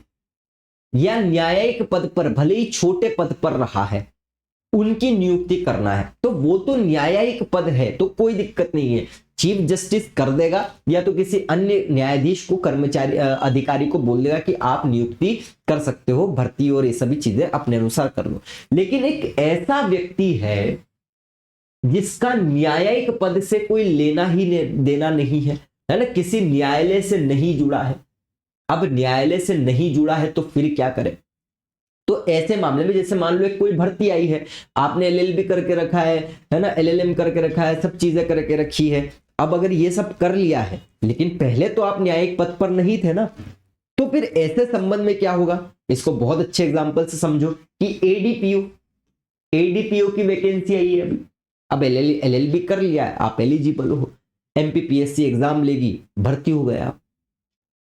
या न्यायिक पद पर, भले ही छोटे पद पर रहा है, उनकी नियुक्ति करना है, तो वो तो न्यायिक पद है तो कोई दिक्कत नहीं है, चीफ जस्टिस कर देगा या तो किसी अन्य न्यायाधीश को, कर्मचारी अधिकारी को बोल देगा कि आप नियुक्ति कर सकते हो, भर्ती और ये सभी चीजें अपने अनुसार कर लो। लेकिन एक ऐसा व्यक्ति है जिसका न्यायिक पद से कोई लेना ही देना नहीं है ना, किसी न्यायालय से नहीं जुड़ा है। अब न्यायालय से नहीं जुड़ा है तो फिर क्या करें, तो ऐसे मामले में जैसे मान लो कोई भर्ती आई है, आपने एलएलबी करके रखा है ना, एलएलएम करके रखा है, सब चीजें करके रखी है, अब अगर ये सब कर लिया है, लेकिन पहले तो आप न्यायिक पद पर नहीं थे ना, तो फिर ऐसे संबंध में क्या होगा? इसको बहुत अच्छे एग्जांपल से समझो कि एडीपीओ की वैकेंसी आई है अभी, अब एलएलबी कर लिया है, आप एलिजिबल हो, एमपीपीएससी एग्जाम लेगी, भर्ती हो गए आप,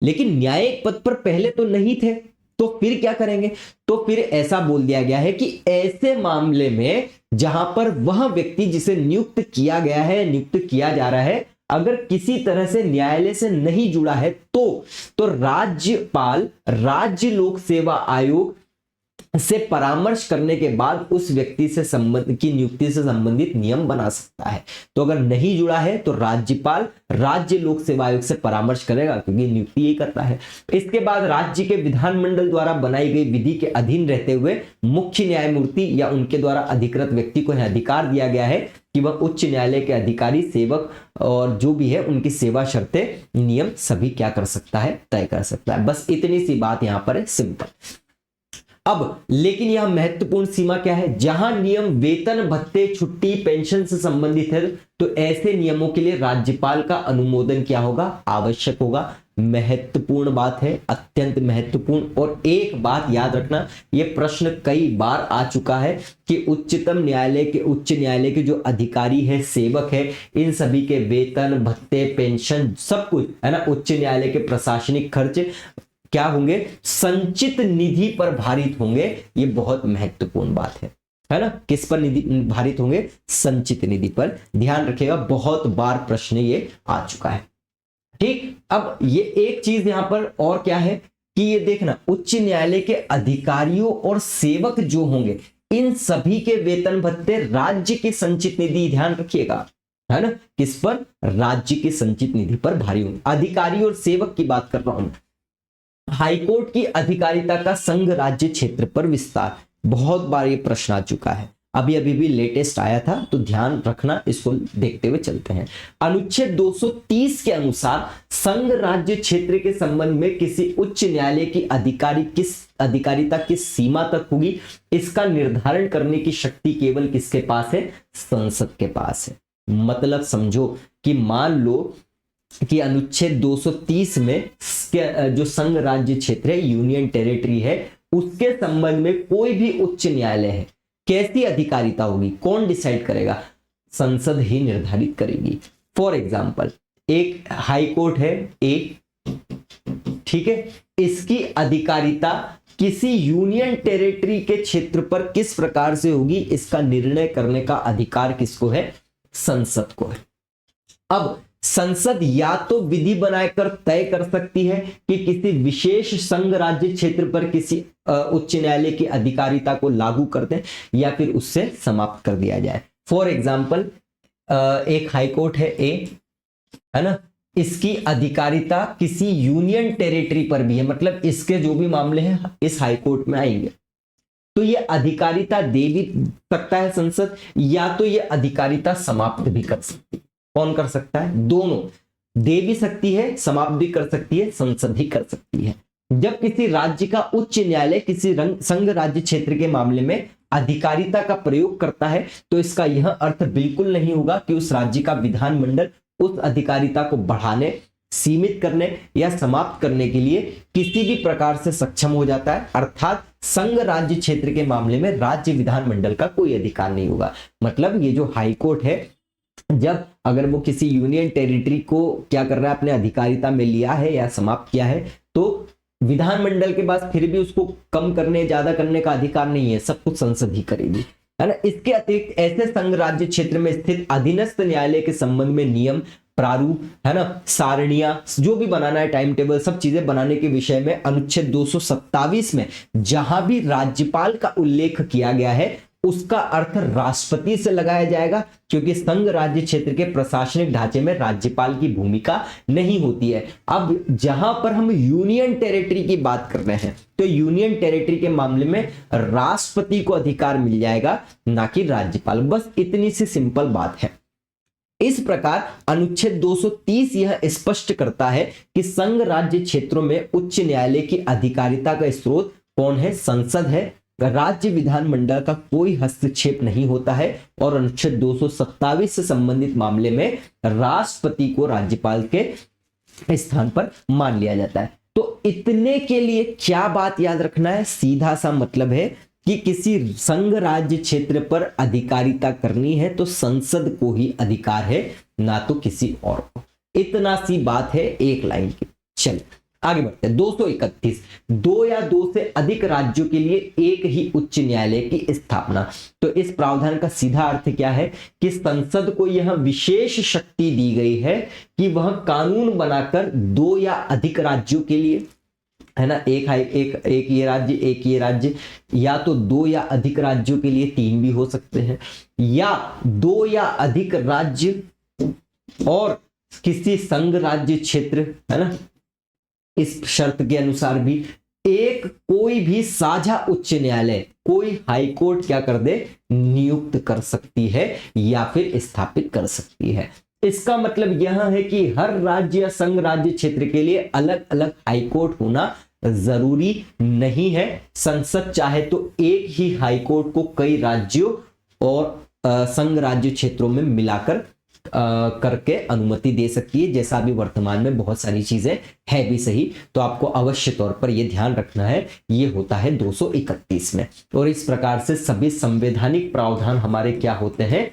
लेकिन न्यायिक पद पर पहले तो नहीं थे, तो फिर क्या करेंगे? तो फिर ऐसा बोल दिया गया है कि ऐसे मामले में जहां पर वह व्यक्ति जिसे नियुक्त किया गया है, नियुक्त किया जा रहा है, अगर किसी तरह से न्यायालय से नहीं जुड़ा है तो राज्यपाल राज्य लोक सेवा आयोग से परामर्श करने के बाद उस व्यक्ति से संबंध की नियुक्ति से संबंधित नियम बना सकता है। तो अगर नहीं जुड़ा है तो राज्यपाल राज्य लोक सेवा आयोग से परामर्श करेगा, क्योंकि नियुक्ति यही करता है। इसके बाद राज्य के विधानमंडल द्वारा बनाई गई विधि के अधीन रहते हुए मुख्य न्यायमूर्ति या उनके द्वारा अधिकृत व्यक्ति को अधिकार दिया गया है कि वह उच्च न्यायालय के अधिकारी, सेवक और जो भी है उनकी सेवा शर्तें, नियम सभी क्या कर सकता है? तय कर सकता है। बस इतनी सी बात यहां पर है, सिंपल। अब लेकिन यह महत्वपूर्ण सीमा क्या है? जहां नियम वेतन, भत्ते, छुट्टी, पेंशन से संबंधित है, तो ऐसे नियमों के लिए राज्यपाल का अनुमोदन क्या होगा? आवश्यक होगा। महत्वपूर्ण बात है, अत्यंत महत्वपूर्ण। और एक बात याद रखना, यह प्रश्न कई बार आ चुका है कि उच्चतम न्यायालय के, उच्च न्यायालय के जो अधिकारी है, सेवक है, इन सभी के वेतन, भत्ते, पेंशन, सब कुछ है ना, उच्च न्यायालय के प्रशासनिक खर्च क्या होंगे? संचित निधि पर भारित होंगे। ये बहुत महत्वपूर्ण बात है ना। किस पर निधि भारित होंगे? संचित निधि पर। ध्यान रखिएगा, बहुत बार प्रश्न ये आ चुका है। ठीक, अब ये एक चीज यहां पर और क्या है कि ये देखना, उच्च न्यायालय के अधिकारियों और सेवक जो होंगे, इन सभी के वेतन भत्ते राज्य की संचित निधि, ध्यान रखिएगा, है ना, किस पर? राज्य की संचित निधि पर भारी होंगे। अधिकारी और सेवक की बात कर रहा हूं। हाईकोर्ट की अधिकारिता का संघ राज्य क्षेत्र पर विस्तार, बहुत बार ये प्रश्न आ चुका है, अभी भी लेटेस्ट आया था, तो ध्यान रखना, इसको देखते हुए चलते हैं। अनुच्छेद 230 के अनुसार संघ राज्य क्षेत्र के संबंध में किसी उच्च न्यायालय की अधिकारिता किस सीमा तक होगी, इसका निर्धारण करने की शक्ति केवल किसके पास है? संसद के पास है। मतलब समझो कि मान लो कि अनुच्छेद 230 में जो संघ राज्य क्षेत्र है, यूनियन टेरिटरी है, उसके संबंध में कोई भी उच्च न्यायालय है, कैसी अधिकारिता होगी? कौन डिसाइड करेगा? संसद ही निर्धारित करेगी। फॉर एग्जाम्पल, एक हाई कोर्ट है एक, ठीक है, इसकी अधिकारिता किसी यूनियन टेरिटरी के क्षेत्र पर किस प्रकार से होगी, इसका निर्णय करने का अधिकार किसको है? संसद को है। अब संसद या तो विधि बनाकर तय कर सकती है कि किसी विशेष संघ राज्य क्षेत्र पर किसी उच्च न्यायालय की अधिकारिता को लागू कर दें, या फिर उससे समाप्त कर दिया जाए। फॉर एग्जाम्पल, एक हाई कोर्ट है ए, है ना, इसकी अधिकारिता किसी यूनियन टेरिटरी पर भी है, मतलब इसके जो भी मामले हैं इस हाई कोर्ट में आएंगे, तो ये अधिकारिता दे भी सकता है संसद, या तो ये अधिकारिता समाप्त भी कर सकती है। कौन कर सकता है? दोनों, दे भी सकती है, समाप्त भी कर सकती है, संसद ही कर सकती है। जब किसी राज्य का उच्च न्यायालय किसी संघ राज्य क्षेत्र के मामले में अधिकारिता का प्रयोग करता है, तो इसका यह अर्थ बिल्कुल नहीं होगा कि उस राज्य का विधानमंडल उस अधिकारिता को बढ़ाने, सीमित करने या समाप्त करने के लिए किसी भी प्रकार से सक्षम हो जाता है। अर्थात संघ राज्य क्षेत्र के मामले में राज्य विधानमंडल का कोई अधिकार नहीं होगा। मतलब ये जो हाई कोर्ट है, जब अगर वो किसी यूनियन टेरिटरी को क्या कर रहा है, अपने अधिकारिता में लिया है या समाप्त किया है, तो विधानमंडल के पास फिर भी उसको कम करने, ज्यादा करने का अधिकार नहीं है, सब कुछ संसद ही करेगी, है ना। इसके अतिरिक्त ऐसे संघ राज्य क्षेत्र में स्थित अधीनस्थ न्यायालय के संबंध में नियम, प्रारूप, है ना, सारणियां जो भी बनाना है, टाइम टेबल, सब चीजें बनाने के विषय में अनुच्छेद 227 में जहां भी राज्यपाल का उल्लेख किया गया है, उसका अर्थ राष्ट्रपति से लगाया जाएगा, क्योंकि संघ राज्य क्षेत्र के प्रशासनिक ढांचे में राज्यपाल की भूमिका नहीं होती है। अब जहां पर हम यूनियन टेरिटरी की बात कर रहे हैं, तो यूनियन टेरिटरी के मामले में राष्ट्रपति को अधिकार मिल जाएगा, ना कि राज्यपाल। बस इतनी सी सिंपल बात है। इस प्रकार अनुच्छेद 230 यह स्पष्ट करता है कि संघ राज्य क्षेत्रों में उच्च न्यायालय की अधिकारिता का स्रोत कौन है? संसद है। राज्य विधानमंडल का कोई हस्तक्षेप नहीं होता है और अनुच्छेद 227 से संबंधित मामले में राष्ट्रपति को राज्यपाल के स्थान पर मान लिया जाता है। तो इतने के लिए क्या बात याद रखना है, सीधा सा मतलब है कि किसी संघ राज्य क्षेत्र पर अधिकारिता करनी है तो संसद को ही अधिकार है, ना तो किसी और को। इतना सी बात है एक लाइन की। चलिए आगे बढ़ते हैं। 231, दो या दो से अधिक राज्यों के लिए एक ही उच्च न्यायालय की स्थापना। तो इस प्रावधान का सीधा अर्थ क्या है कि संसद को यह विशेष शक्ति दी गई है कि वह कानून बनाकर दो या अधिक राज्यों के लिए, है ना, एक ये राज्य, या तो दो या अधिक राज्यों के लिए, तीन भी हो सकते हैं, या दो या अधिक राज्य और किसी संघ राज्य क्षेत्र, है ना, इस शर्त के अनुसार भी एक कोई भी साझा उच्च न्यायालय, कोई हाई कोर्ट क्या कर दे, नियुक्त कर सकती है या फिर स्थापित कर सकती है। इसका मतलब यह है कि हर राज्य या संघ राज्य क्षेत्र के लिए अलग अलग हाई कोर्ट होना जरूरी नहीं है। संसद चाहे तो एक ही हाई कोर्ट को कई राज्यों और संघ राज्य क्षेत्रों में मिलाकर करके अनुमति दे सकती है, जैसा अभी वर्तमान में बहुत सारी चीजें है भी सही। तो आपको अवश्य तौर पर यह ध्यान रखना है, ये होता है 231 में। और इस प्रकार से सभी संवैधानिक प्रावधान हमारे क्या होते हैं,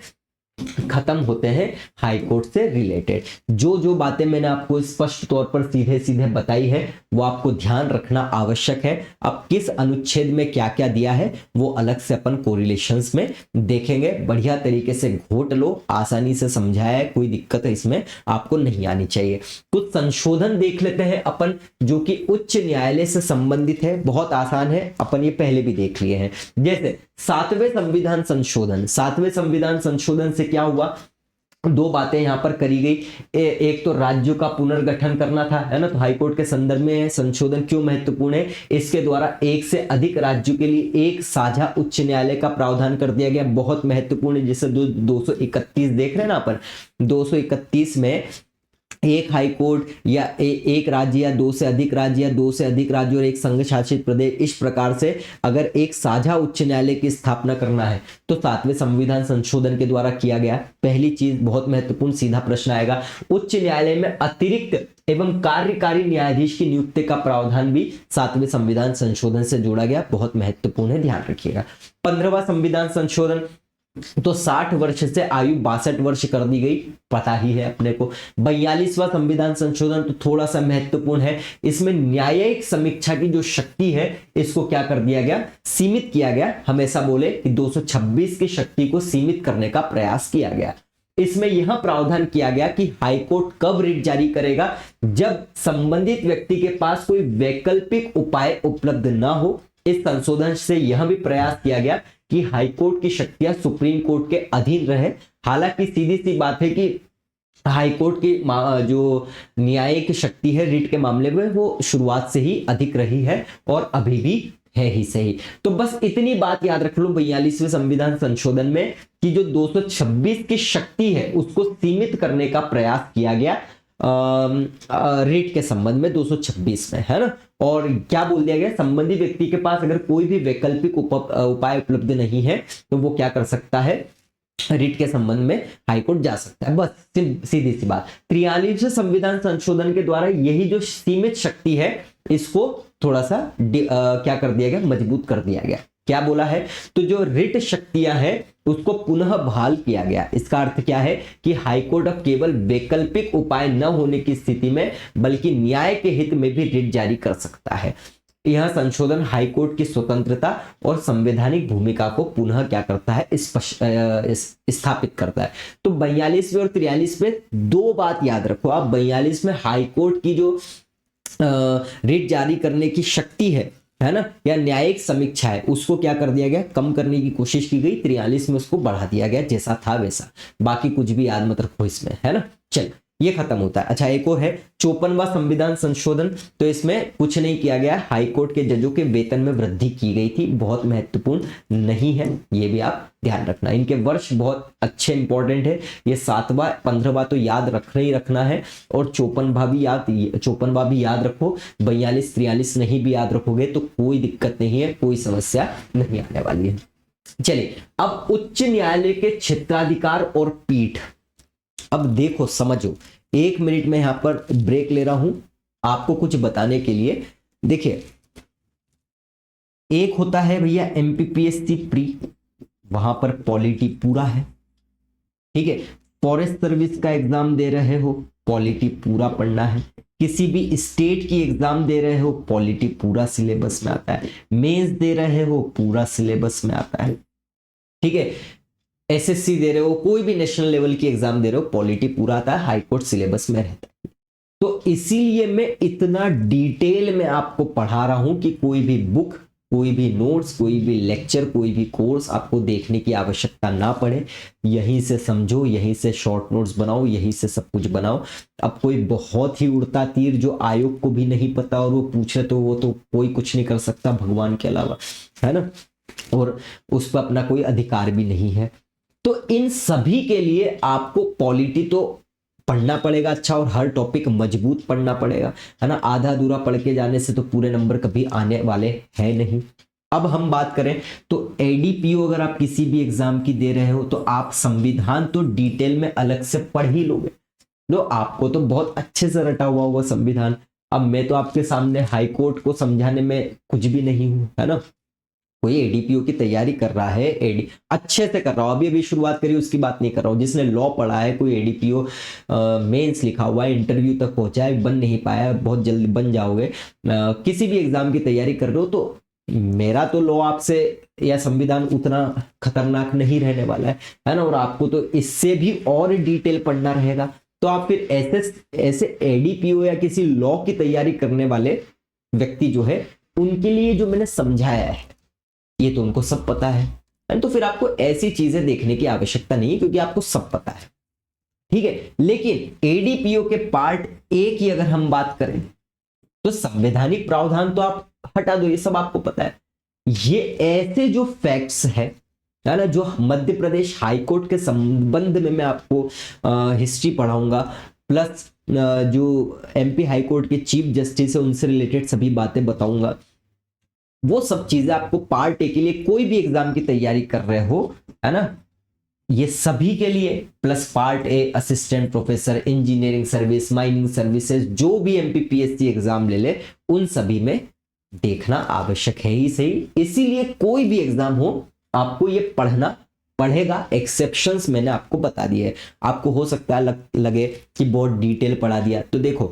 खत्म होते हैं हाई कोर्ट से रिलेटेड। जो जो बातें मैंने आपको स्पष्ट तौर पर सीधे सीधे बताई है वो आपको ध्यान रखना आवश्यक है। अब किस अनुच्छेद में क्या क्या दिया है वो अलग से अपन कोरिलेशंस में देखेंगे। बढ़िया तरीके से घोट लो, आसानी से समझाया है, कोई दिक्कत इसमें आपको नहीं आनी चाहिए। कुछ संशोधन देख लेते हैं अपन जो कि उच्च न्यायालय से संबंधित है, बहुत आसान है, अपन ये पहले भी देख लिए हैं। जैसे 7वें संविधान संशोधन, 7वें संविधान संशोधन से क्या हुआ, दो बातें यहां पर करी गई। एक तो राज्यों का पुनर्गठन करना था, है ना, तो हाईकोर्ट के संदर्भ में संशोधन क्यों महत्वपूर्ण है, इसके द्वारा एक से अधिक राज्यों के लिए एक साझा उच्च न्यायालय का प्रावधान कर दिया गया, बहुत महत्वपूर्ण है। जैसे 231 देख रहे हैं ना अपन, 231 में एक हाई कोर्ट या एक राज्य या दो से अधिक राज्य या दो से अधिक राज्य और एक संघ शासित प्रदेश, इस प्रकार से अगर एक साझा उच्च न्यायालय की स्थापना करना है तो 7वें संविधान संशोधन के द्वारा किया गया। पहली चीज बहुत महत्वपूर्ण, सीधा प्रश्न आएगा, उच्च न्यायालय में अतिरिक्त एवं कार्यकारी न्यायाधीश की नियुक्ति का प्रावधान भी 7वें संविधान संशोधन से जोड़ा गया, बहुत महत्वपूर्ण है, ध्यान रखिएगा। 15वां संविधान संशोधन, तो 60 वर्ष से आयु 62 वर्ष कर दी गई, पता ही है अपने को। 42वां संविधान संशोधन तो थोड़ा सा महत्वपूर्ण है, इसमें न्यायिक समीक्षा की जो शक्ति है इसको क्या कर दिया गया, सीमित किया गया। हमेशा बोले कि 226 की शक्ति को सीमित करने का प्रयास किया गया। इसमें यह प्रावधान किया गया कि हाईकोर्ट कब रिट जारी करेगा, जब संबंधित व्यक्ति के पास कोई वैकल्पिक उपाय उपलब्ध ना हो। इस संशोधन से यह भी प्रयास किया गया कि हाईकोर्ट की शक्तियां सुप्रीम कोर्ट के अधीन रहे। हालांकि सीधी सी बात है कि हाईकोर्ट की जो न्यायिक शक्ति है रिट के मामले में वो शुरुआत से ही अधिक रही है और अभी भी है ही सही। तो बस इतनी बात याद रख लो 42वें संविधान संशोधन में कि जो 226 की शक्ति है उसको सीमित करने का प्रयास किया गया रेट के संबंध में 226 में, है ना। और क्या बोल दिया गया, संबंधित व्यक्ति के पास अगर कोई भी वैकल्पिक उपाय उपलब्ध नहीं है तो वो क्या कर सकता है, रिट के संबंध में हाईकोर्ट जा सकता है। बस सीधी सी बात। 43वें संविधान संशोधन के द्वारा यही जो सीमित शक्ति है इसको थोड़ा सा क्या कर दिया गया, मजबूत कर दिया गया। क्या बोला है, तो जो रिट शक्तियां हैं उसको पुनः बहाल किया गया। इसका अर्थ क्या है कि हाईकोर्ट अब केवल वैकल्पिक उपाय न होने की स्थिति में बल्कि न्याय के हित में भी रिट जारी कर सकता है। यह संशोधन हाईकोर्ट की स्वतंत्रता और संवैधानिक भूमिका को पुनः क्या करता है, स्थापित करता है। तो 42वें और 43 में दो बात याद रखो आप। 42 में हाईकोर्ट की जो रिट जारी करने की शक्ति है ना, या न्यायिक समीक्षा है, उसको क्या कर दिया गया, कम करने की कोशिश की गई। 43 में उसको बढ़ा दिया गया, जैसा था वैसा। बाकी कुछ भी याद मत रखो इसमें, है ना। चल ये खत्म होता है। अच्छा, एक और है 54वां संविधान संशोधन, तो इसमें कुछ नहीं किया गया, हाई कोर्ट के जजों के वेतन में वृद्धि की गई थी, बहुत महत्वपूर्ण नहीं है, ये भी आप ध्यान रखना। इनके वर्ष बहुत अच्छे इंपॉर्टेंट है, ये 7वां 15वां तो याद रखना ही रखना है, और 54वां भी याद रखो, 42 43 नहीं भी याद रखोगे तो कोई दिक्कत नहीं है, कोई समस्या नहीं आने वाली है। चलिए, अब उच्च न्यायालय के क्षेत्राधिकार और पीठ। अब देखो समझो, 1 मिनट में यहां पर ब्रेक ले रहा हूं आपको कुछ बताने के लिए। देखिए, एक होता है भैया एमपीपीएससी प्री, वहां पर पॉलिटी पूरा है, ठीक है। फॉरेस्ट सर्विस का एग्जाम दे रहे हो, पॉलिटी पूरा पढ़ना है। किसी भी स्टेट की एग्जाम दे रहे हो, पॉलिटी पूरा सिलेबस में आता है। मेंस दे रहे हो, पूरा सिलेबस में आता है, ठीक है। एसएससी दे रहे हो, कोई भी नेशनल लेवल की एग्जाम दे रहे हो, पॉलिटी पूरा आता है, हाईकोर्ट सिलेबस में रहता है। तो इसीलिए मैं इतना डिटेल में आपको पढ़ा रहा हूं कि कोई भी बुक, कोई भी नोट्स, कोई भी लेक्चर, कोई भी कोर्स आपको देखने की आवश्यकता ना पड़े। यहीं से समझो, यहीं से शॉर्ट नोट्स बनाओ, यहीं से सब कुछ बनाओ। अब कोई बहुत ही उड़ता तीर जो आयोग को भी नहीं पता और वो पूछे तो वो तो कोई कुछ नहीं कर सकता भगवान के अलावा, है ना, और उस पर अपना कोई अधिकार भी नहीं है। तो इन सभी के लिए आपको पॉलिटी तो पढ़ना पड़ेगा अच्छा, और हर टॉपिक मजबूत पढ़ना पड़ेगा, है ना। आधा अधूरा पढ़ के जाने से तो पूरे नंबर कभी आने वाले हैं नहीं। अब हम बात करें तो एडीपीओ अगर आप किसी भी एग्जाम की दे रहे हो तो आप संविधान तो डिटेल में अलग से पढ़ ही लोगे। लो, आपको तो बहुत अच्छे से रटा हुआ होगा संविधान। अब मैं तो आपके सामने हाई कोर्ट को समझाने में कुछ भी नहीं हूं, है ना। कोई एडीपीओ की तैयारी कर रहा है, एडी अच्छे से कर रहा हूं, अभी शुरुआत करी उसकी बात नहीं कर रहा हूं। जिसने लॉ पढ़ा है, कोई एडीपीओ मेंस लिखा हुआ है, इंटरव्यू तक पहुंचा है, बन नहीं पाया, बहुत जल्दी बन जाओगे। किसी भी एग्जाम की तैयारी कर रहे हो तो मेरा तो लॉ आपसे या संविधान उतना खतरनाक नहीं रहने वाला है ना, और आपको तो इससे भी और डिटेल पढ़ना रहेगा। तो आप फिर ऐसे एडीपीओ या किसी लॉ की तैयारी करने वाले व्यक्ति जो है, उनके लिए जो मैंने समझाया है ये तो उनको सब पता है, तो फिर आपको ऐसी चीजें देखने की आवश्यकता नहीं है क्योंकि आपको सब पता है, ठीक है। लेकिन एडीपीओ के पार्ट ए की अगर हम बात करें तो संवैधानिक प्रावधान तो आप हटा दो, ये सब आपको पता है। ये ऐसे जो फैक्ट्स है ना, जो मध्य प्रदेश हाईकोर्ट के संबंध में मैं आपको हिस्ट्री पढ़ाऊंगा, प्लस जो एमपी हाईकोर्ट के चीफ जस्टिस है उनसे रिलेटेड सभी बातें बताऊंगा। वो सब चीजें आपको पार्ट ए के लिए, कोई भी एग्जाम की तैयारी कर रहे हो, है ना, ये सभी के लिए, plus part A assistant professor, engineering service, mining services, जो भी एमपीपीएससी एग्जाम ले उन सभी में देखना आवश्यक है ही सही। इसीलिए कोई भी एग्जाम हो आपको ये पढ़ना पढ़ेगा। एक्सेप्शंस मैंने आपको बता दिए है। आपको हो सकता है लगे कि बहुत डिटेल पढ़ा दिया, तो देखो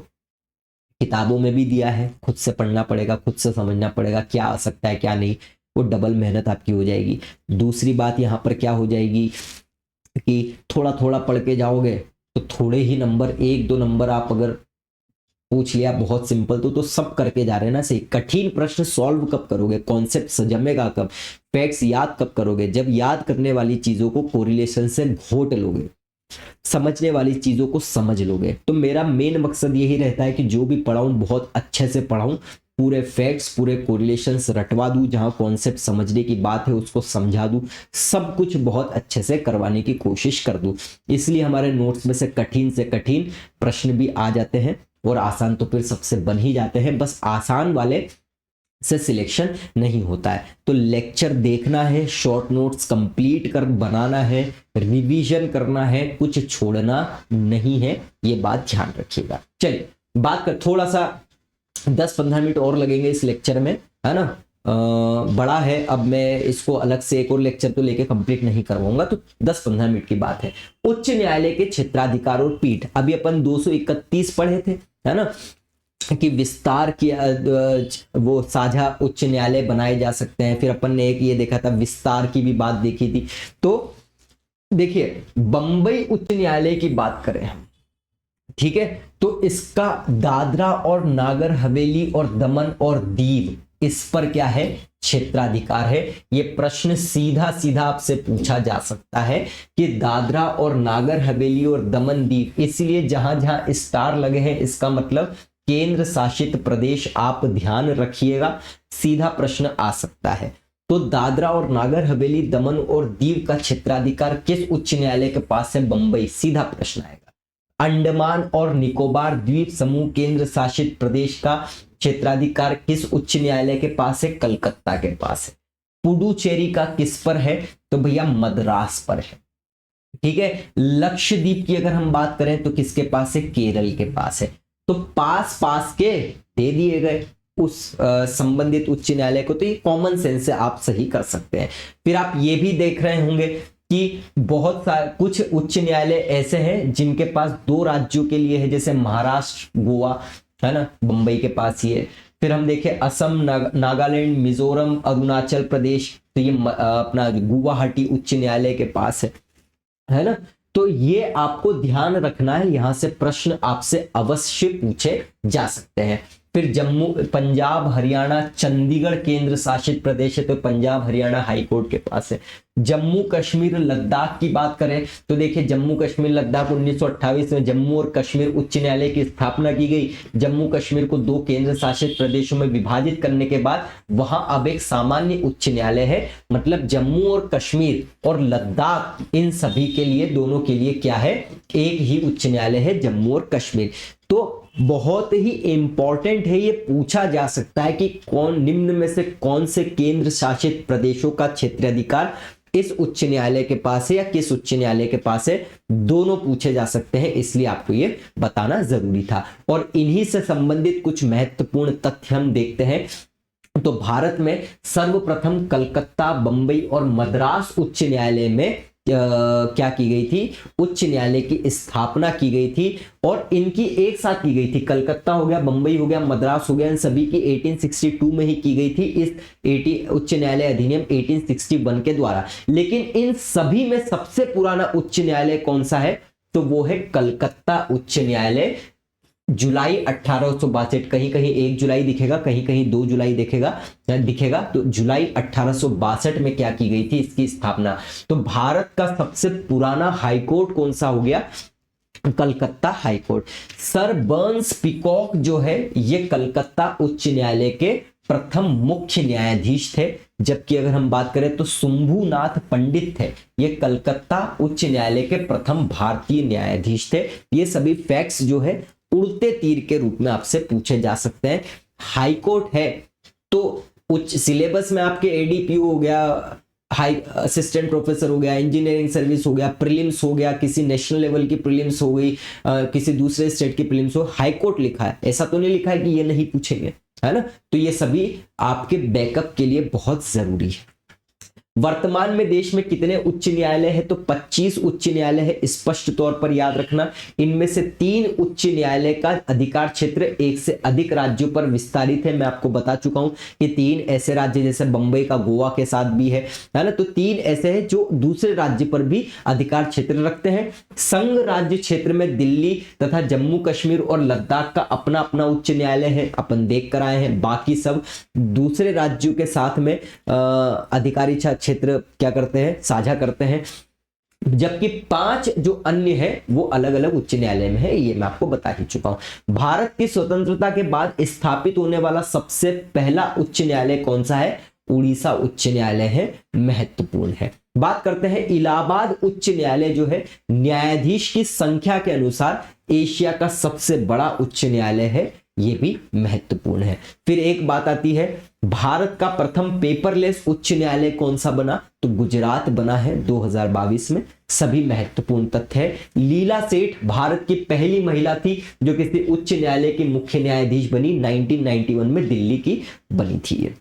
किताबों में भी दिया है, खुद से पढ़ना पड़ेगा, खुद से समझना पड़ेगा क्या आ सकता है क्या नहीं, वो डबल मेहनत आपकी हो जाएगी। दूसरी बात यहाँ पर क्या हो जाएगी कि थोड़ा थोड़ा पढ़ के जाओगे तो थोड़े ही नंबर, 1-2 नंबर आप अगर पूछ लिया बहुत सिंपल तो सब करके जा रहे हैं ना सही। कठिन प्रश्न सॉल्व कब करोगे, कॉन्सेप्ट जमेगा कब, फैक्ट्स याद कब करोगे, जब याद करने वाली चीजों को कोरिलेशन से घोट लोगे, समझने वाली चीजों को समझ लोगे। तो मेरा मेन मकसद यही रहता है कि जो भी पढ़ाऊं बहुत अच्छे से पढ़ाऊं, पूरे फैक्ट्स, पूरे कोरिलेशंस रटवा दूं, जहां कॉन्सेप्ट समझने की बात है उसको समझा दूं, सब कुछ बहुत अच्छे से करवाने की कोशिश कर दूं। इसलिए हमारे नोट्स में से कठिन प्रश्न भी आ जाते हैं और आसान तो फिर सबसे बन ही जाते हैं, बस आसान वाले से सिलेक्शन नहीं होता है। तो लेक्चर देखना है, शॉर्ट नोट्स कंप्लीट कर बनाना है, रिवीजन करना है, कुछ छोड़ना नहीं है, ये बात ध्यान रखिएगा। चलिए बात कर, थोड़ा सा 10-15 मिनट और लगेंगे इस लेक्चर में, है ना। बड़ा है, अब मैं इसको अलग से एक और लेक्चर तो लेके कंप्लीट नहीं करवाऊंगा, तो 10-15 मिनट की बात है। उच्च न्यायालय के क्षेत्राधिकार और पीठ, अभी अपन 231 पढ़े थे, है ना, कि विस्तार किया, वो साझा उच्च न्यायालय बनाए जा सकते हैं। फिर अपन ने एक ये देखा था, विस्तार की भी बात देखी थी। तो देखिए बंबई उच्च न्यायालय की बात करें हम, ठीक है, तो इसका दादरा और नागर हवेली और दमन और दीव, इस पर क्या है, क्षेत्राधिकार है। ये प्रश्न सीधा सीधा आपसे पूछा जा सकता है कि दादरा और नागर हवेली और दमन दीव, इसलिए जहां जहां स्टार लगे हैं इसका मतलब केंद्र शासित प्रदेश, आप ध्यान रखिएगा, सीधा प्रश्न आ सकता है। तो दादरा और नागर हवेली, दमन और दीव का क्षेत्राधिकार किस उच्च न्यायालय के पास है, बंबई, सीधा प्रश्न आएगा। अंडमान और निकोबार द्वीप समूह केंद्र शासित प्रदेश का क्षेत्राधिकार किस उच्च न्यायालय के पास है, कलकत्ता के पास है। पुडुचेरी का किस पर है, तो भैया मद्रास पर है। ठीक है, लक्षद्वीप की अगर हम बात करें तो किसके पास है, केरल के पास है। तो पास पास के दे दिए गए उस संबंधित उच्च न्यायालय को, तो ये कॉमन सेंस से आप सही कर सकते हैं। फिर आप ये भी देख रहे होंगे कि बहुत सारे कुछ उच्च न्यायालय ऐसे हैं जिनके पास 2 राज्यों के लिए है, जैसे महाराष्ट्र, गोवा, है ना, बंबई के पास ही है। फिर हम देखें असम, नागालैंड, मिजोरम, अरुणाचल प्रदेश, तो ये अपना गुवाहाटी उच्च न्यायालय के पास है ना। तो ये आपको ध्यान रखना है, यहां से प्रश्न आपसे अवश्य पूछे जा सकते हैं। फिर जम्मू, पंजाब, हरियाणा, चंडीगढ़ केंद्र शासित प्रदेश है, तो पंजाब हरियाणा हाई कोर्ट के पास है। जम्मू कश्मीर लद्दाख की बात करें तो देखिए जम्मू कश्मीर लद्दाख 1928 में जम्मू और कश्मीर उच्च न्यायालय की स्थापना की गई। जम्मू कश्मीर को 2 केंद्र शासित प्रदेशों में विभाजित करने के बाद वहां अब एक सामान्य उच्च न्यायालय है। मतलब जम्मू और कश्मीर और लद्दाख, इन सभी के लिए, दोनों के लिए क्या है, एक ही उच्च न्यायालय है, जम्मू और कश्मीर। तो बहुत ही इंपॉर्टेंट है, ये पूछा जा सकता है कि कौन निम्न में से कौन से केंद्र शासित प्रदेशों का क्षेत्राधिकार इस उच्च न्यायालय के पास है या किस उच्च न्यायालय के पास है, दोनों पूछे जा सकते हैं, इसलिए आपको ये बताना जरूरी था। और इन्हीं से संबंधित कुछ महत्वपूर्ण तथ्य हम देखते हैं। तो भारत में सर्वप्रथम कलकत्ता, बंबई और मद्रास उच्च न्यायालय में क्या की गई थी, उच्च न्यायालय की स्थापना की गई थी और इनकी एक साथ की गई थी। कलकत्ता हो गया, बंबई हो गया, मद्रास हो गया, इन सभी की 1862 में ही की गई थी, इस उच्च न्यायालय अधिनियम 1861 के द्वारा। लेकिन इन सभी में सबसे पुराना उच्च न्यायालय कौन सा है, तो वो है कलकत्ता उच्च न्यायालय। जुलाई 1862, कहीं कहीं 1 जुलाई दिखेगा, कहीं कहीं 2 जुलाई दिखेगा। तो जुलाई 1862 में क्या की गई थी, इसकी स्थापना। तो भारत का सबसे पुराना हाईकोर्ट कौन सा हो गया, Calcutta high court. Sir Burns peacock जो है ये कलकत्ता उच्च न्यायालय के प्रथम मुख्य न्यायाधीश थे। जबकि अगर हम बात करें तो शंभुनाथ पंडित थे, ये कलकत्ता उच्च न्यायालय के प्रथम भारतीय न्यायाधीश थे। ये सभी फैक्ट्स जो है उड़ते तीर के रूप में आपसे पूछे जा सकते हैं। हाई कोर्ट है तो उच्च सिलेबस में आपके एडीपीयू हो गया, हाई असिस्टेंट प्रोफेसर हो गया, इंजीनियरिंग सर्विस हो गया, प्रीलिम्स हो गया, किसी नेशनल लेवल की प्रीलिम्स हो गई, किसी दूसरे स्टेट की प्रीलिम्स हो, हाई कोर्ट लिखा है, ऐसा तो नहीं लिखा है कि ये नहीं पूछेंगे, है ना। तो ये सभी आपके बैकअप के लिए बहुत जरूरी है। वर्तमान में देश में कितने उच्च न्यायालय है, तो 25 उच्च न्यायालय है, स्पष्ट तौर पर याद रखना। इनमें से 3 उच्च न्यायालय का अधिकार क्षेत्र 1 से अधिक राज्यों पर विस्तारित है। मैं आपको बता चुका हूं कि 3 ऐसे राज्य, जैसे बंबई का गोवा के साथ भी है ना, तो 3 ऐसे हैं जो दूसरे राज्य पर भी अधिकार क्षेत्र रखते हैं। संघ राज्य क्षेत्र में दिल्ली तथा जम्मू कश्मीर और लद्दाख का अपना अपना उच्च न्यायालय है, अपन देख कर आए हैं। बाकी सब दूसरे राज्यों के साथ में अधिकारी क्षेत्र क्या करते हैं, साझा करते हैं। जबकि 5 जो अन्य है वो अलग अलग उच्च न्यायालय में है, ये मैं आपको बता ही चुका हूं। भारत की स्वतंत्रता के बाद स्थापित होने वाला सबसे पहला उच्च न्यायालय कौन सा है, उड़ीसा उच्च न्यायालय है, महत्वपूर्ण है। बात करते हैं इलाहाबाद उच्च न्यायालय जो है न्यायाधीश की संख्या के अनुसार एशिया का सबसे बड़ा उच्च न्यायालय है, ये भी महत्वपूर्ण है। फिर एक बात आती है, भारत का प्रथम पेपरलेस उच्च न्यायालय कौन सा बना, तो गुजरात बना है 2022 में। सभी महत्वपूर्ण तथ्य है। लीला सेठ भारत की पहली महिला थी जो किसी उच्च न्यायालय की मुख्य न्यायाधीश बनी, 1991 में दिल्ली की बनी थी।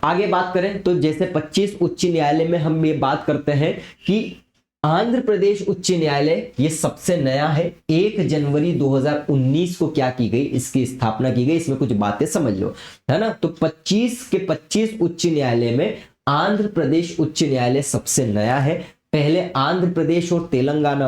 आगे बात करें तो जैसे 25 उच्च न्यायालय में हम ये बात करते हैं कि आंध्र प्रदेश उच्च न्यायालय ये सबसे नया है। 1 जनवरी 2019 को क्या की गई, इसकी स्थापना की गई। इसमें कुछ बातें समझ लो, है ना। तो 25 के 25 उच्च न्यायालय में आंध्र प्रदेश उच्च न्यायालय सबसे नया है। पहले आंध्र प्रदेश और तेलंगाना,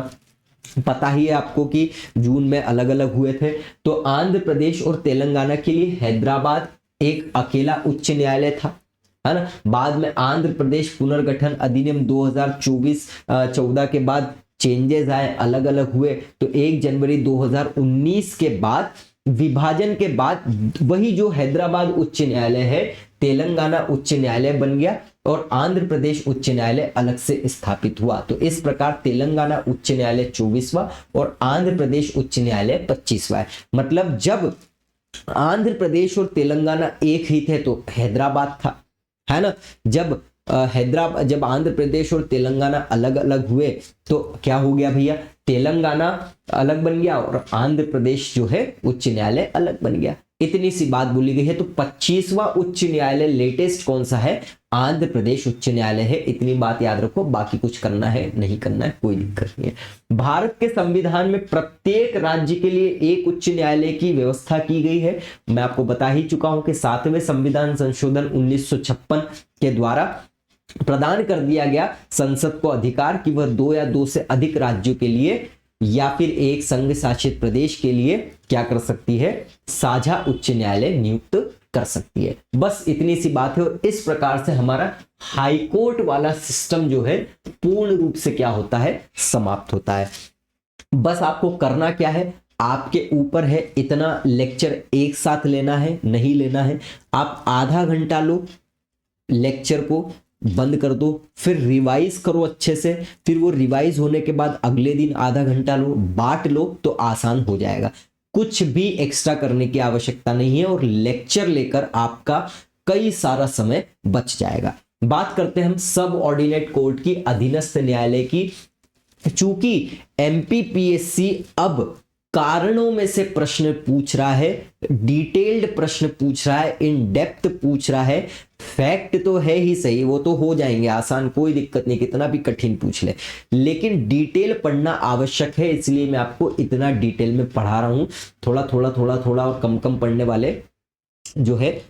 पता ही है आपको कि जून में अलग अलग हुए थे। तो आंध्र प्रदेश और तेलंगाना के लिए हैदराबाद, एक अकेला उच्च न्यायालय था, है ना। बाद में आंध्र प्रदेश पुनर्गठन अधिनियम 2014 के बाद चेंजेस आए, अलग अलग हुए। तो 1 जनवरी 2019 के बाद विभाजन के बाद वही जो हैदराबाद उच्च न्यायालय है तेलंगाना उच्च न्यायालय बन गया और आंध्र प्रदेश उच्च न्यायालय अलग से स्थापित हुआ। तो इस प्रकार तेलंगाना उच्च न्यायालय 24वां और आंध्र प्रदेश उच्च न्यायालय 25वां है। मतलब जब आंध्र प्रदेश और तेलंगाना एक ही थे तो हैदराबाद था, है ना। जब आंध्र प्रदेश और तेलंगाना अलग अलग हुए तो क्या हो गया भैया, तेलंगाना अलग बन गया और आंध्र प्रदेश जो है उच्च न्यायालय अलग बन गया। इतनी सी बात बोली गई है। तो 25वां उच्च न्यायालय लेटेस्ट कौन सा है, आंध्र प्रदेश उच्च न्यायालय है। इतनी बात याद रखो, बाकी कुछ करना है नहीं करना है कोई दिक्कत नहीं है। भारत के संविधान में प्रत्येक राज्य के लिए एक उच्च न्यायालय की व्यवस्था की गई है। मैं आपको बता ही चुका हूं कि 7वें संविधान संशोधन 1956 के द्वारा प्रदान कर दिया गया संसद को अधिकार कि वह 2 या 2 से अधिक राज्यों के लिए या फिर एक संघ शासित प्रदेश के लिए क्या कर सकती है, साझा उच्च न्यायालय नियुक्त कर सकती है। बस इतनी सी बात है। और इस प्रकार से हमारा हाई कोर्ट वाला सिस्टम जो है पूर्ण रूप से क्या होता है, समाप्त होता है। बस आपको करना क्या है, आपके ऊपर है, इतना लेक्चर एक साथ लेना है नहीं लेना है। आप आधा घंटा लो, लेक्चर को बंद कर दो, फिर रिवाइज करो अच्छे से, फिर वो रिवाइज होने के बाद अगले दिन आधा घंटा लो, बांट लो तो आसान हो जाएगा। कुछ भी एक्स्ट्रा करने की आवश्यकता नहीं है और लेक्चर लेकर आपका कई सारा समय बच जाएगा। बात करते हैं हम सब ऑर्डिनेट कोर्ट की, अधीनस्थ न्यायालय की। चूंकि एमपीपीएससी अब कारणों में से प्रश्न पूछ रहा है, डिटेल्ड प्रश्न पूछ रहा है, इन डेप्थ पूछ रहा है। फैक्ट तो है ही सही, वो तो हो जाएंगे आसान, कोई दिक्कत नहीं, कितना भी कठिन पूछ ले, लेकिन डिटेल पढ़ना आवश्यक है। इसलिए मैं आपको इतना डिटेल में पढ़ा रहा हूं। थोड़ा और कम कम पढ़ने वाले जो है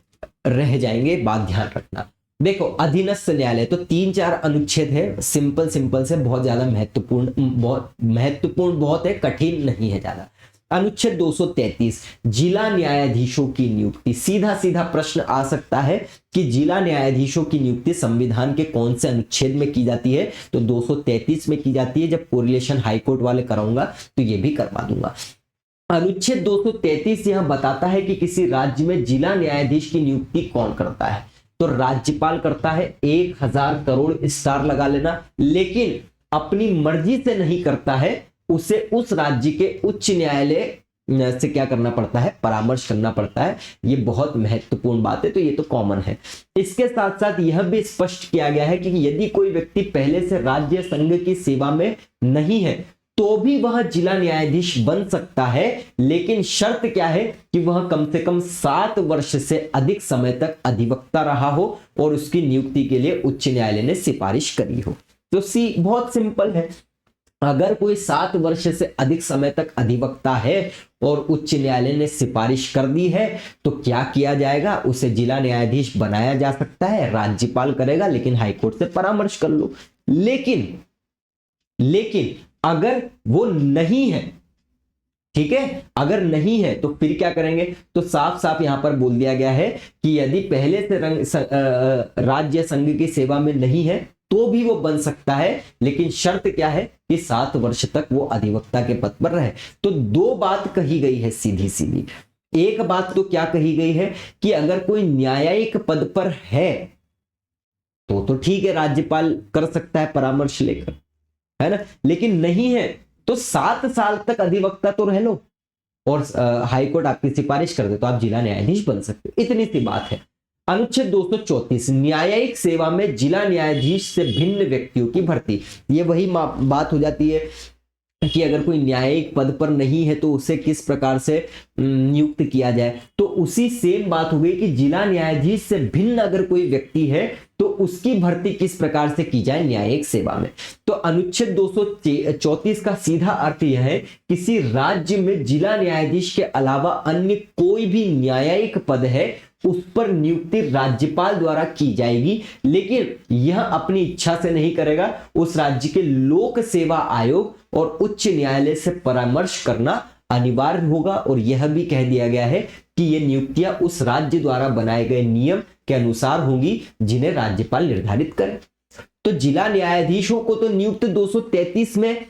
रह जाएंगे, बात ध्यान रखना। देखो अधीनस्थ न्यायालय तो 3-4 अनुच्छेद है, सिंपल से, बहुत ज्यादा महत्वपूर्ण बहुत है, कठिन नहीं है ज्यादा। अनुच्छेद 233 जिला न्यायाधीशों की नियुक्ति। सीधा प्रश्न आ सकता है कि जिला न्यायाधीशों की नियुक्ति संविधान के कौन से अनुच्छेद में की जाती है, तो 233 में की जाती है। जब कोरिलेशन हाईकोर्ट वाले कराऊंगा तो ये भी करवा दूंगा। अनुच्छेद 233 यह बताता है कि किसी राज्य में जिला न्यायाधीश की नियुक्ति कौन करता है, तो राज्यपाल करता है। 1000 करोड़ स्टार लगा लेना, लेकिन अपनी मर्जी से नहीं करता है, उसे उस राज्य के उच्च न्यायालय से क्या करना पड़ता है, परामर्श करना पड़ता है। ये बहुत महत्वपूर्ण बात है, तो ये तो कॉमन है। इसके साथ साथ यह भी स्पष्ट किया गया है कि यदि कोई व्यक्ति पहले से राज्य संघ की सेवा में नहीं है तो भी वह जिला न्यायाधीश बन सकता है, लेकिन शर्त क्या है कि वह कम से कम 7 वर्ष से अधिक समय तक अधिवक्ता रहा हो और उसकी नियुक्ति के लिए उच्च न्यायालय ने सिफारिश करी हो। तो सी बहुत सिंपल है, अगर कोई 7 वर्ष से अधिक समय तक अधिवक्ता है और उच्च न्यायालय ने सिफारिश कर दी है तो क्या किया जाएगा, उसे जिला न्यायाधीश बनाया जा सकता है। राज्यपाल करेगा, लेकिन हाईकोर्ट से परामर्श कर लो। लेकिन अगर वो नहीं है, ठीक है, अगर नहीं है तो फिर क्या करेंगे, तो साफ यहां पर बोल दिया गया है कि यदि पहले से राज्य संघ की सेवा में नहीं है तो भी वो बन सकता है, लेकिन शर्त क्या है कि 7 वर्ष तक वो अधिवक्ता के पद पर रहे। तो 2 बात कही गई है सीधी। एक बात तो क्या कही गई है कि अगर कोई न्यायिक पद पर है तो ठीक है, राज्यपाल कर सकता है परामर्श लेकर, है ना, लेकिन नहीं है तो 7 साल तक अधिवक्ता तो रह लो और हाईकोर्ट आपकी सिफारिश कर दे तो आप जिला न्यायाधीश बन सकते हो। इतनी सी बात है। अनुच्छेद 234 न्यायिक सेवा में जिला न्यायाधीश से भिन्न व्यक्तियों की भर्ती। ये वही बात हो जाती है कि अगर कोई न्यायिक पद पर नहीं है तो उसे किस प्रकार से नियुक्त किया जाए, तो उसी सेम बात हो गई कि जिला न्यायाधीश से भिन्न अगर कोई व्यक्ति है तो उसकी भर्ती किस प्रकार से की जाए न्यायिक सेवा में। तो अनुच्छेद 234 का सीधा अर्थ यह है, किसी राज्य में जिला न्यायाधीश के अलावा अन्य कोई भी न्यायिक पद है उस पर नियुक्ति राज्यपाल द्वारा की जाएगी, लेकिन यह अपनी इच्छा से नहीं करेगा, उस राज्य के लोक सेवा आयोग और उच्च न्यायालय से परामर्श करना अनिवार्य होगा। और यह भी कह दिया गया है कि ये नियुक्तियां उस राज्य द्वारा बनाए गए नियम के अनुसार होंगी जिन्हें राज्यपाल निर्धारित करे। तो जिला न्यायाधीशों को तो नियुक्त 233 में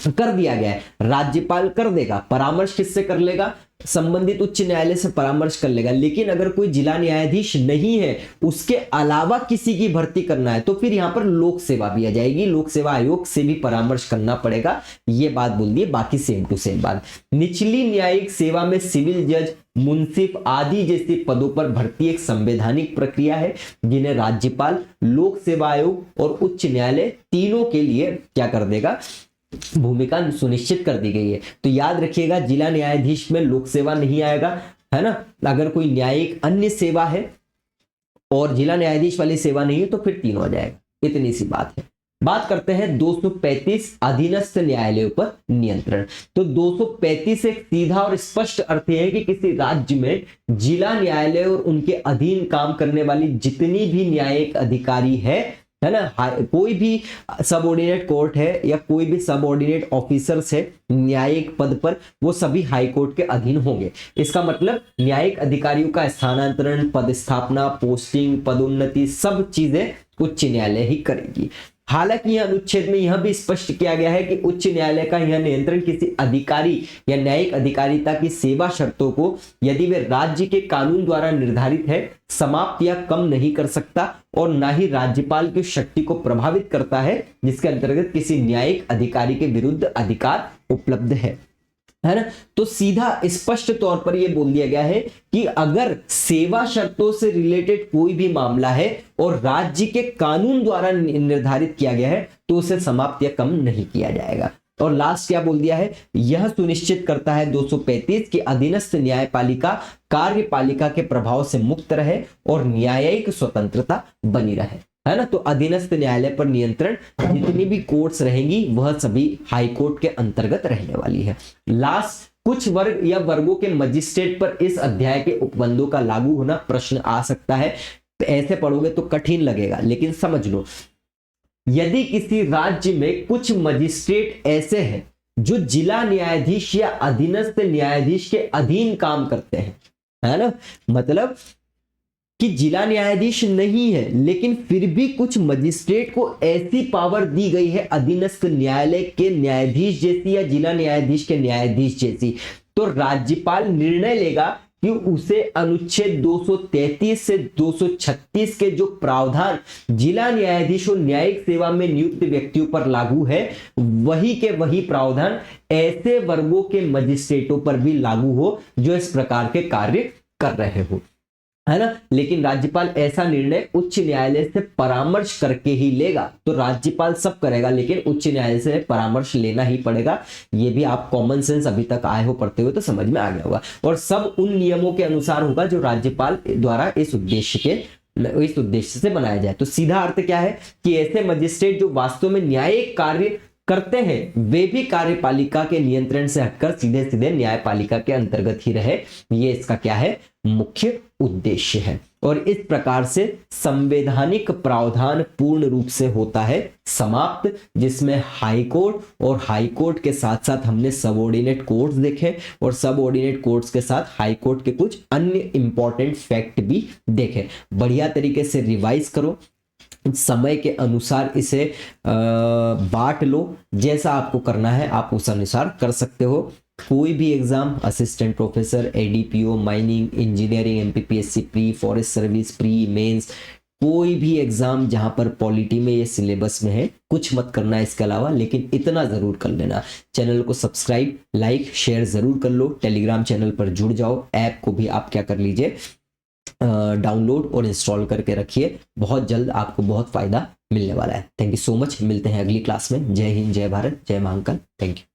कर दिया गया है, राज्यपाल कर देगा। परामर्श किससे कर लेगा? संबंधित उच्च न्यायालय से परामर्श कर लेगा। लेकिन अगर कोई जिला न्यायाधीश नहीं है, उसके अलावा किसी की भर्ती करना है, तो फिर यहां पर लोक सेवा भी आ जाएगी, लोक सेवा आयोग से भी परामर्श करना पड़ेगा। ये बात बोल दी, बाकी सेम टू सेम बात। निचली न्यायिक सेवा में सिविल जज, मुंसिफ आदि जैसे पदों पर भर्ती एक संवैधानिक प्रक्रिया है जिन्हें राज्यपाल, लोक सेवा आयोग और उच्च न्यायालय तीनों के लिए क्या कर देगा? भूमिका सुनिश्चित कर दी गई है। तो याद रखिएगा, जिला न्यायाधीश में लोक सेवा नहीं आएगा, है ना। अगर कोई न्यायिक अन्य सेवा है और जिला न्यायाधीश वाली सेवा नहीं है तो फिर तीनों आ जाएगा। इतनी सी बात है। बात करते हैं 235 अधीनस्थ न्यायालयों पर नियंत्रण। तो 235 एक सीधा और स्पष्ट अर्थ है कि किसी राज्य में जिला न्यायालय और उनके अधीन काम करने वाली जितनी भी न्यायिक अधिकारी है ना, कोई भी सबऑर्डिनेट कोर्ट है या कोई भी सबऑर्डिनेट ऑफिसर्स है न्यायिक पद पर, वो सभी हाई कोर्ट के अधीन होंगे। इसका मतलब न्यायिक अधिकारियों का स्थानांतरण, पदस्थापना, पोस्टिंग, पदोन्नति सब चीजें उच्च न्यायालय ही करेगी। हालांकि यह अनुच्छेद में यह भी स्पष्ट किया गया है कि उच्च न्यायालय का यह नियंत्रण किसी अधिकारी या न्यायिक अधिकारिता की सेवा शर्तों को यदि वे राज्य के कानून द्वारा निर्धारित है समाप्त या कम नहीं कर सकता और ना ही राज्यपाल की शक्ति को प्रभावित करता है जिसके अंतर्गत किसी न्यायिक अधिकारी के विरुद्ध अधिकार उपलब्ध है ना। तो सीधा स्पष्ट तौर पर यह बोल दिया गया है कि अगर सेवा शर्तों से रिलेटेड कोई भी मामला है और राज्य के कानून द्वारा निर्धारित किया गया है तो उसे समाप्त या कम नहीं किया जाएगा। और लास्ट क्या बोल दिया है? यह सुनिश्चित करता है 235 कि अधीनस्थ न्यायपालिका कार्यपालिका के प्रभाव से मुक्त रहे और न्यायिक स्वतंत्रता बनी रहे, है ना। तो अधीनस्थ न्यायालय पर नियंत्रण जितनी भी कोर्ट्स रहेंगी वह सभी हाई कोर्ट के अंतर्गत रहने वाली है। लास्ट, कुछ वर्ग या वर्गों के मजिस्ट्रेट पर इस अध्याय के उपबंधों का लागू होना प्रश्न आ सकता है। ऐसे पढ़ोगे तो कठिन लगेगा, लेकिन समझ लो, यदि किसी राज्य में कुछ मजिस्ट्रेट ऐसे हैं जो जिला न्यायाधीश या अधीनस्थ न्यायाधीश के अधीन काम करते हैं, है ना, मतलब कि जिला न्यायाधीश नहीं है लेकिन फिर भी कुछ मजिस्ट्रेट को ऐसी पावर दी गई है अधीनस्थ न्यायालय के न्यायाधीश जैसी या जिला न्यायाधीश के न्यायाधीश जैसी, तो राज्यपाल निर्णय लेगा कि उसे अनुच्छेद 233 से 236 के जो प्रावधान जिला न्यायाधीश और न्यायिक सेवा में नियुक्त व्यक्तियों पर लागू है वही के वही प्रावधान ऐसे वर्गों के मजिस्ट्रेटों पर भी लागू हो जो इस प्रकार के कार्य कर रहे हो, है ना। लेकिन राज्यपाल ऐसा निर्णय उच्च न्यायालय से परामर्श करके ही लेगा। तो राज्यपाल सब करेगा लेकिन उच्च न्यायालय से परामर्श लेना ही पड़ेगा। ये भी आप कॉमन सेंस अभी तक आए हो पढ़ते हुए तो समझ में आ गया होगा। और सब उन नियमों के अनुसार होगा जो राज्यपाल द्वारा इस उद्देश्य से बनाया जाए। तो सीधा अर्थ क्या है कि ऐसे मजिस्ट्रेट जो वास्तव में न्यायिक कार्य करते हैं वे भी कार्यपालिका के नियंत्रण से हटकर सीधे सीधे न्यायपालिका के अंतर्गत ही रहे, ये इसका क्या है? मुख्य उद्देश्य है। और इस प्रकार से संवैधानिक प्रावधान पूर्ण रूप से होता है समाप्त, जिसमें हाई कोर्ट और हाई कोर्ट के साथ साथ हमने सबऑर्डिनेट कोर्ट्स देखे और सबऑर्डिनेट कोर्ट्स के साथ हाई कोर्ट के कुछ अन्य इंपॉर्टेंट फैक्ट भी देखे। बढ़िया तरीके से रिवाइज करो, समय के अनुसार इसे बांट लो, जैसा आपको करना है आप उस अनुसार कर सकते हो। कोई भी exam, assistant professor, ADPO, mining, engineering, MPPSC pre, forest service pre, mains, कोई भी एग्जाम जहां पर पॉलिटी में ये सिलेबस में है, कुछ मत करना है इसके अलावा, लेकिन इतना जरूर कर लेना, चैनल को सब्सक्राइब, लाइक, शेयर जरूर कर लो, टेलीग्राम चैनल पर जुड़ जाओ, ऐप को भी आप क्या कर लीजिए डाउनलोड और इंस्टॉल करके रखिए। बहुत जल्द आपको बहुत फायदा मिलने वाला है। थैंक यू सो मच, मिलते हैं अगली क्लास में। जय हिंद, जय भारत, जय महाकाल। Thank you.